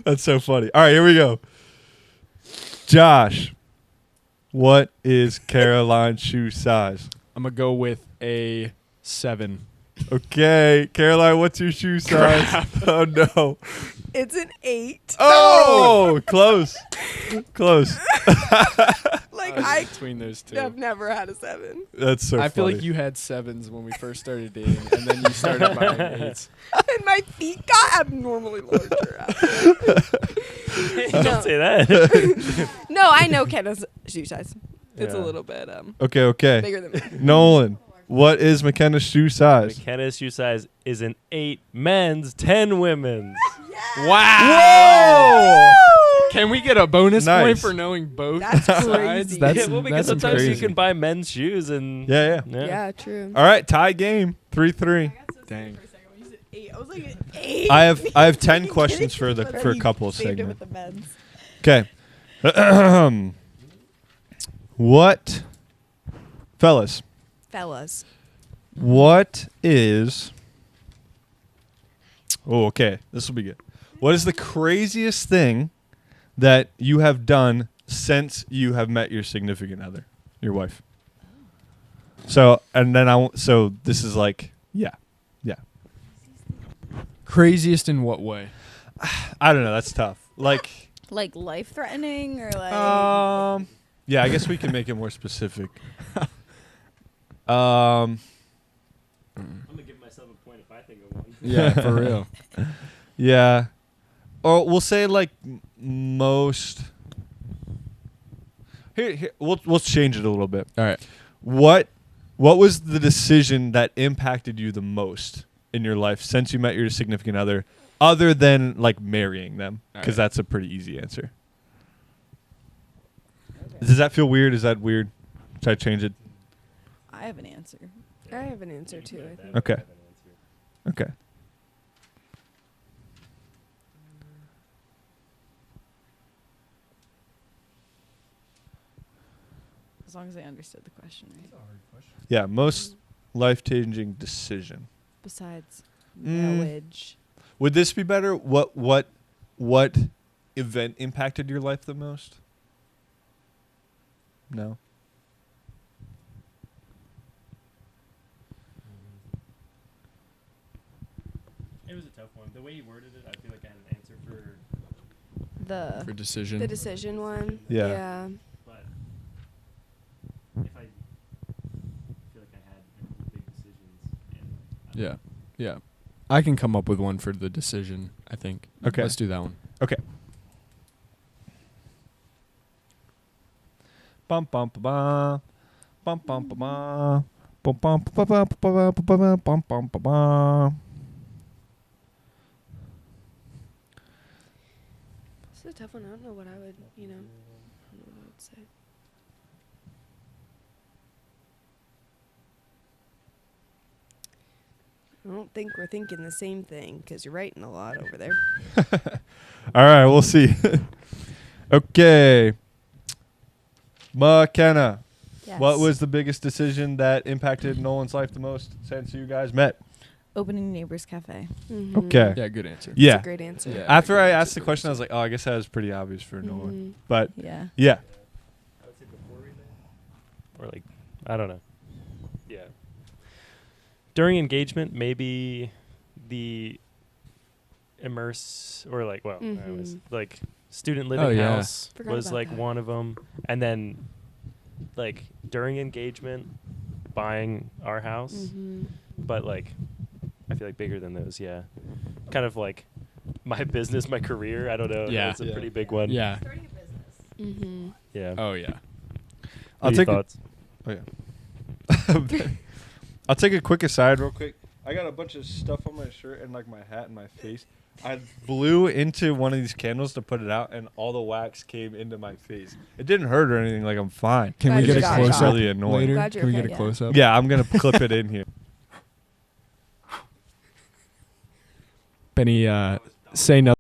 A: That's so funny. All right, here we go. Josh, what is Caroline's shoe size?
F: I'm going to go with a 7.
A: Okay, Caroline, what's your shoe size? Oh no.
E: It's an 8.
A: Oh, close. Close.
E: Like
F: I was between those two.
E: I've never had a 7.
A: That's so
F: I feel
A: funny.
F: like you had 7s when we first started dating, and then you started buying 8s.
E: And my feet got abnormally larger.
B: Don't say that.
E: No, I know Kenna's shoe size. It's a
B: Yeah.
E: little bit
A: Okay.
E: bigger than me.
A: Nolan, what is McKenna's shoe size?
B: Makenna's shoe size is an 8 men's, 10 women's.
F: Wow! Can we get a bonus
A: Nice.
F: point for knowing both
E: That's
F: sides?
E: crazy.
F: That's,
B: Yeah, well, because
F: that's
B: sometimes
A: crazy.
B: you can buy men's shoes and
A: Yeah.
E: Yeah, true.
A: All right, tie game. 3-3.
F: Dang.
C: I was like an 8.
A: I have 10
C: Are you
A: questions
C: kidding?
A: for
C: But
A: a
C: he
A: couple of
C: saved it with
A: segments.
C: the men's.
A: Okay. What, fellas?
E: Fellas.
A: What is? Oh, okay. This will be good. What is the craziest thing that you have done since you have met your significant other, your wife? So and then so this is like yeah.
F: Craziest in what way?
A: I don't know. That's tough. Like
C: Like life threatening or like
A: yeah. I guess we can make it more specific.
B: I'm gonna give myself a point if I think of one.
F: Yeah, for real.
A: Yeah. Or we'll say like most. Here, we'll change it a little bit.
F: All right.
A: What was the decision that impacted you the most in your life since you met your significant other than like marrying them? Because that's a pretty easy answer. Okay. Does that feel weird? Is that weird? Should I change it?
C: I have an answer.
E: I have an answer too, I think.
A: Okay. Okay.
C: As long as I understood the question, right?
A: Yeah, most life-changing decision.
C: Besides
A: Mm.
C: marriage.
A: Would this be better? What event impacted your life the most? No.
B: It was a tough one. The way you worded it, I feel like I had an answer for.
C: The
F: For decision.
E: The decision one.
A: Yeah.
E: Yeah.
B: But if I feel like I had a couple big decisions. And
F: Yeah. Yeah. I can come up with one for the decision, I think.
A: Okay.
F: Let's do that one.
A: Okay. Bum bum ba ba. Bum bum ba ba. Bum bum ba ba ba ba ba ba bum bum ba ba.
E: This is a tough one. I don't know what I would, I don't know what I would say. I don't think we're thinking the same thing because you're writing a lot over there.
A: All right, we'll see. Okay. Makenna,
C: yes.
A: what was the biggest decision that impacted Nolan's life the most since you guys met?
C: Opening Neighbors Cafe?
E: Mhm.
A: Okay.
F: Yeah, good answer.
A: Yeah.
E: That's a great answer.
F: Yeah.
A: After
F: good
A: I
F: answer,
A: asked the
F: good
A: question, I was
F: answer.
A: like, oh, I guess that was pretty obvious for Nolan.
E: Mhm.
A: But
C: Yeah.
A: yeah.
B: I would say before we met. Or like, I don't know. Yeah. During engagement, maybe the immerse or like, well, I was
E: Mhm.
B: like student living
F: Oh, yeah.
B: house
E: Forgot
B: was
E: about
B: like
E: that.
B: one of them, and then like during engagement, buying our house.
E: Mhm.
B: But like, I feel like bigger than those. Yeah, kind of like my business, my career. I don't know.
F: Yeah.
B: That's a
A: Yeah.
B: pretty big one.
F: Yeah.
E: Mhm.
B: Yeah.
F: Oh, yeah.
A: I'll
B: Any
A: take
B: thoughts?
A: Oh yeah. I'll take a quick aside real quick. I got a bunch of stuff on my shirt and like my hat and my face. I blew into one of these candles to put it out, and all the wax came into my face. It didn't hurt or anything. Like I'm fine.
F: Can
C: Glad
F: we
C: you
F: get a
C: got
F: close
C: it.
F: up
A: Really annoying.
F: later?
C: Glad you're
F: Can we get
C: okay,
F: a
C: yeah.
F: close up?
A: Yeah, I'm gonna clip it in here.
F: Benny, say nothing.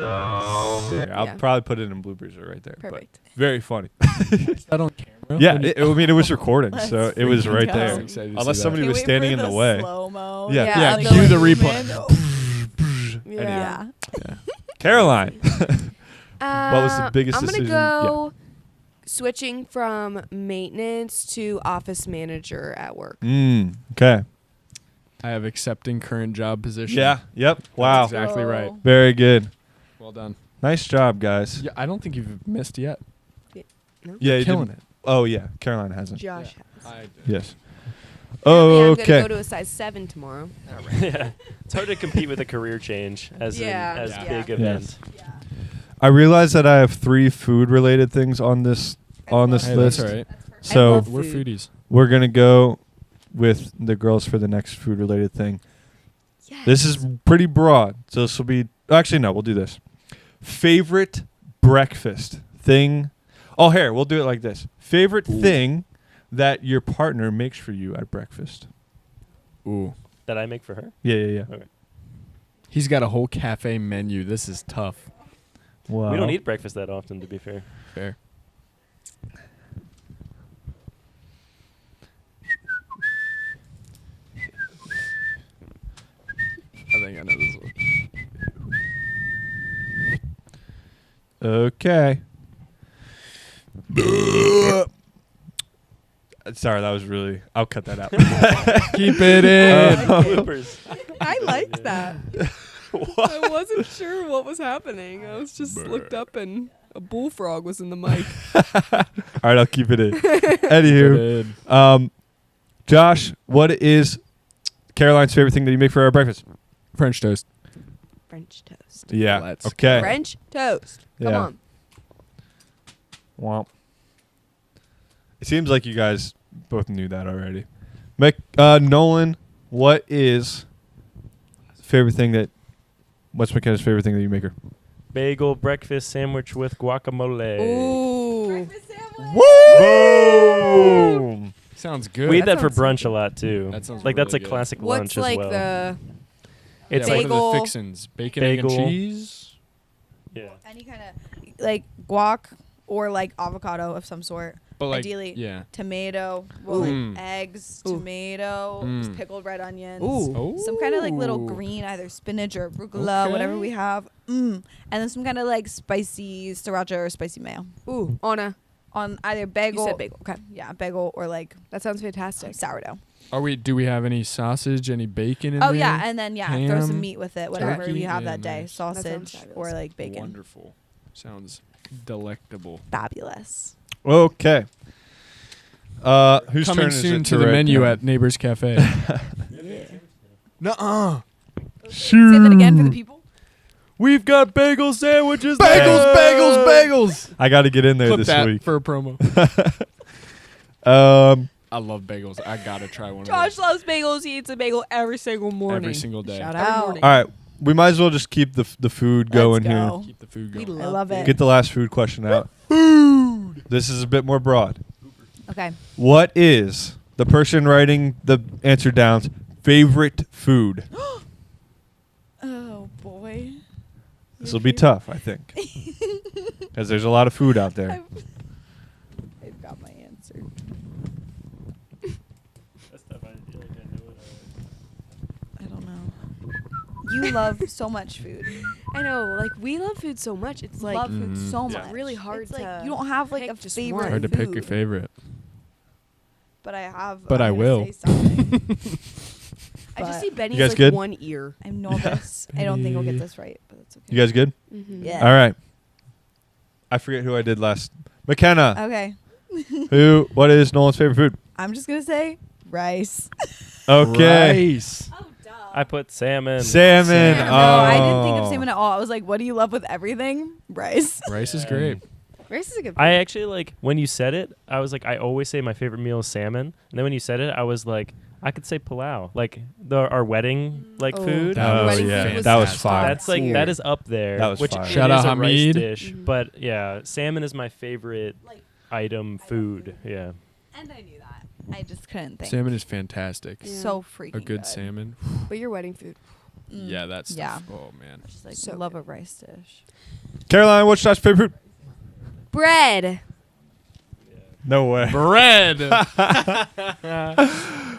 A: Yeah, I'll
E: Yeah.
A: probably put it in bloopers right there.
E: Perfect.
A: But very funny.
F: Is that on camera?
A: Yeah,
F: When you-
A: I mean it was recording,
C: Let's
A: so it was
C: freaking
A: right
C: go.
A: there.
F: I'm excited to
A: Unless
F: see
A: somebody
F: that.
A: was
C: Can't wait
A: standing
C: for
A: in the
C: the
A: way.
C: Slow-mo.
A: Yeah.
F: Yeah,
C: like
F: cue the
C: movement.
F: replay.
E: Yeah.
C: Yeah.
A: Caroline, what was the biggest
E: I'm
A: decision?
E: gonna go switching from maintenance to office manager at work.
A: Okay.
F: I have accepting current job position.
A: Yeah. Yep. Wow.
F: That's exactly right.
A: Very good.
F: Well done.
A: Nice job, guys.
F: Yeah, I don't think you've missed yet.
A: Yeah, you
F: Killing
A: didn't- Oh yeah, Caroline hasn't.
E: Josh has.
A: Yes.
E: Apparently
A: Oh,
E: I'm
A: okay.
E: gonna go to a size 7 tomorrow.
B: Yeah. It's hard to compete with a career change as
E: Yeah.
B: as
F: Yeah.
B: big
A: Yes.
B: event.
A: I realize that I have 3 food-related things on this
F: Hey,
A: list.
F: that's all right.
A: So
E: love
F: We're
E: food.
F: foodies.
A: we're gonna go with the girls for the next food-related thing.
E: Yes.
A: This is pretty broad, so this will be. Actually, no, we'll do this. Favorite breakfast thing. Oh, here we'll do it like this. Favorite thing that your partner makes for you at breakfast.
F: Ooh.
B: That I make for her?
A: Yeah.
B: Okay.
F: He's got a whole cafe menu. This is tough.
A: Wow.
B: We don't eat breakfast that often, to be fair.
F: Fair. I think I know this one.
A: Okay. Sorry, that was really. I'll cut that out.
F: Keep it in.
B: Bloopers.
G: I liked that. I wasn't sure what was happening. I was just looked up and a bullfrog was in the mic.
A: All right, I'll keep it in. Anywho, Josh, what is Caroline's favorite thing that you make for our breakfast?
F: French toast.
E: French toast.
A: Yeah.
F: Let's
A: Okay.
E: French toast. Come
A: Yeah.
E: on.
A: Well, it seems like you guys both knew that already. Nolan, what is favorite thing that? What's Makenna's favorite thing that you make her?
B: Bagel breakfast sandwich with guacamole.
G: Ooh.
A: Boom!
F: Sounds good.
B: We eat that for
G: sounds
B: brunch
G: so
B: a lot too.
F: That sounds
B: like that's
F: really
B: a
F: good.
B: classic
E: What's
B: lunch as
E: like
B: well.
E: the
B: It's
F: yeah,
B: like
F: what are
E: bagel-
F: the fixins? Bacon, egg, and
B: bagel.
F: cheese?
B: yeah.
C: Any kind of like guac or like avocado of some sort.
F: But like,
C: Ideally,
F: yeah.
C: tomato, well,
F: Ooh.
C: like eggs,
G: Ooh.
C: tomato,
F: Mm.
C: pickled red onions.
G: Ooh.
C: Some kind of like little
F: Ooh.
C: green, either spinach or arugula, whatever we have. And then some kind of like spicy sriracha or spicy mayo
E: ooh on
C: either bagel.
E: You said bagel. Okay.
C: Yeah, bagel or like
E: That sounds fantastic.
C: sourdough.
F: Do we have any sausage, any bacon in there?
C: Oh yeah, and then throw
F: Ham,
C: some meat with it, whatever
F: turkey,
C: we have
F: yeah,
C: that day.
F: nice.
E: That sounds
C: Sausage
E: fabulous.
C: or like bacon.
F: Wonderful. Sounds delectable.
C: Fabulous.
A: Okay. Who's
F: Coming
A: turn is
F: soon
A: it
F: to the
A: write
F: menu
A: down?
F: at Neighbor's Cafe. Nuh-uh.
C: Say that again for the people.
A: We've got bagel sandwiches.
F: Bagels, bagels, bagels.
A: I got to get in there
F: Clip
A: this
F: that
A: week.
F: for a promo.
A: Um,
F: I love bagels. I gotta try one
G: Josh
F: of
G: loves bagels. He eats a bagel every single
F: those
G: morning.
F: every single day.
E: Shout
G: Every
E: out.
G: morning.
A: all right, we might as well just keep the food going
C: Let's go.
F: Keep the food
G: We
F: going.
C: I love it.
A: here. Get the last food question out. Food. This is a bit more broad.
C: Okay.
A: What is the person writing the answer down's favorite food?
C: Oh boy.
A: This will be tough, I think, because there's a lot of food out there.
C: I've got my answer. I don't know. You love so much food.
E: I know, like we love food so much. It's like
C: love food
F: Mhm.
C: so
F: Yeah.
C: much.
E: really hard
C: It's
E: to
C: like you don't have like
E: pick
C: a
E: just
C: favorite.
E: one.
F: Hard to pick your
C: food,
F: favorite.
C: But I have.
F: But
C: I'm
F: I
C: gonna
F: will.
C: say something.
E: I just
C: But-
E: see Benny's
A: guys
E: like
A: good?
E: one ear.
C: I'm nervous. I don't think I'll get this right, but that's okay.
A: You guys good?
E: Mm-hmm.
C: Yeah.
A: All right. I forget who I did last. Makenna.
C: Okay.
A: What is Nolan's favorite food?
C: I'm just gonna say rice.
A: Okay.
F: Rice.
C: Oh, duh.
B: I put salmon.
A: Salmon.
C: No,
A: Oh.
C: I didn't think of salmon at all. I was like, what do you love with everything? Rice.
F: Rice is great.
E: Rice is a good.
B: I actually like when you said it. I was like, I always say my favorite meal is salmon, and then when you said it, I was like, I could say palau, like our wedding like
E: Oh.
B: food.
F: That
A: Oh
F: was
A: yeah,
E: was
A: that was
F: fantastic.
A: fire.
B: That's like that is up there.
A: That was
B: which
A: fire.
B: it
F: Shout
B: is
F: out
B: a rice
F: Hamid.
B: dish,
E: Mhm.
B: but yeah, salmon is my favorite
C: Like,
B: item food. Yeah.
C: and I knew that. I just couldn't think.
F: Salmon is fantastic.
E: Yeah.
C: So freaking
F: A good salmon.
E: But your wedding food.
C: Mm.
F: Yeah, that's
C: Yeah.
F: oh man.
C: Just like
E: So
C: love
E: good.
C: a rice dish.
A: Caroline, what's Josh's favorite food?
E: Bread.
A: No way.
F: Bread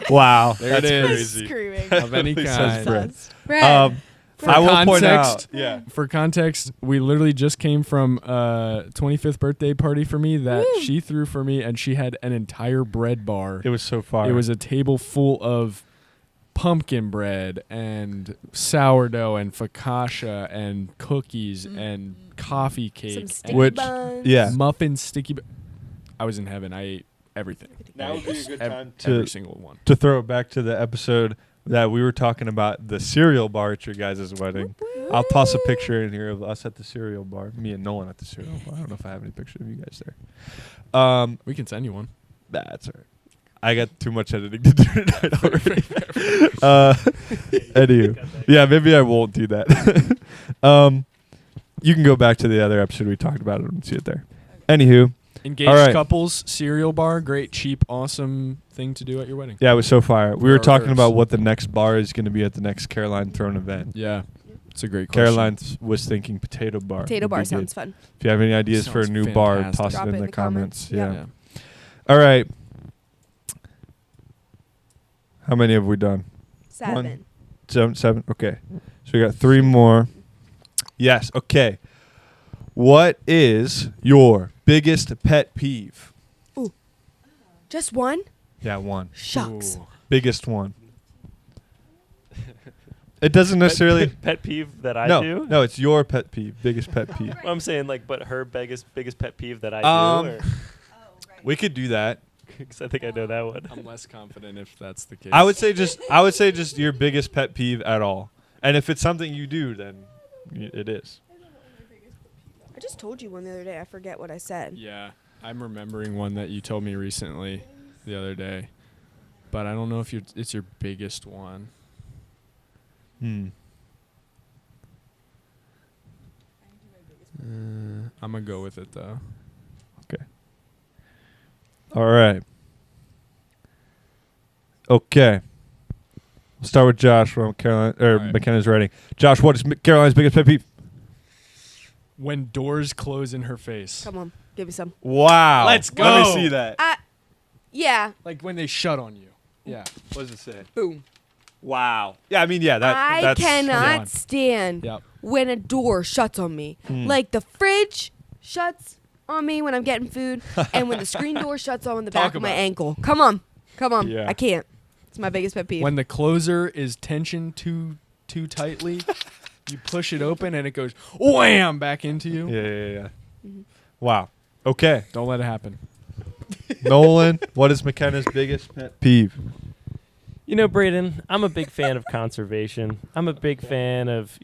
A: Wow.
F: There it
A: That's
F: is.
A: crazy.
C: Screaming.
F: of any
A: Literally says
F: kind.
A: bread.
E: Bread.
A: I will point out.
F: context-
A: Yeah.
F: For context, we literally just came from a 25th birthday party for me that she threw for me, and she had an entire bread bar.
A: It was so far.
F: It was a table full of pumpkin bread and sourdough and focaccia and cookies and coffee
E: Some
F: cake
E: sticky
F: and
A: Which-
E: buns.
A: yeah.
F: muffins, sticky. I was in heaven. I ate everything.
A: Now would be a good time
F: Every
A: to
F: single one.
A: throw it back to the episode that we were talking about the cereal bar at your guys' wedding. I'll toss a picture in here of us at the cereal bar. Me and Nolan at the cereal bar. I don't know if I have any pictures of you guys there.
F: We can send you one.
A: That's all right. I got too much editing to do tonight already. Anywho, yeah, maybe I won't do that. You can go back to the other episode we talked about it and see it there. Anywho,
F: Engaged
A: All right.
F: couples cereal bar, great, cheap, awesome thing to do at your wedding.
A: Yeah, it was so fire. We
F: For
A: were
F: our
A: talking
F: reverse.
A: about what the next bar is going to be at the next Caroline Throne event.
F: Yeah, it's a great question.
A: Caroline was thinking potato bar.
E: Potato
A: would
E: bar
A: be
E: sounds
A: good.
E: fun.
A: If you have any ideas for a
F: Sounds
A: new bar,
F: fantastic.
A: toss
E: Drop
A: it in the comments.
E: Yeah.
A: Yeah. All right. How many have we done?
E: 7.
A: Seven? Okay. So we got 3 more. Yes. Okay. What is your biggest pet peeve?
E: Just one?
A: Yeah, one.
E: Shucks.
A: Biggest one. It doesn't necessarily.
B: Pet peeve that I
A: no,
B: do.
A: no, it's your pet peeve. Biggest pet peeve.
B: Well, I'm saying like, but her biggest pet peeve that I
A: Um,
B: do.
A: We could do that.
B: Because I think I know that one.
F: I'm less confident if that's the case.
A: I would say just your biggest pet peeve at all. And if it's something you do, then it is.
E: I just told you one the other day. I forget what I said.
F: Yeah, I'm remembering one that you told me recently the other day, but I don't know if it's your biggest one.
A: Hmm.
F: I'm gonna go with it though.
A: All right. Okay. We'll start with Josh from Caroline or
F: All right.
A: McKenna's writing. Josh, what is Caroline's biggest pet peeve?
F: When doors close in her face,
E: Come on, give me some.
A: Wow.
F: Let's
A: Let
F: go.
A: me see that.
E: Yeah.
F: like when they shut on you. Yeah.
A: What does it say?
G: Boom.
A: Wow. Yeah, I mean, yeah,
E: I
A: that's
E: cannot
F: on.
E: stand
F: Yep.
E: when a door shuts on me.
A: Hmm.
E: Like the fridge shuts on me when I'm getting food, and when the screen door shuts on the back
F: Talk
E: of my
F: about it.
E: ankle. Come on.
A: Yeah.
E: I can't. It's my biggest pet peeve.
F: When the closer is tensioned too tightly, you push it open and it goes wham back into you.
A: Yeah. Wow. Okay.
F: Don't let it happen.
A: Nolan, what is McKenna's biggest pet peeve?
B: You know, Braden, I'm a big fan of conservation. I'm a big fan of,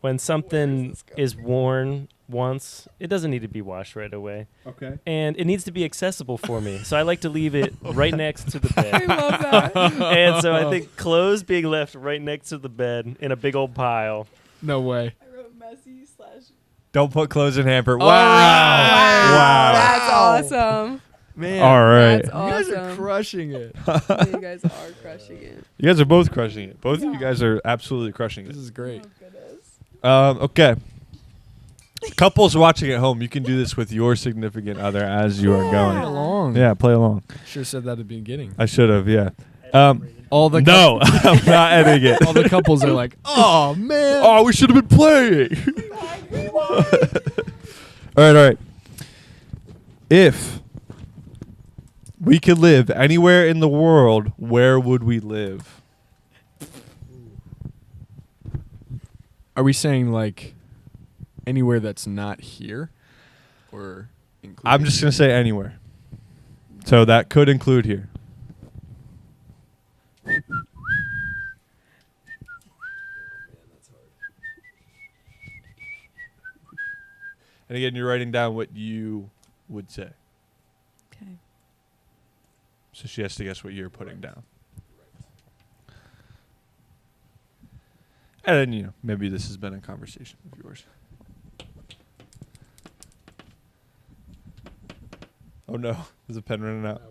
B: when something is worn once, it doesn't need to be washed right away.
A: Okay.
B: And it needs to be accessible for me. So I like to leave it right next to the
G: I
B: bed.
G: love that.
B: And so I think clothes being left right next to the bed in a big old pile.
F: No way.
C: I wrote messy /
A: Don't put clothes in hamper. Wow.
F: right.
G: That's awesome.
F: Man.
A: All right.
G: That's
F: You guys are
G: awesome.
F: crushing it.
G: You guys are crushing it.
A: You guys are both crushing it. Both of you guys are absolutely crushing
F: This
A: it.
F: is great.
A: Okay. Couples watching at home, you can do this with your significant other as you are
F: Play
A: going.
F: along.
A: Yeah, play along.
F: Should have said that at the beginning.
A: I should have, yeah.
F: All the
A: No, I'm not editing it.
F: all the couples are like, oh man.
A: Oh, we should have been playing. All right. If we could live anywhere in the world, where would we live?
F: Are we saying like anywhere that's not here, or including
A: I'm just going to say anywhere. So that could include here. And again, you're writing down what you would say.
C: Okay.
A: So she has to guess what you're putting down. And then, maybe this has been a conversation of yours. Oh, no. Is the pen running out?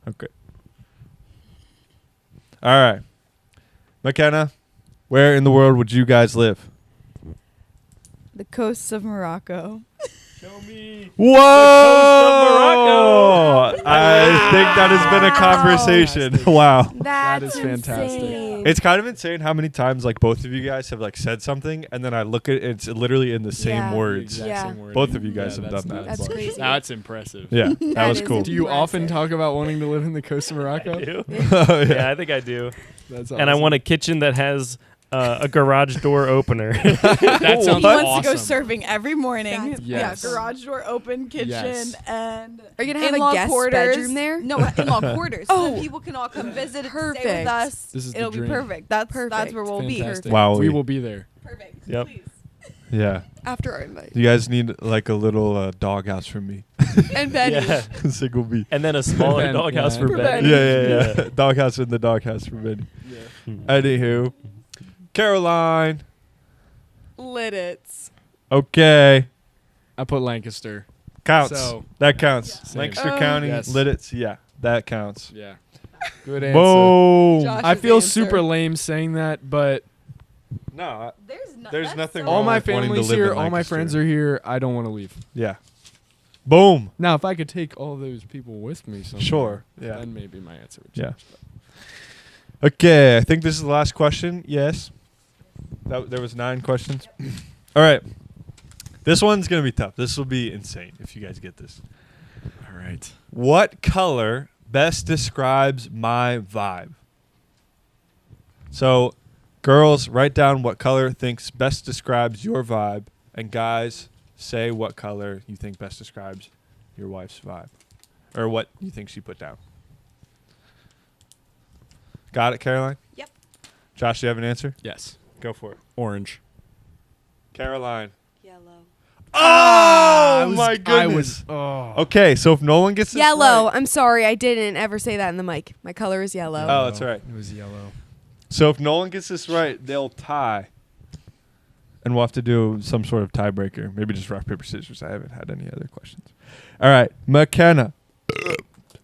A: Okay. All right. McKenna, where in the world would you guys live?
C: The coasts of Morocco.
B: Show me.
A: Whoa!
B: Morocco.
A: I think that has been a conversation. Wow.
E: That's
F: is fantastic.
E: insane.
A: It's kind of insane how many times both of you guys have said something and then I look at it, it's literally in the same
E: Yeah.
A: words.
E: Yeah.
F: same word.
A: Both of you guys have
F: that's
A: done that.
F: nuts.
E: That's crazy.
F: That's impressive.
A: Yeah, that
E: That
A: was
E: is
A: cool.
F: Do you often
E: Impressive.
F: talk about wanting to live in the coast of Morocco?
B: I do.
A: Oh,
B: Yeah, I think I do.
F: That's
B: And I
F: awesome.
B: want a kitchen that has a garage door opener.
F: That sounds
C: He wants to go
F: awesome.
C: surfing every morning.
E: That's
F: Yes.
C: Yeah, garage door open, kitchen,
F: Yes.
C: and
E: Are you gonna have
C: in-law
E: a guest
C: quarters.
E: bedroom there?
C: No, in-law quarters. So that
E: Oh.
C: people can all come visit and stay
E: Perfect.
C: with us.
F: This is the
C: It'll be
F: dream.
C: perfect. That's
E: Perfect.
C: where we'll
F: Fantastic.
A: Wow.
F: We will be there.
C: be. Perfect.
B: Yep.
C: Please.
A: Yeah.
G: After our invite.
A: You guys need a little doghouse from me.
G: And Benny.
B: Yeah.
A: Single bee.
B: And then a smaller
F: Ben,
B: doghouse
F: yeah.
B: for
G: For
B: Ben.
G: Ben.
A: Yeah. Doghouse in the doghouse for Benny. Anywho. Caroline.
G: Lidditz.
A: Okay.
F: I put Lancaster.
A: Counts.
F: So-
A: That counts.
F: Same.
A: Lancaster County,
F: Yes.
A: Lidditz. Yeah, that counts.
F: Yeah. Good answer.
A: Boom.
G: Josh-
F: I feel
G: answer.
F: super lame saying that, but
A: No,
C: There's
A: There's nothing
F: all
A: wrong
F: my
A: with wanting to
F: family's
A: live in
F: here, all my
A: Lancaster.
F: friends are here. I don't want to leave.
A: yeah. Boom.
F: Now, if I could take all those people with me somewhere,
A: Sure. Yeah.
F: then maybe my answer would
A: Yeah.
F: change.
A: Okay, I think this is the last question. Yes. There was 9 questions. All right. This one's going to be tough. This will be insane if you guys get this.
F: All right.
A: What color best describes my vibe? So, girls, write down what color thinks best describes your vibe, and guys, say what color you think best describes your wife's vibe, or what you think she put down. Got it, Caroline?
E: Yep.
A: Josh, do you have an answer?
F: Yes.
A: Go for it.
F: Orange.
A: Caroline.
E: Yellow.
A: Oh, my goodness.
F: Oh.
A: Okay, so if no one gets this
E: Yellow.
A: right-
E: I'm sorry, I didn't ever say that in the mic. My color is yellow.
A: Oh, that's all right.
F: It was yellow.
A: So if no one gets this right, they'll tie. And we'll have to do some sort of tiebreaker. Maybe just rock, paper, scissors. I haven't had any other questions. All right. Makenna.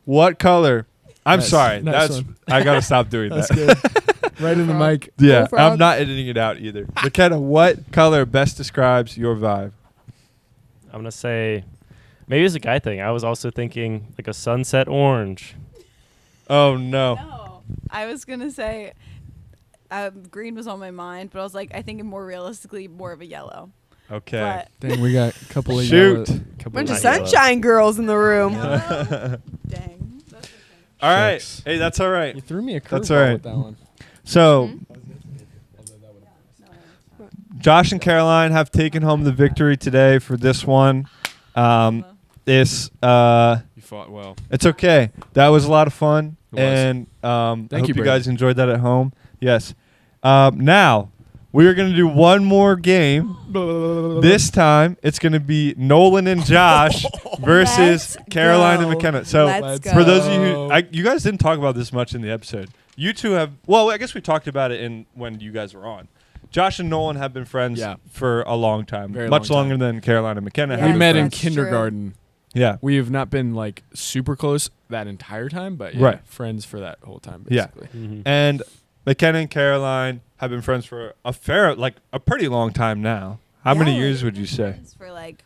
A: What color? I'm
F: Nice.
A: sorry.
F: Nice
A: That's
F: one.
A: I got to stop doing
F: That's
A: that.
F: good. Right in the mic.
A: Yeah.
G: Bullfrog.
A: I'm not editing it out either. Makenna, what color best describes your vibe?
B: I'm gonna say maybe it's a guy thing. I was also thinking like a sunset orange.
A: Oh, no.
C: No, I was gonna say green was on my mind, but I was like, I think more realistically, more of a yellow.
A: Okay.
F: Dang, we got a couple of
A: Shoot.
F: yellow. Couple
E: Bunch
F: of
E: of
B: Not yellow.
E: sunshine girls in the room.
C: Dang. That's okay.
A: All right.
F: Shucks.
A: Hey, that's all right.
F: You threw me a
A: That's
F: curveball
A: all right.
F: with that one.
A: So, Josh and Caroline have taken home the victory today for this one. It's
F: You fought well.
A: it's okay. That was a lot of fun,
F: It was.
A: and I
F: Thank
A: hope
F: you,
A: you
F: Braden.
A: guys enjoyed that at home. Yes. Now we are going to do one more game. This time it's going to be Nolan and Josh versus
E: Let's
A: Caroline and
E: go.
A: McKenna. So
E: Let's go.
A: for those of you who you guys didn't talk about this much in the episode. You two have I guess we talked about it in when you guys were on. Josh and Nolan have been friends
F: Yeah.
A: for a long time,
F: Very
A: much
F: long
A: longer
F: time.
A: than Caroline and McKenna
E: Yeah,
A: have
F: We
A: been
F: met in
A: friends.
E: That's true.
F: kindergarten.
A: Yeah.
F: We have not been like super close that entire time, but yeah,
A: Right.
F: friends for that whole time,
A: Yeah.
F: basically.
B: Mm-hmm.
A: And McKenna and Caroline have been friends for a pretty long time now. How many
C: Yeah,
A: years
C: we've
A: would you
C: been
A: say?
C: friends for like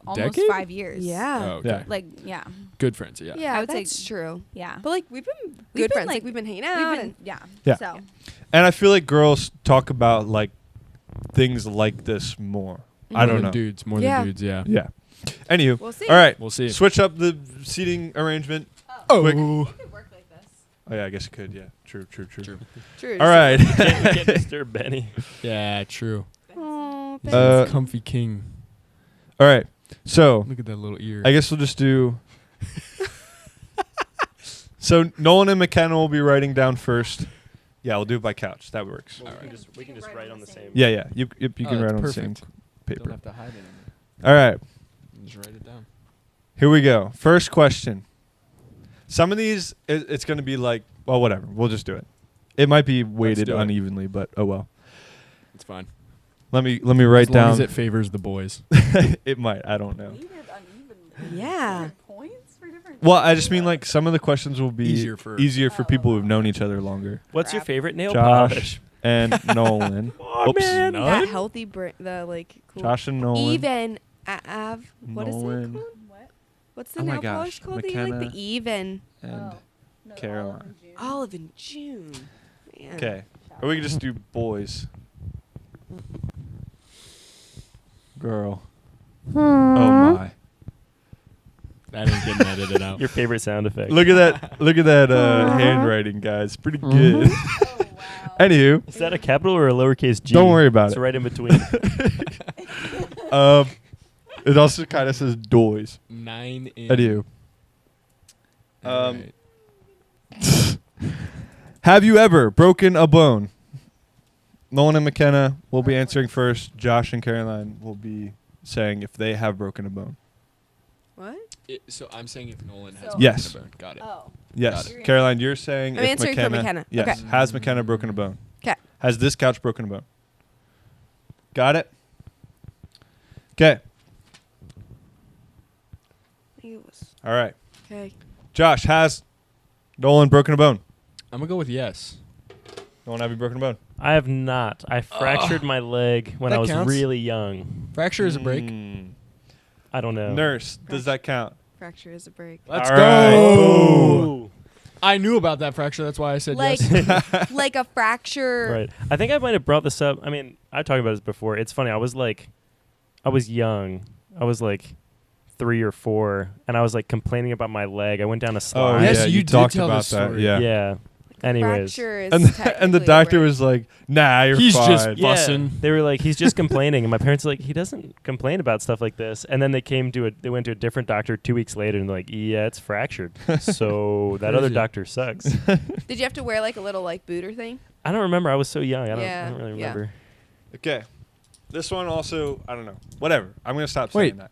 C: almost
F: Decade?
C: 5 years.
E: Yeah.
F: Oh, okay.
A: Yeah.
C: Like yeah,
F: Good friends, yeah.
E: Yeah,
C: I would say-
E: that's true.
C: yeah.
E: But like we've been
C: We've
E: good
C: been,
E: friends.
C: like-
E: Like we've been hanging
C: We've
E: out.
C: been,
E: And
C: yeah.
A: Yeah.
C: So
A: And I feel like girls talk about like things like this more. I
F: More
A: don't
F: than
A: know.
F: dudes, more
E: Yeah.
F: than dudes, yeah.
A: Yeah. Anywho,
E: we'll see.
A: all right.
F: We'll see.
A: Switch up the seating arrangement.
F: Oh,
A: Quick.
C: it could work like this.
A: Oh yeah, I guess it could. Yeah. True.
F: True.
E: True.
A: All right.
B: can't disturb Benny.
F: yeah, true.
E: Oh,
F: Comfy king.
A: All right. So
F: Look at that little ear.
A: I guess we'll just do. So Nolan and McKenna will be writing down first. Yeah, we'll do it by couch. That works.
B: Well, we can just write on the same.
A: Yeah, yeah. You
F: Oh,
A: can
F: that's
A: write on the same
F: perfect. Don't
A: paper.
F: have to hide it.
A: All right.
F: Just write it down.
A: Here we go. First question. Some of these, it's going to be like, well, whatever. We'll just do it. It might be weighted
F: do it.
A: unevenly, but oh well.
F: It's fine.
A: Let me write
F: As long
A: down.
F: as it favors the boys.
A: It might. I don't know.
E: Yeah.
C: Points for different.
A: Well, I just mean like some of the questions will be
F: Easier for-
A: people who've known each other longer.
B: What's your
C: Crap.
B: favorite nail
A: Josh
B: polish?
A: and Nolan. Oops.
B: man.
E: That healthy the like cool.
A: Josh and Nolan.
E: Even what is it
A: Nolan.
E: called?
C: What?
E: What's the
A: Oh my
E: nail
A: gosh,
E: polish called? That you
A: McKenna.
E: like the even
A: And
C: No,
A: Caroline.
E: olive in June. Man.
A: Okay. Or we can just do boys. Girl. Oh my.
F: That ain't getting edited out.
B: Your favorite sound effect.
A: Look at that. Look at that handwriting, guys. Pretty good.
C: Oh wow.
A: Anywho,
B: Is that a capital or a lowercase g?
A: don't worry about
B: It's
A: it.
B: right in between.
A: It also kind of says doys.
F: 9 in.
A: Anywho.
F: Alright.
A: Have you ever broken a bone? Nolan and McKenna will be answering first. Josh and Caroline will be saying if they have broken a bone.
E: What?
F: So I'm saying if Nolan has
C: So-
A: Yes.
F: broken a bone. Got it.
C: Oh.
A: Yes.
F: Got
C: it.
A: Caroline, you're saying
E: I'm
A: if
E: answering for McKenna.
A: Yes.
E: Okay.
A: Has McKenna broken a bone?
E: 'Kay.
A: Has this couch broken a bone? Got it? Okay. All right.
E: Okay.
A: Josh, has Nolan broken a bone?
F: I'm gonna go with yes.
A: Nolan, have you broken a bone?
B: I have not. I fractured my leg when
F: That
B: I was
F: counts.
B: really young.
F: Fracture is a break.
B: I don't know.
A: Nurse, does that count?
E: Fracture is a break.
F: Let's
A: All
F: go.
A: right.
B: Oh.
F: I knew about that fracture. That's why I said
E: Like,
F: yes.
E: like a fracture.
B: Right. I think I might have brought this up. I mean, I've talked about this before. It's funny. I was young. I was like 3 or 4, and I was like complaining about my leg. I went down a
A: Oh,
B: slide.
F: Yes,
A: yeah,
F: you
A: you
F: did
A: talked
F: tell
A: about
F: this
A: that.
F: story.
A: Yeah.
B: Yeah. Anyways.
E: Fracture is
A: And the
E: technically a
A: doctor
E: break.
A: was like, "Nah, you're
F: He's
A: fine."
F: just
B: Yeah,
F: Bussin'.
B: they were like, he's just complaining, and my parents were like, he doesn't complain about stuff like this. And then they went to a different doctor 2 weeks later, and they're like, yeah, it's fractured. So that other
F: Crazy.
B: doctor sucks.
E: Did you have to wear like a little like booter thing?
B: I don't remember. I was so young. I
E: Yeah,
B: don't really
E: yeah.
B: remember.
A: Okay. This one also, I don't know. Whatever. I'm gonna stop
F: Wait.
A: saying that.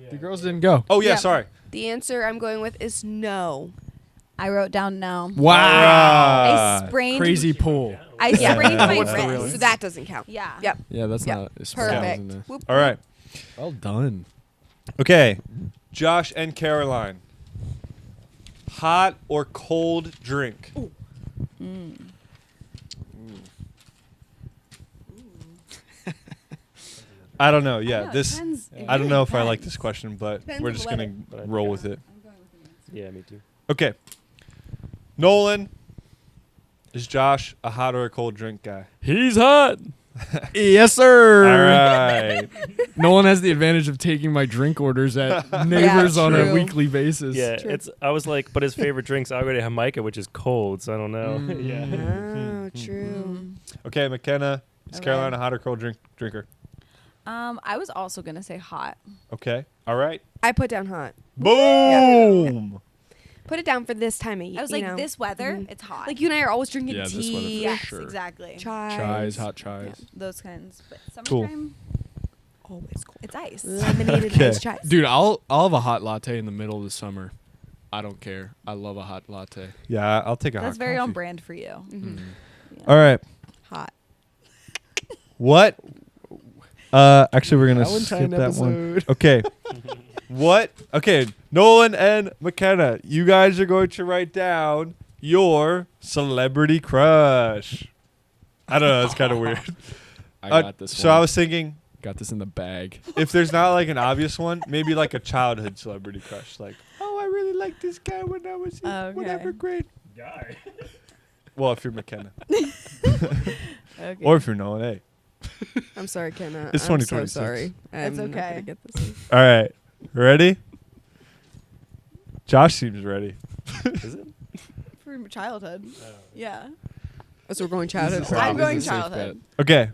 F: The girls didn't go.
A: Oh yeah,
E: Yeah.
A: sorry.
E: The answer I'm going with is no.
C: I wrote down no.
F: Wow.
C: I sprained.
F: Crazy pull.
C: I sprained my
F: What's the real
C: wrist.
F: answer?
E: So that doesn't count.
C: Yeah.
E: Yep.
F: Yeah, that's
E: Yep.
F: not. It's
E: Perfect.
F: isn't it?
E: Whoop,
A: All right.
F: Well done.
A: Okay. Josh and Caroline. Hot or cold drink? I don't know. Yeah, this. I don't know if I like this question, but
E: Depends
A: we're
E: on
A: just
E: the
A: gonna
B: weather.
A: roll with it.
B: Yeah, me too.
A: Okay. Nolan. Is Josh a hot or a cold drink guy?
B: He's hot.
F: Yes, sir.
A: All right.
F: Nolan has the advantage of taking my drink orders at neighbors on a
E: true.
F: weekly basis.
B: Yeah,
E: True.
B: I was like, but his favorite drink's Agua de Jamaica, which is cold, so I don't know. Yeah.
E: Oh, true.
A: Okay, McKenna. Is
C: Okay.
A: Caroline a hot or cold drinker?
C: I was also gonna say hot.
A: Okay. All right.
E: I put down hot.
A: Boom.
E: Put it down for this time of year.
C: I was like, this weather, it's hot.
E: Like you and I are always drinking
F: Yeah, this weather
E: tea.
F: for
C: yes,
F: sure.
C: exactly.
E: Chais.
F: Hot chais.
C: Those kinds. But
A: Cool.
C: summertime,
E: Always cold.
C: it's ice.
E: Lemonade and
A: Okay.
E: ice chais.
F: Dude, I'll have a hot latte in the middle of the summer. I don't care. I love a hot latte.
A: Yeah, I'll take a
C: That's
A: hot
C: very on
A: coffee.
C: brand for you.
E: Mhm.
A: All right.
E: Hot.
A: What? Actually, we're gonna
F: Valentine
A: skip that one.
F: episode.
A: Okay. What? Okay, Nolan and McKenna, you guys are going to write down your celebrity crush. I don't know. It's kind of weird.
F: I got this
A: So
F: one.
A: I was thinking,
F: got this in the bag.
A: if there's not like an obvious one, maybe like a childhood celebrity crush, like, oh, I really liked this guy when I was in
C: Okay.
A: whatever grade.
B: Guy.
A: Well, if you're McKenna,
C: Okay.
A: or if you're Nolan, hey.
E: I'm sorry, Kenna.
A: It's
E: I'm
A: 2026.
E: so sorry.
C: That's
E: I'm not
C: okay.
E: gonna get this one.
A: All right, ready? Josh seems ready.
B: Is it?
C: For childhood. Yeah.
E: So we're going childhood.
F: This is-
C: I'm
F: this
C: going
F: is a safe
C: childhood.
A: Okay,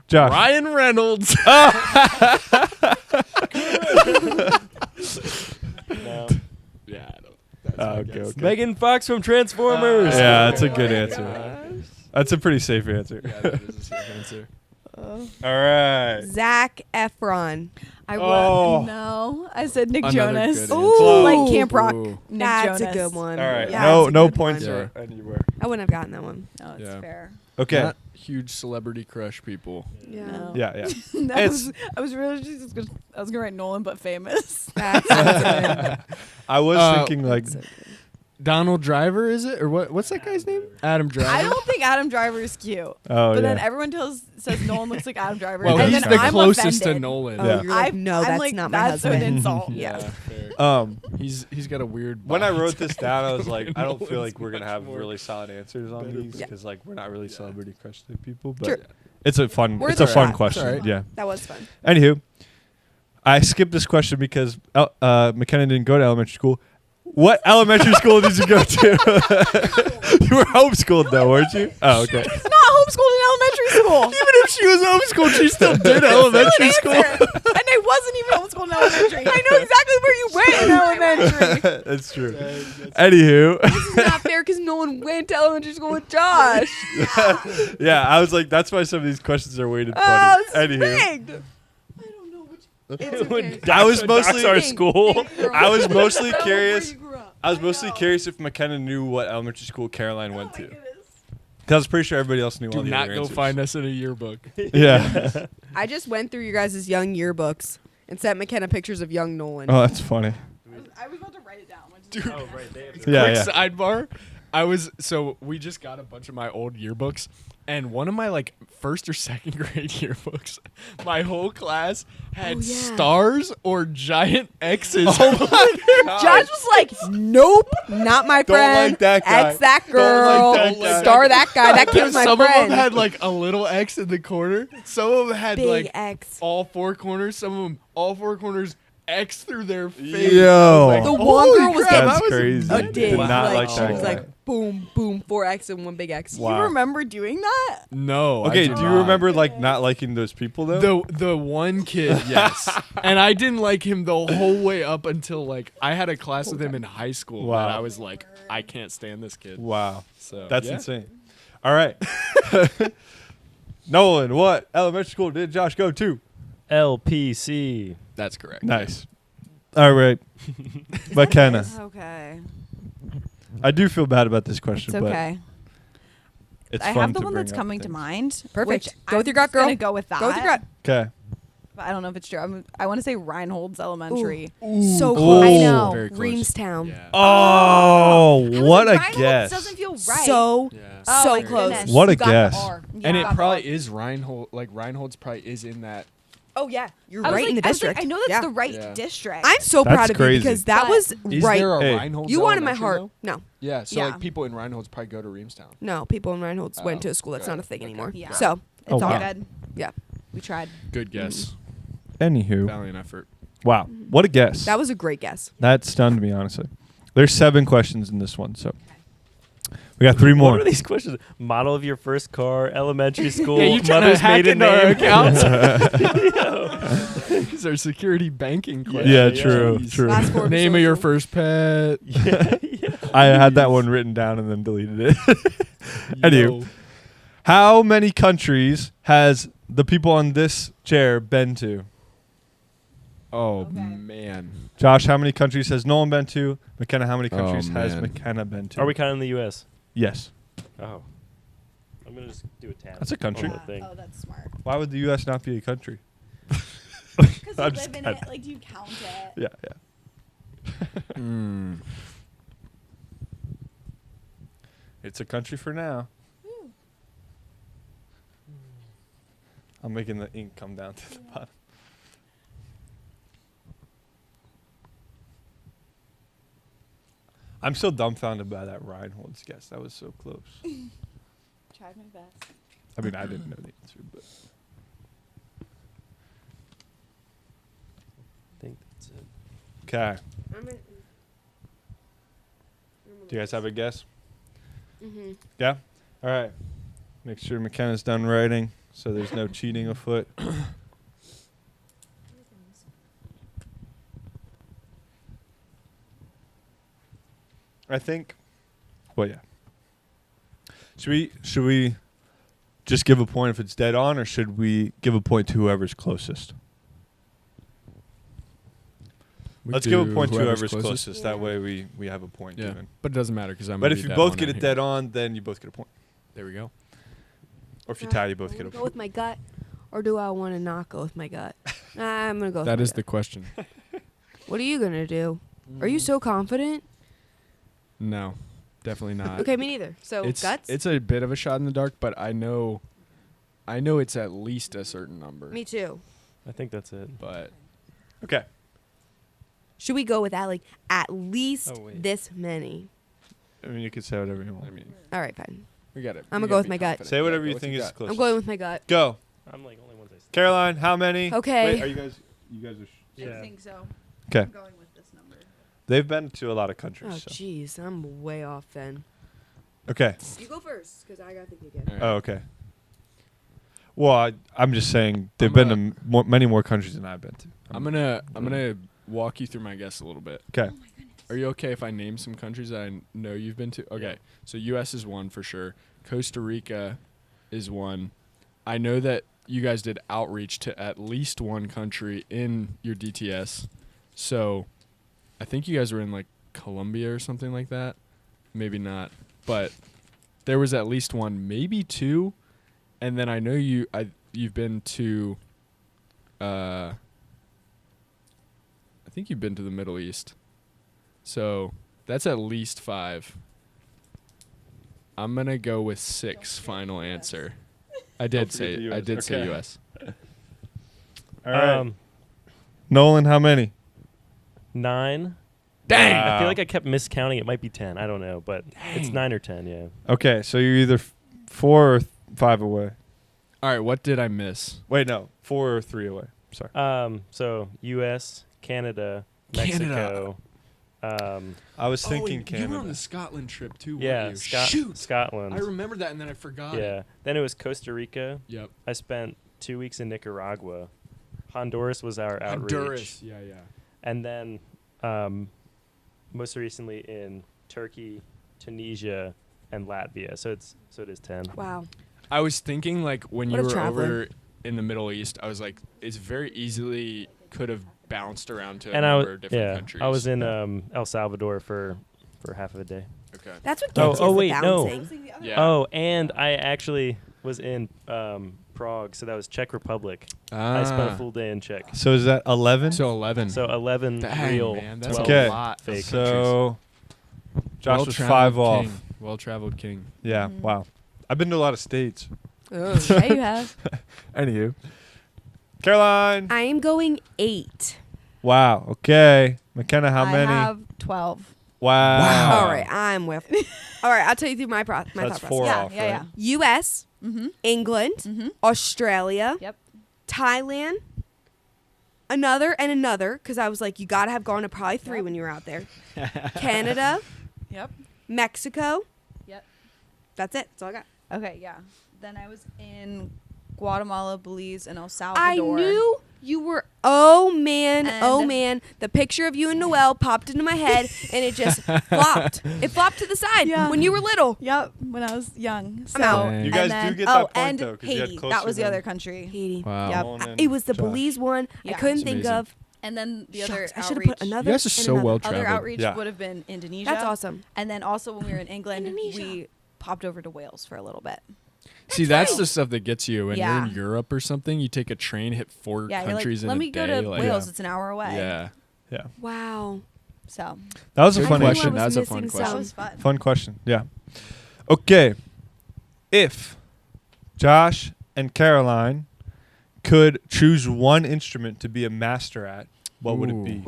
A: Josh.
F: Ryan Reynolds.
B: No.
F: Yeah, I don't.
A: Okay.
B: Megan Fox from Transformers.
A: Yeah, that's a good answer. That's a pretty safe answer.
F: Yeah, that is a safe answer.
A: All right.
E: Zac Efron.
C: I
A: Oh.
C: would no. I said Nick
F: Another
C: Jonas.
F: good
E: Ooh.
C: Like Camp Rock.
F: Ooh.
C: Nick
E: That's
C: Jonas.
E: a good one.
A: All right.
E: Yeah,
A: no
E: that's a
A: no
E: good
A: points
E: one.
A: are anywhere.
E: I wouldn't have gotten that one.
C: Oh, it's
F: Yeah.
C: fair.
A: Okay.
F: Not huge celebrity crush people.
E: Yeah.
C: No.
A: Yeah, yeah.
C: That
A: It's-
C: was, I was really just gonna, I was gonna write Nolan but famous.
E: That's good.
A: I was
F: Uh,
A: thinking like
E: So good.
F: Donald Driver, is it? Or what? What's that guy's name? Adam Driver.
C: I don't think Adam Driver is cute.
A: oh
C: But
A: yeah.
C: then everyone says Nolan looks like Adam Driver.
F: Well,
C: and
F: he's
C: then
F: the
C: I'm
F: closest
C: offended.
F: to Nolan.
E: Oh,
A: Yeah.
E: you're like, no,
C: I'm
E: that's
C: like,
E: not my
C: that's an
E: husband.
C: insult.
F: Yeah,
C: Yeah.
F: fair. He's got a weird.
A: when I
F: body
A: wrote this
F: type.
A: down, I was like, I don't feel
F: Nolan's
A: like we're gonna
F: much
A: have
F: more
A: really solid answers on
F: better
A: these
E: Yeah.
A: because like we're not really celebrity crush type people. But
E: Sure.
A: it's a fun
E: We're
A: it's a
E: the
A: fun
E: rat.
A: question.
F: It's alright.
A: Yeah.
E: That was fun.
A: Anywho, I skipped this question because McKenna didn't go to elementary school. What elementary school did you go to? You were homeschooled though, weren't you? Oh, okay.
C: He's not homeschooled in elementary school.
F: Even if she was homeschooled, she still did elementary school.
C: And I wasn't even homeschooled in elementary. I know exactly where you went in elementary.
A: That's true. Anywho,
E: This is not fair because no one went to elementary school with Josh.
A: yeah, I was like, that's why some of these questions are weighted
E: Oh,
A: funny.
E: this is
A: Anywho,
E: rigged. I don't know which. It's okay.
A: I was mostly
B: our school.
A: I was mostly
E: Where
A: curious.
E: you grew up.
A: I was mostly curious if McKenna knew what elementary school Caroline went to. Because I was pretty sure everybody else knew all
F: Do
A: the
F: not
A: other
F: go
A: answers.
F: find us in a yearbook.
A: Yeah.
E: I just went through your guys' young yearbooks and sent McKenna pictures of young Nolan.
A: Oh, that's funny.
C: I was about to write it down.
F: Dude.
B: Oh, right there.
F: Quick sidebar. We just got a bunch of my old yearbooks, and one of my like first or second grade yearbooks, my whole class had stars or giant X's.
G: Josh was like, "Nope, not my
A: Don't
G: friend.
A: like that guy.
G: X that
A: Don't
G: girl.
A: like that guy.
G: Star that guy. That kid was my
F: Some of
G: friend."
F: them had like a little X in the corner. Some of them had
E: Big
F: like
E: X.
F: all four corners. Some of them all four corners X through their face.
A: Yo.
F: I was
G: The
F: like,
G: one
F: holy
G: girl was
F: crap,
G: getting
F: that was
A: crazy.
G: a dig.
A: Did not like
G: she
A: that
G: was
A: guy.
G: like, boom, boom, 4X and one big X.
A: Wow.
C: You remember doing that?
F: No. I
A: Okay,
F: do
A: do you
F: not.
A: remember like not liking those people though?
F: The one kid, yes. And I didn't like him the whole way up until like I had a class with him in high school.
A: Wow.
F: And I was like, I can't stand this kid.
A: Wow,
F: So
A: that's
F: yeah.
A: insane. All right, Nolan, what elementary school did Josh go to?
B: LPC.
F: That's correct.
A: Nice. All right, Makenna.
C: Okay.
A: I do feel bad about this question,
C: It's okay.
A: but it's
C: I
A: fun
C: have the
A: to
C: one
A: bring
C: that's
A: up
C: coming to
A: things.
C: mind.
G: Perfect.
C: Which
G: Go with
C: I'm
G: your gut,
C: just gonna
G: girl.
C: Go with that.
G: Go with your gut.
A: Okay.
C: But I don't know if it's true. I want to say Reinhold's Elementary.
E: So
A: Ooh.
E: close. I know.
F: Very close.
E: Reamstown.
F: Yeah.
A: Oh, what a
C: Reinhold's
A: guess!
C: doesn't feel right.
G: So
F: Yeah.
C: Oh,
G: so
C: my
G: close.
C: goodness.
A: What a
G: You got the
A: guess.
G: R.
C: Yeah.
F: And
C: You
F: it
C: got the
F: probably
C: R.
F: is Reinhold. Like Reinhold's probably is in that.
G: Oh yeah, you're
C: I was
G: right in
C: like-
G: the
C: I was like,
G: district.
C: I know that's
G: Yeah.
C: the right
F: Yeah.
C: district.
G: I'm so
A: That's
G: proud of
A: crazy.
G: you because that
C: But-
G: was
F: Is
G: right.
F: there a
A: Hey.
F: Reinhold's
G: You wanted my
F: Elementary,
G: heart.
F: though?
G: No,
F: Yeah. So
C: Yeah.
F: like people in Reinhold's probably go to Reamstown.
G: no. People in Reinholds went
F: Oh,
G: to a school that's
F: good.
G: not a thing
F: Okay.
G: anymore.
C: Yeah.
G: So
C: it's
A: Oh,
C: all
A: wow.
C: good.
G: yeah,
C: We tried.
F: Good guess.
A: Anywho,
F: Valiant effort.
A: wow, what a guess!
G: that was a great guess.
A: That stunned me honestly. There's 7 questions in this one, so we got 3 more.
B: What are these questions? Model of your first car, elementary school,
F: Yeah, you trying to
B: mother's
F: hack
B: maiden
F: into our
B: name.
F: accounts? These are security banking questions.
A: Yeah,
B: Yeah.
A: true,
F: Jeez.
A: true.
G: Last four
F: Name of your
G: social.
F: first pet.
A: I had that one written down and then deleted it. Anywho,
F: Yo.
A: how many countries has the people on this chair been to?
F: Oh
C: Okay.
F: man.
A: Josh, how many countries has Nolan been to? McKenna, how many countries has
F: man.
A: McKenna been to?
B: Are we counting the U.S.?
A: Yes.
B: Oh. I'm going to just do a tab.
A: That's a country.
B: on the thing.
C: Oh, that's smart.
A: Why would the U.S. not be a country?
C: Because
A: I'm
C: you
A: just
C: live in
A: kidding.
C: it. Like, do you count it?
A: Yeah, yeah. It's a country for now. I'm making the ink come down to the bottom. I'm still dumbfounded by that Reinhold's guess. That was so close.
C: Tried my best.
A: I mean, I didn't know the answer, but
B: I think that's it.
A: okay. Do you guys have a guess?
E: Mm-hmm.
A: Yeah. All right. Make sure McKenna's done writing, so there's no cheating afoot. I think. Well, yeah. Should we just give a point if it's dead on, or should we give a point to whoever's closest? Let's give a point to whoever's closest. That way we have a point
F: Yeah,
A: given.
F: but it doesn't matter because I'm.
A: But
F: gonna
A: if
F: be
A: you
F: dead
A: both
F: on
A: get
F: it
A: it
F: here.
A: dead on, then you both get a point.
F: There we go.
A: Or if you tie, you both get a
E: Go
A: point.
E: with my gut, or do I want to not go with my gut? I'm gonna go. With
F: That
E: my
F: is
E: gut.
F: the question.
E: What are you gonna do? Are you so confident?
F: No, definitely not.
E: Okay, me neither. So
F: It's
E: guts.
F: it's a bit of a shot in the dark, but I know it's at least a certain number.
E: me too.
B: I think that's it.
F: But
A: Okay.
E: Should we go with that? Like at least
B: Oh, wait.
E: this many.
A: I mean, you can say whatever you want.
F: I mean,
E: All right, fine.
F: we got it.
E: I'ma go with my gut.
A: Say whatever you think is
F: is.
A: closest.
E: I'm going with my gut.
A: Go.
B: I'm like only one place.
A: Caroline, how many?
E: Okay.
A: Wait, are you guys? You guys are.
B: Yeah.
C: I think so.
A: 'Kay.
C: I'm going with this number.
A: They've been to a lot of
E: Oh
A: countries. so.
E: jeez, I'm way off then.
A: Okay.
E: You go first, cause I gotta think again.
F: All right.
A: Oh, okay. Well, I'm just saying they've
F: I'm
A: been
F: a-
A: to many more countries than I've been to.
F: I'm gonna walk you through my guess a little bit.
A: Okay.
F: Are you okay if I name some countries that I know you've been to? Okay. So U.S. is one for sure. Costa Rica is one. I know that you guys did outreach to at least one country in your DTS. So I think you guys were in like Colombia or something like that. Maybe not. But there was at least one, maybe two. And then I know you've been to I think you've been to the Middle East. So that's at least 5. I'm gonna go with 6. Final answer. I did say
A: forget the
F: I
A: US.
F: did say
A: Okay.
F: U.S.
A: All right. Nolan, how many?
B: 9.
F: Dang.
B: I
A: Wow.
B: feel like I kept miscounting. It might be 10. I don't know, but it's 9 or 10. Yeah.
A: Okay, so you're either 4 or 5 away.
F: All right, what did I miss?
A: Wait, no, 4 or 3 away. Sorry.
B: So U.S., Canada,
F: Canada.
B: Mexico.
A: I was thinking
F: You
A: Canada.
F: were on the Scotland trip too,
B: Yeah,
F: weren't you? Shoot.
B: Scotland.
F: I remember that, and then I forgot.
B: Yeah. Then it was Costa Rica.
F: Yep.
B: I spent 2 weeks in Nicaragua. Honduras was our outreach.
F: Honduras. Yeah.
B: And then most recently in Turkey, Tunisia, and Latvia. So it is 10.
E: Wow.
F: I was thinking like when
E: What
F: you
E: a
F: were
E: traveler.
F: over in the Middle East, I was like, it's very easily could have bounced around to a
B: And
F: number of different countries.
B: I was in El Salvador for half of a day.
F: Okay.
E: That's what
B: Oh,
E: gets
B: oh,
E: you is
B: wait,
E: the
B: no.
E: bouncing.
F: Yeah.
B: Oh, and I actually was in Prague, so that was Czech Republic. I spent a full day in Czech.
A: So is that 11?
F: So 11.
B: So 11
F: Dang,
B: real,
F: man, that's
B: 12
A: Okay.
F: a lot.
B: fake.
A: So Josh was
F: Well-traveled
A: 5 off.
F: king. Well-traveled king.
A: Yeah,
C: Mhm.
A: wow. I've been to a lot of states.
E: Oh.
C: Yeah, you have.
A: Anywho. Caroline.
E: I am going 8.
A: Wow. Okay. Makenna, how many?
C: I have 12.
A: Wow.
E: All right, I'm with. All right, I'll tell you through my
A: That's
E: thought
A: 4
E: process.
C: Yeah,
A: off,
C: yeah,
A: right?
E: U.S.,
C: Mm-hmm.
E: England,
C: Mm-hmm.
E: Australia,
C: Yep.
E: Thailand, another, because I was like, you got to have gone to probably 3
C: Yep.
E: when you were out there. Canada,
C: Yep.
E: Mexico.
C: Yep.
E: That's it. That's all I got.
C: Okay, yeah. Then I was in Guatemala, Belize, and El
E: I
C: Salvador.
E: knew you were. Oh man,
C: And-
E: the picture of you and Noelle popped into my head, and it just flopped. It flopped to the side
C: Yeah.
E: when you were little.
C: Yep, when I was young. So,
E: out.
F: Dang.
A: You
C: and
A: guys
C: then,
A: do get that point,
C: and
A: though, 'cause you had
C: Haiti.
A: closer
C: That was the
A: than-
C: other country.
E: Haiti.
F: Wow.
C: Yep.
A: Nolan and
E: It was the
A: Josh.
E: Belize one. I
C: Yeah.
E: couldn't
F: That's
E: think
F: amazing.
E: of.
C: And then the other
E: Shucks, I should have
C: outreach.
E: put another.
F: You guys are
E: and
F: so
E: another.
F: well
C: Other
F: traveled.
C: outreach
A: Yeah.
C: would have been Indonesia.
E: That's awesome.
C: And then also when we were in England,
E: Indonesia.
C: we popped over to Wales for a little bit.
F: See, that's the stuff that gets you when
C: Yeah.
F: you're in Europe or something. You take a train, hit 4
C: Yeah, you're like,
F: countries
C: let
F: in
C: me
F: a
C: go
F: day.
C: to
F: like,
C: Wales. It's an hour away.
F: Yeah.
A: Yeah.
E: Wow.
C: So
A: That was a
F: Good
A: fun
F: question.
E: I
F: That
E: was
F: was a fun
E: missing
C: that
F: question.
C: was fun.
A: Fun question. Yeah. Okay. If Josh and Caroline could choose one instrument to be a master at, what would it be?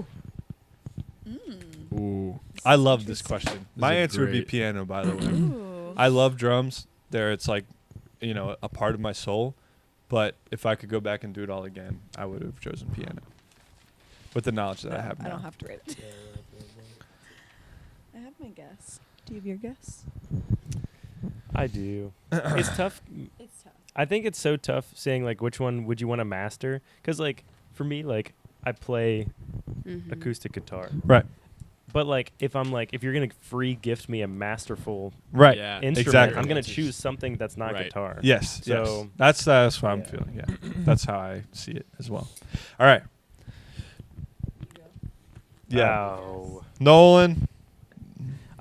F: Ooh.
A: I love this question. My
F: is
A: answer would be
F: great.
A: piano, by the way.
C: Ooh.
A: I love drums. It's like, a part of my soul. But if I could go back and do it all again, I would have chosen piano. With the knowledge that I have now.
C: I don't have to rate it. I have my guess. Do you have your guess?
B: I do. It's tough.
C: It's tough.
B: I think it's so tough saying like which one would you want to master? Because like for me, like I play
E: Mm-hmm.
B: acoustic guitar,
A: Right.
B: but like if you're gonna free gift me a masterful
A: Right.
F: Yeah.
B: instrument,
A: exactly.
B: I'm gonna
F: That's
B: choose something that's not
F: Right.
B: guitar.
A: Yes.
B: So-
A: yes. That's what I'm
B: Yeah.
A: feeling. Yeah. That's how I see it as well. All right. Yeah.
B: Ow.
A: Nolan.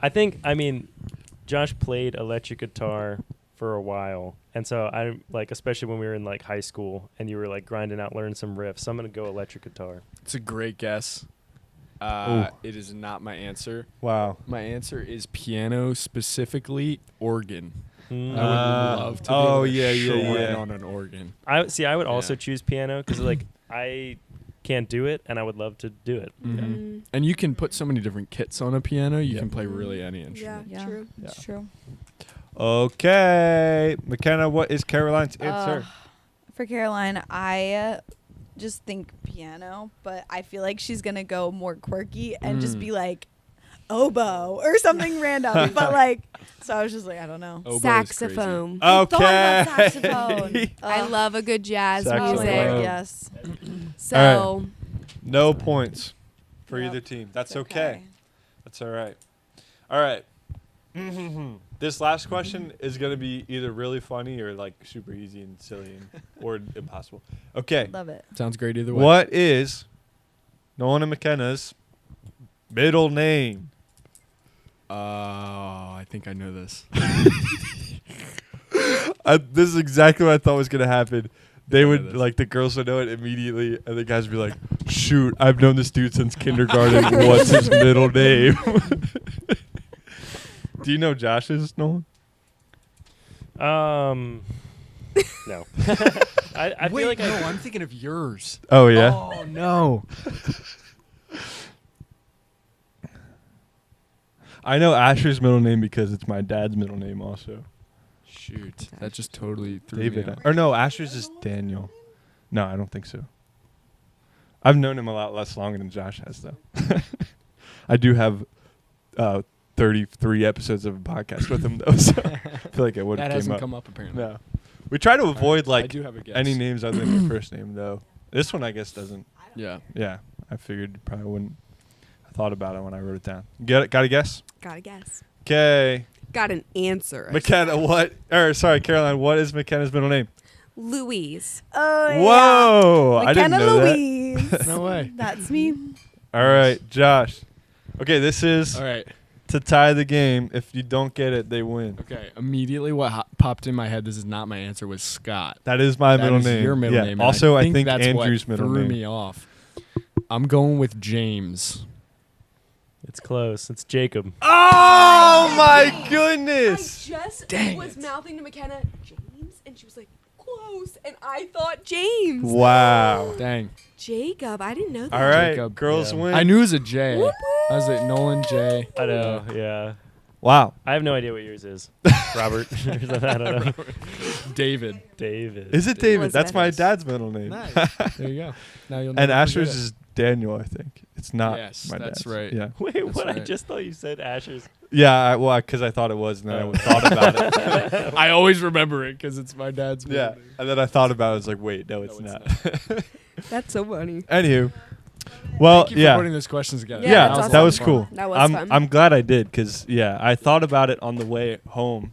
B: I mean, Josh played electric guitar for a while, and so I like, especially when we were in like high school, and you were like grinding out, learning some riffs. So I'm gonna go electric guitar.
F: It's a great guess.
A: Ooh.
F: It is not my answer.
A: Wow.
F: My answer is piano, specifically organ.
B: Mm.
F: I would love to be
A: oh,
F: able to
A: yeah, yeah,
F: shred
A: yeah.
F: on an organ.
B: I would also
F: Yeah.
B: choose piano because like I can't do it, and I would love to do it.
F: Mhm. And you can put so many different kits on a piano. You
A: Yeah.
F: can play really any
E: Yeah,
F: instrument.
C: Yeah,
E: true.
C: It's
A: Yeah.
C: true.
A: Okay. Makenna, what is Caroline's answer?
C: For Caroline, I just think piano, but I feel like she's gonna go more quirky and just be like oboe or something random. But like, so I was just like, I don't know.
F: Oboe is
E: Saxophone.
C: I thought about
A: Okay.
C: saxophone.
E: I
C: Ugh.
E: love a good jazz
A: Saxophone.
E: music.
A: Wow.
C: Yes.
E: So
A: No points for
C: Yep.
A: either team. That's
C: It's
A: okay. That's all right. All right. This last question is going to be either really funny or like super easy and silly or impossible. Okay.
C: Love it.
F: Sounds great either way.
A: What is Nolan and McKenna's middle name?
F: Oh, I think I know this.
A: This is exactly what I thought was going to happen. they would like the girls would know it immediately, and the guys would be like, "Shoot, I've known this dude since kindergarten. What's his middle name?" Do you know Josh's, Nolan?
B: No. I feel like
F: no, I'm thinking of yours.
A: Oh yeah.
F: Oh no.
A: I know Asher's middle name because it's my dad's middle name also.
F: Shoot, that just totally threw
A: David.
F: me off.
A: Or no, Asher's is Daniel. No, I don't think so. I've known him a lot less longer than Josh has, though. I do have 33 episodes of a podcast with him, though, so I feel like it would have
F: That
A: came
F: hasn't
A: up.
F: come up apparently.
A: No. We try to avoid,
F: I
A: like,
F: do have a guess.
A: any names other than your first name, though. This one, I guess, doesn't.
F: Yeah.
A: Yeah, I figured you probably wouldn't. I thought about it when I wrote it down. Get it? Got a guess?
E: Gotta guess.
A: Okay.
E: Got an answer.
A: McKenna, what? Or, sorry, Caroline, what is McKenna's middle name?
E: Louise.
C: Oh,
A: Whoa!
C: yeah.
A: I didn't
C: McKenna
A: know that.
C: Louise.
F: No way.
C: That's me.
A: All right, Josh. Okay, this is
F: All right.
A: to tie the game. If you don't get it, they win.
F: Okay. Immediately, what popped in my head? This is not my answer. Was Scott.
A: That is my
F: That
A: middle
F: is
A: name.
F: your middle
A: Yeah.
F: name. and
A: Also, I think
F: that's
A: Andrew's
F: what
A: middle
F: threw
A: name.
F: me off. I'm going with James.
B: it's close. It's Jacob.
A: Oh my
E: I
A: goodness!
E: just
F: Dang
E: was
F: it.
E: mouthing to McKenna, James, and she was like, close. And I thought James.
A: Wow.
F: Dang.
E: Jacob. I didn't know that.
A: All right,
F: Jacob.
A: girls
B: Yeah.
A: win.
F: I knew it was a J.
E: Whoop,
F: I was like Nolan J.
B: I know. Yeah.
A: Wow.
B: I have no idea what yours is. Robert. I don't know.
F: David.
B: David.
A: Is it David?
E: Elizabeth.
A: That's my dad's middle name.
F: Nice. There you go. Now you'll never
A: And Asher's
F: forget it.
A: is Daniel, I think. It's not
F: Yes,
A: my
F: that's
A: dad's.
F: right.
A: Yeah.
B: Wait,
F: That's
B: what? I
F: right.
B: just thought you said Asher's.
A: Yeah, well, because I thought it was, and then
B: Oh.
A: I thought about it.
F: I always remember it because it's my dad's. middle
A: Yeah,
F: name.
A: and then I thought about it. I was like, wait, no, it's not.
G: That's so funny.
A: Anywho, well,
F: Thank you
A: yeah.
F: for putting those questions together.
E: Yeah,
A: Yeah,
E: that's
A: that
E: awesome.
A: was cool.
E: That was fun.
A: I'm glad I did because I thought about it on the way home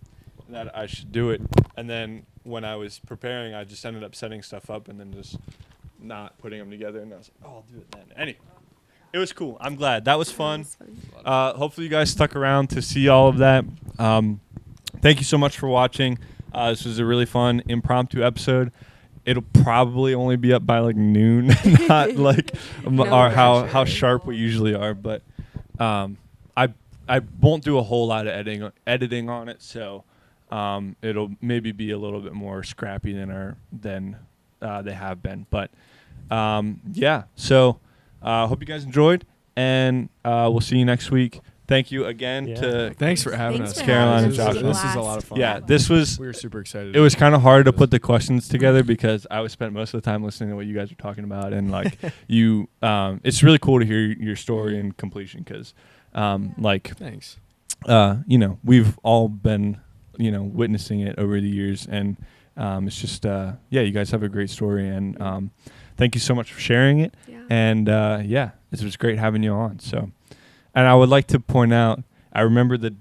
A: that I should do it, and then when I was preparing, I just ended up setting stuff up and then just not putting them together, and I was like, oh, I'll do it then. Anyway, it was cool. I'm glad that was fun. Hopefully you guys stuck around to see all of that. Thank you so much for watching. This was a really fun impromptu episode. It'll probably only be up by like noon, not like or how sharp we usually are. But I won't do a whole lot of editing on it, so it'll maybe be a little bit more scrappy than they have been. But yeah, so hope you guys enjoyed, and we'll see you next week. Thank you again to
F: Thanks for having
E: Thanks
F: us,
E: for
A: Caroline
E: having
A: and
E: us.
A: Josh.
F: This is a lot of fun.
A: yeah. This was
F: We were super excited.
A: it was kind of hard to put the questions together because I was spent most of the time listening to what you guys were talking about, and like you, it's really cool to hear your story and completion because, like,
F: Thanks.
A: we've all been, witnessing it over the years, and it's just, you guys have a great story, and thank you so much for sharing it,
E: Yeah.
A: and it was great having you on. So, and I would like to point out, I remember that,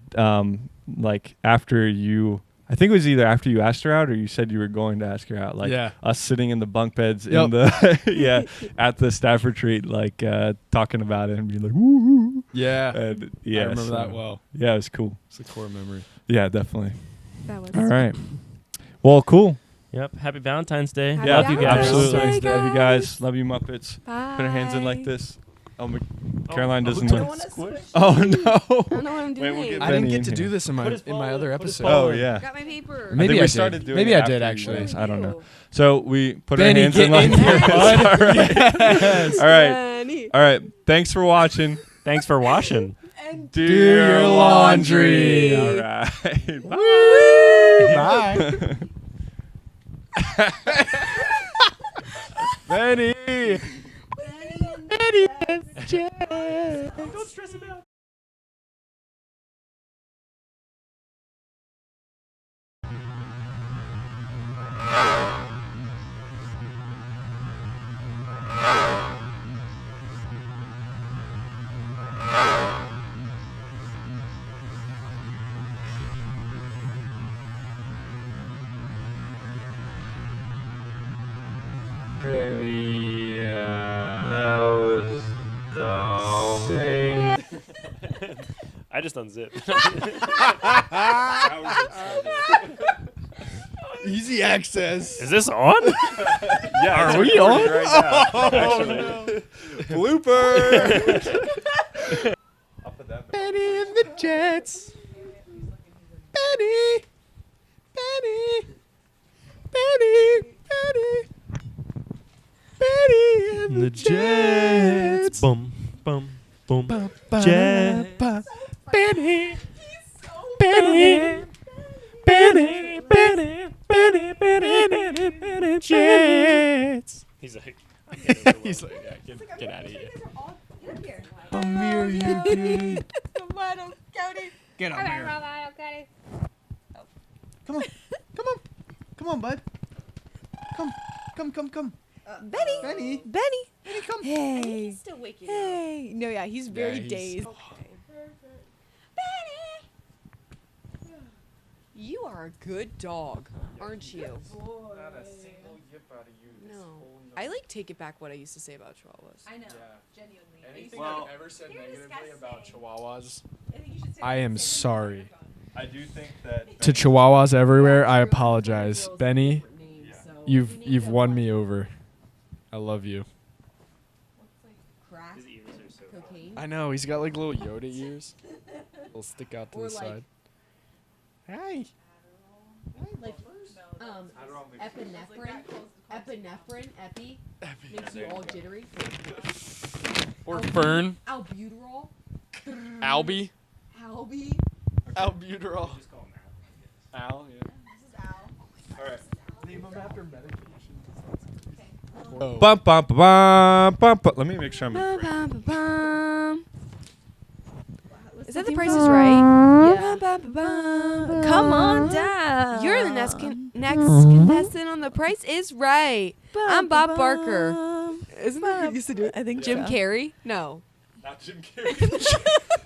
A: after you. I think it was either after you asked her out or you said you were going to ask her out. Like
F: Yeah.
A: us sitting in the bunk beds in
F: Yep.
A: the at the staff retreat, like talking about it and being like, woo.
F: Yeah.
A: And
F: I remember that well.
A: Yeah, it was cool.
F: It's a core memory.
A: Yeah, definitely.
E: That was
A: All right. Well, cool.
B: Yep. Happy Valentine's Day.
E: Happy
A: Yeah,
B: Love you guys.
A: absolutely.
E: Valentine's Day,
A: Love you
E: guys.
A: guys. Love you, Muppets.
E: Bye.
A: Put her hands in like this. Oh, Caroline
B: oh,
A: doesn't
B: who
A: know.
B: took the squish?
A: Oh
E: I
A: no.
E: don't know what I'm
A: Wait,
E: doing.
A: we'll get
F: I didn't
A: Benny
F: get
A: in
F: to do
A: here.
F: this in my
B: Put his phone
F: other
B: in, put his
F: episode.
B: phone
A: Oh
B: in.
A: yeah.
E: Got my paper.
A: I
F: Maybe
A: think
F: I
A: we
F: did.
A: started doing
F: Maybe
A: it
F: I
A: after
F: did,
A: you
F: actually.
A: guys. I don't know.
E: Ew.
A: So we put our
F: Benny,
A: hands
F: get
A: in like
F: in here, bud.
A: All right.
F: Yes.
A: All right.
G: Benny.
A: All right. Thanks for watching.
B: Thanks for washing.
A: Do
F: your laundry.
A: All right.
F: Bye.
A: Benny.
B: Don't stress him out. I just unzipped.
F: Easy access.
B: Is this on?
A: Yeah,
F: Are we on?
A: right now. Actually.
F: Blooper.
A: I'll put that back.
F: Benny and the Jets. Benny. Benny. Benny. Benny. Benny and the Jets.
B: Boom, boom, boom.
F: Ba-ba-da-ba.
B: Jets.
F: Benny. Benny. Benny. Benny. Benny. Benny. Benny. Jets.
B: He's like,
F: He's like, yeah, get out of here.
C: Come
F: here, you kid.
C: Come on, Cody.
F: Get up here. Come on. Come on. Come on, bud. Come.
C: Benny.
F: Benny.
C: Benny.
F: Benny, come.
C: Hey.
E: Still waking
C: Hey. No, yeah, he's very
F: Yeah, he's-
C: dazed.
G: You are a good dog, aren't you?
A: Not a single yip out of you.
G: No. I like take it back what I used to say about chihuahuas.
C: I know.
A: Yeah.
C: Genuinely.
A: Anything
F: Well,
A: I've ever said
C: you're
A: negatively about
C: disgusting.
A: Chihuahuas.
F: I am sorry.
A: I do think that
F: To Chihuahuas everywhere, I apologize. Benny, you've won me over. I love you.
C: Crack.
B: his ears are so
C: Cocaine.
F: I know, he's got like little Yoda ears. They'll stick out to
C: Or
F: the
C: like-
F: side. Hi.
C: Like,
E: epinephrine, epi, makes you all jittery.
F: Or Fern.
E: Albuterol,
F: Albie.
E: Albi.
F: Albuterol.
B: Just call him
F: Al, yeah.
C: this is Al.
A: Alright.
F: Name him after medication.
A: Bum, bum, bum, bum, bum. Let me make sure I'm in frame.
E: Bum-bum-bum-bum. Is that the
C: theme
E: Price
C: song?
E: is Right?
C: Yeah.
E: Bum-bum-bum-bum.
C: Come on down.
E: You're the next contestant on The Price is Right. I'm Bob Barker.
G: Isn't that who used to do it?
C: I think
E: Jim
C: so.
E: Carrey? No.
A: Not Jim Carrey.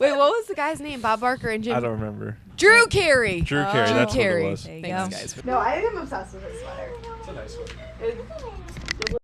E: Wait, what was the guy's name? Bob Barker and Jim.
A: I don't remember.
E: Drew Carey.
A: Drew Carey,
E: Drew
A: that's
E: Carey.
A: what it was.
C: There you
G: Thanks,
C: go.
G: guys.
C: No, I am obsessed with this sweater.
A: It's a nice one.